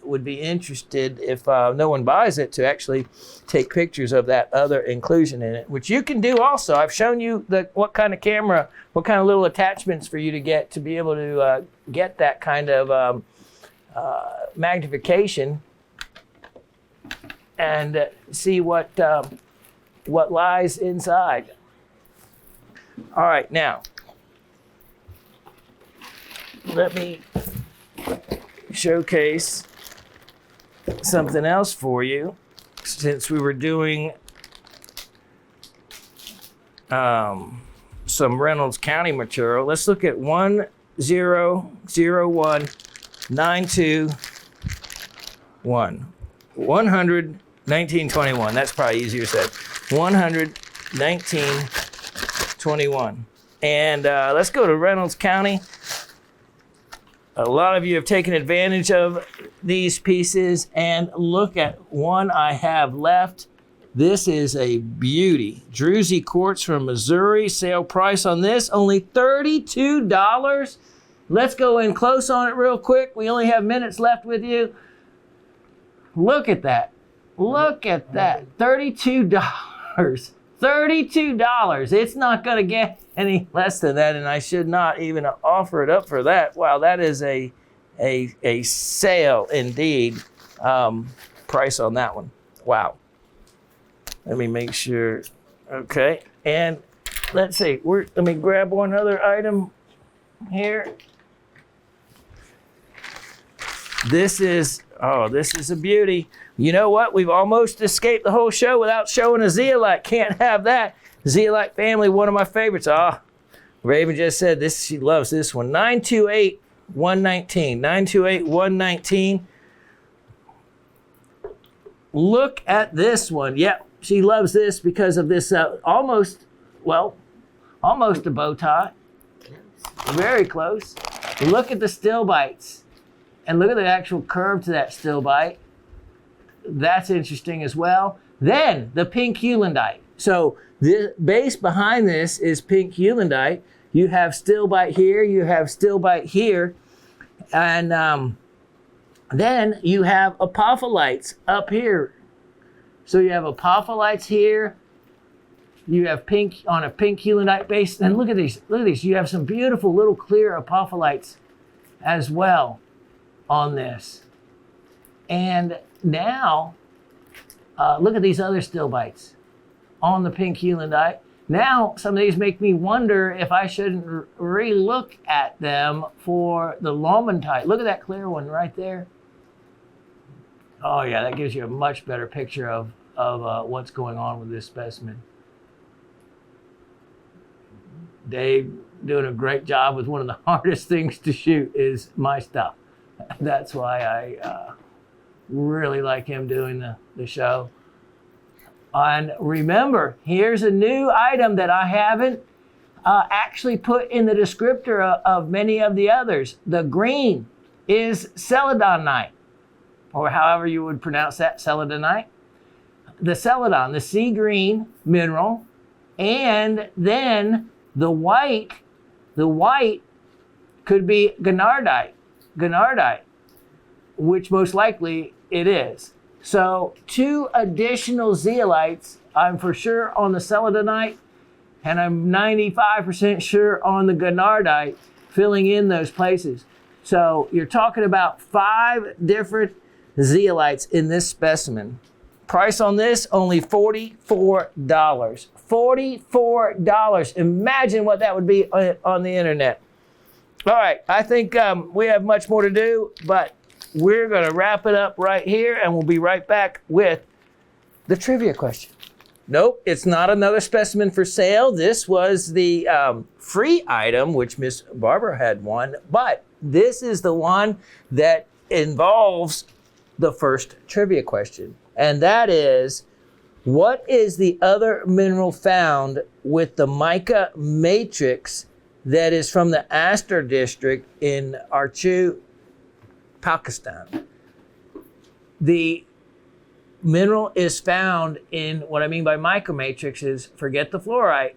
would be interested, if no one buys it, to actually take pictures of that other inclusion in it, which you can do also. I've shown you what kind of camera, what kind of little attachments for you to get to be able to get that kind of magnification and see what lies inside. All right, now, let me showcase something else for you. Since we were doing some Reynolds County material, let's look at 1001921. 11921. That's probably easier said. 11921. And let's go to Reynolds County. A lot of you have taken advantage of these pieces, and look at one I have left. This is a beauty. Druzy quartz from Missouri. Sale price on this, only $32. Let's go in close on it real quick. We only have minutes left with you. Look at that. Look at that. $32. $32. It's not going to get any less than that, and I should not even offer it up for that. Wow, that is a sale indeed. Price on that one. Wow. Let me make sure. Okay, and let's see. Let me grab one other item here. This is a beauty. You know what? We've almost escaped the whole show without showing a zeolite. Can't have that. Zeolite family, one of my favorites. Raven just said this. She loves this one. 928119. 928119. Look at this one. Yeah, she loves this because of this almost a bow tie. Very close. Look at the still bites. And look at the actual curve to that still bite. That's interesting as well. Then the pink Hulandite. So the base behind this is pink Hulandite. You have still bite here, you have still bite here. And then you have apopholites up here. So you have apopholites here. You have pink on a pink Hulandite base. And look at these. Look at these. You have some beautiful little clear apopholites as well on this. And now, look at these other still bites on the pink Hulandite. Now, some of these make me wonder if I shouldn't re-look at them for the Lomontite. Look at that clear one right there. Oh yeah, that gives you a much better picture of what's going on with this specimen. Dave doing a great job with one of the hardest things to shoot is my stuff. That's why I really like him doing the show. And remember, here's a new item that I haven't actually put in the descriptor of many of the others. The green is celadonite, or however you would pronounce that, celadonite. The celadon, the sea green mineral, and then the white could be Gannardite, which most likely it is. So 2 additional zeolites, I'm for sure on the celadonite, and I'm 95% sure on the Gannardite, filling in those places. So you're talking about 5 different zeolites in this specimen. Price on this, only $44. $44. Imagine what that would be on the internet. All right, I think we have much more to do, but we're going to wrap it up right here, and we'll be right back with the trivia question. Nope, it's not another specimen for sale. This was the free item, which Miss Barbara had won, but this is the one that involves the first trivia question, and that is, what is the other mineral found with the mica matrix that is from the Astor district in Archu, Pakistan? The mineral is found in, what I mean by mica matrix is, forget the fluorite,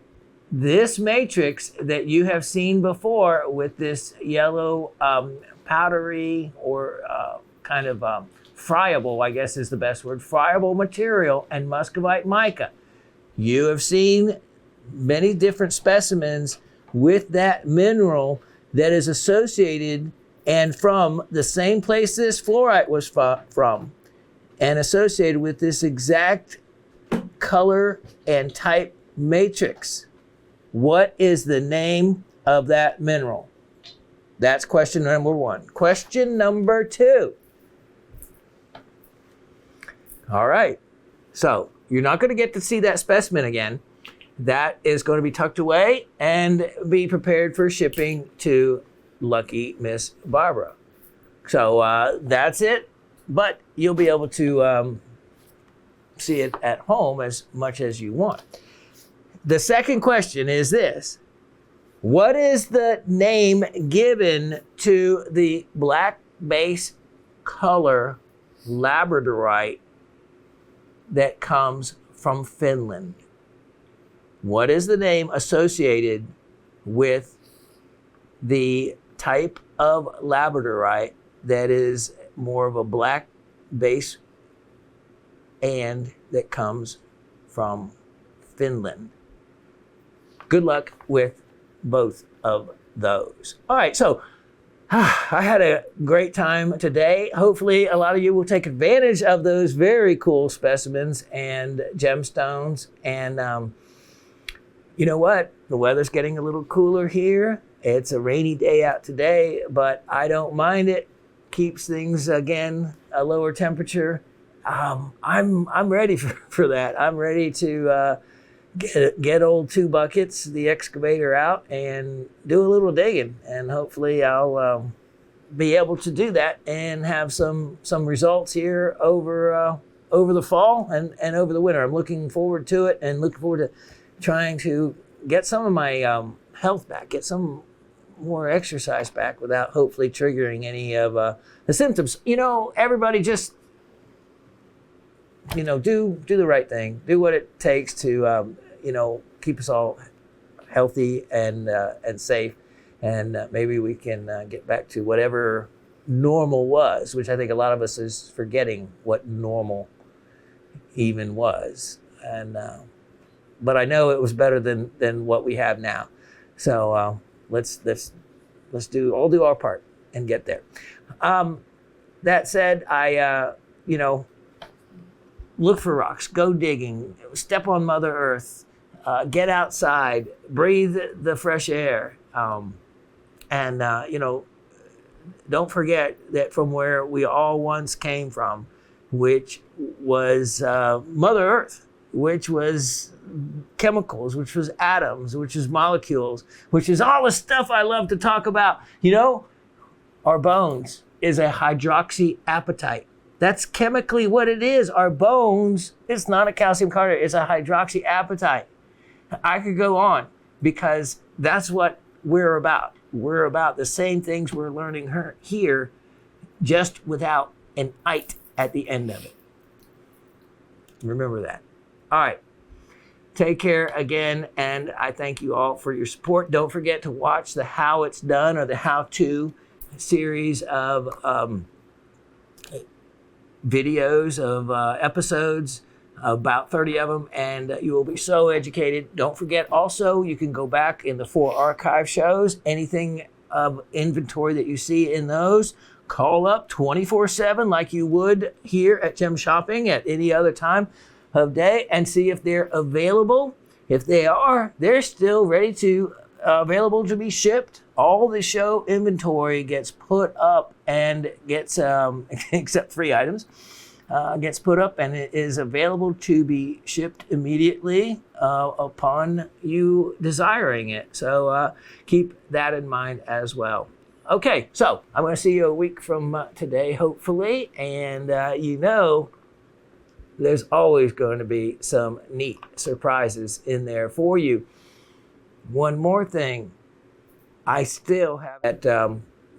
this matrix that you have seen before with this yellow powdery or kind of friable, I guess is the best word, friable material, and muscovite mica. You have seen many different specimens with that mineral that is associated and from the same place this fluorite was from, and associated with this exact color and type matrix. What is the name of that mineral? That's question number 1. Question number 2. All right, so you're not going to get to see that specimen again. That is going to be tucked away and be prepared for shipping to lucky Miss Barbara. So that's it, but you'll be able to see it at home as much as you want. The second question is this: what is the name given to the black base color labradorite that comes from Finland? What is the name associated with the type of labradorite that is more of a black base and that comes from Finland? Good luck with both of those. All right, so I had a great time today. Hopefully a lot of you will take advantage of those very cool specimens and gemstones. And you know what? The weather's getting a little cooler here. It's a rainy day out today, but I don't mind it. Keeps things, again, a lower temperature. I'm ready for that. I'm ready to get old 2 buckets, the excavator out, and do a little digging. And hopefully I'll be able to do that and have some results here over the fall and over the winter. I'm looking forward to it, and looking forward to trying to get some of my health back, get some more exercise back without hopefully triggering any of the symptoms. You know, everybody just, you know, do the right thing. Do what it takes to, you know, keep us all healthy and safe. And maybe we can get back to whatever normal was, which I think a lot of us is forgetting what normal even was. And but I know it was better than what we have now. So let's do our part and get there. That said, I you know, look for rocks, go digging, step on Mother Earth, get outside, breathe the fresh air, and you know, don't forget that from where we all once came from, which was Mother Earth, which was chemicals, which was atoms, which is molecules, which is all the stuff I love to talk about. You know, our bones is a hydroxyapatite. That's chemically what it is. Our bones, it's not a calcium carbonate, it's a hydroxyapatite. I could go on because that's what we're about. We're about the same things we're learning here, just without an "ite" at the end of it. Remember that. All right. Take care again, and I thank you all for your support. Don't forget to watch the How It's Done or the How-To series of videos of episodes, about 30 of them, and you will be so educated. Don't forget also, you can go back in the 4 archive shows. Anything of inventory that you see in those, call up 24/7 like you would here at Gem Shopping at any other time of day and see if they're available. If they are, they're still ready to available to be shipped. All the show inventory gets put up and gets except free items gets put up and it is available to be shipped immediately upon you desiring it. So keep that in mind as well. Okay, so I'm going to see you a week from today, hopefully, and you know there's always going to be some neat surprises in there for you. One more thing, I still have that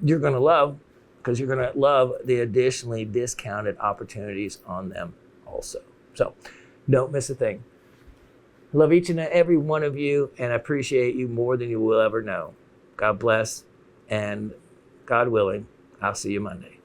you're going to love, because you're going to love the additionally discounted opportunities on them also. So don't miss a thing. Love each and every one of you and appreciate you more than you will ever know. God bless, and God willing, I'll see you Monday.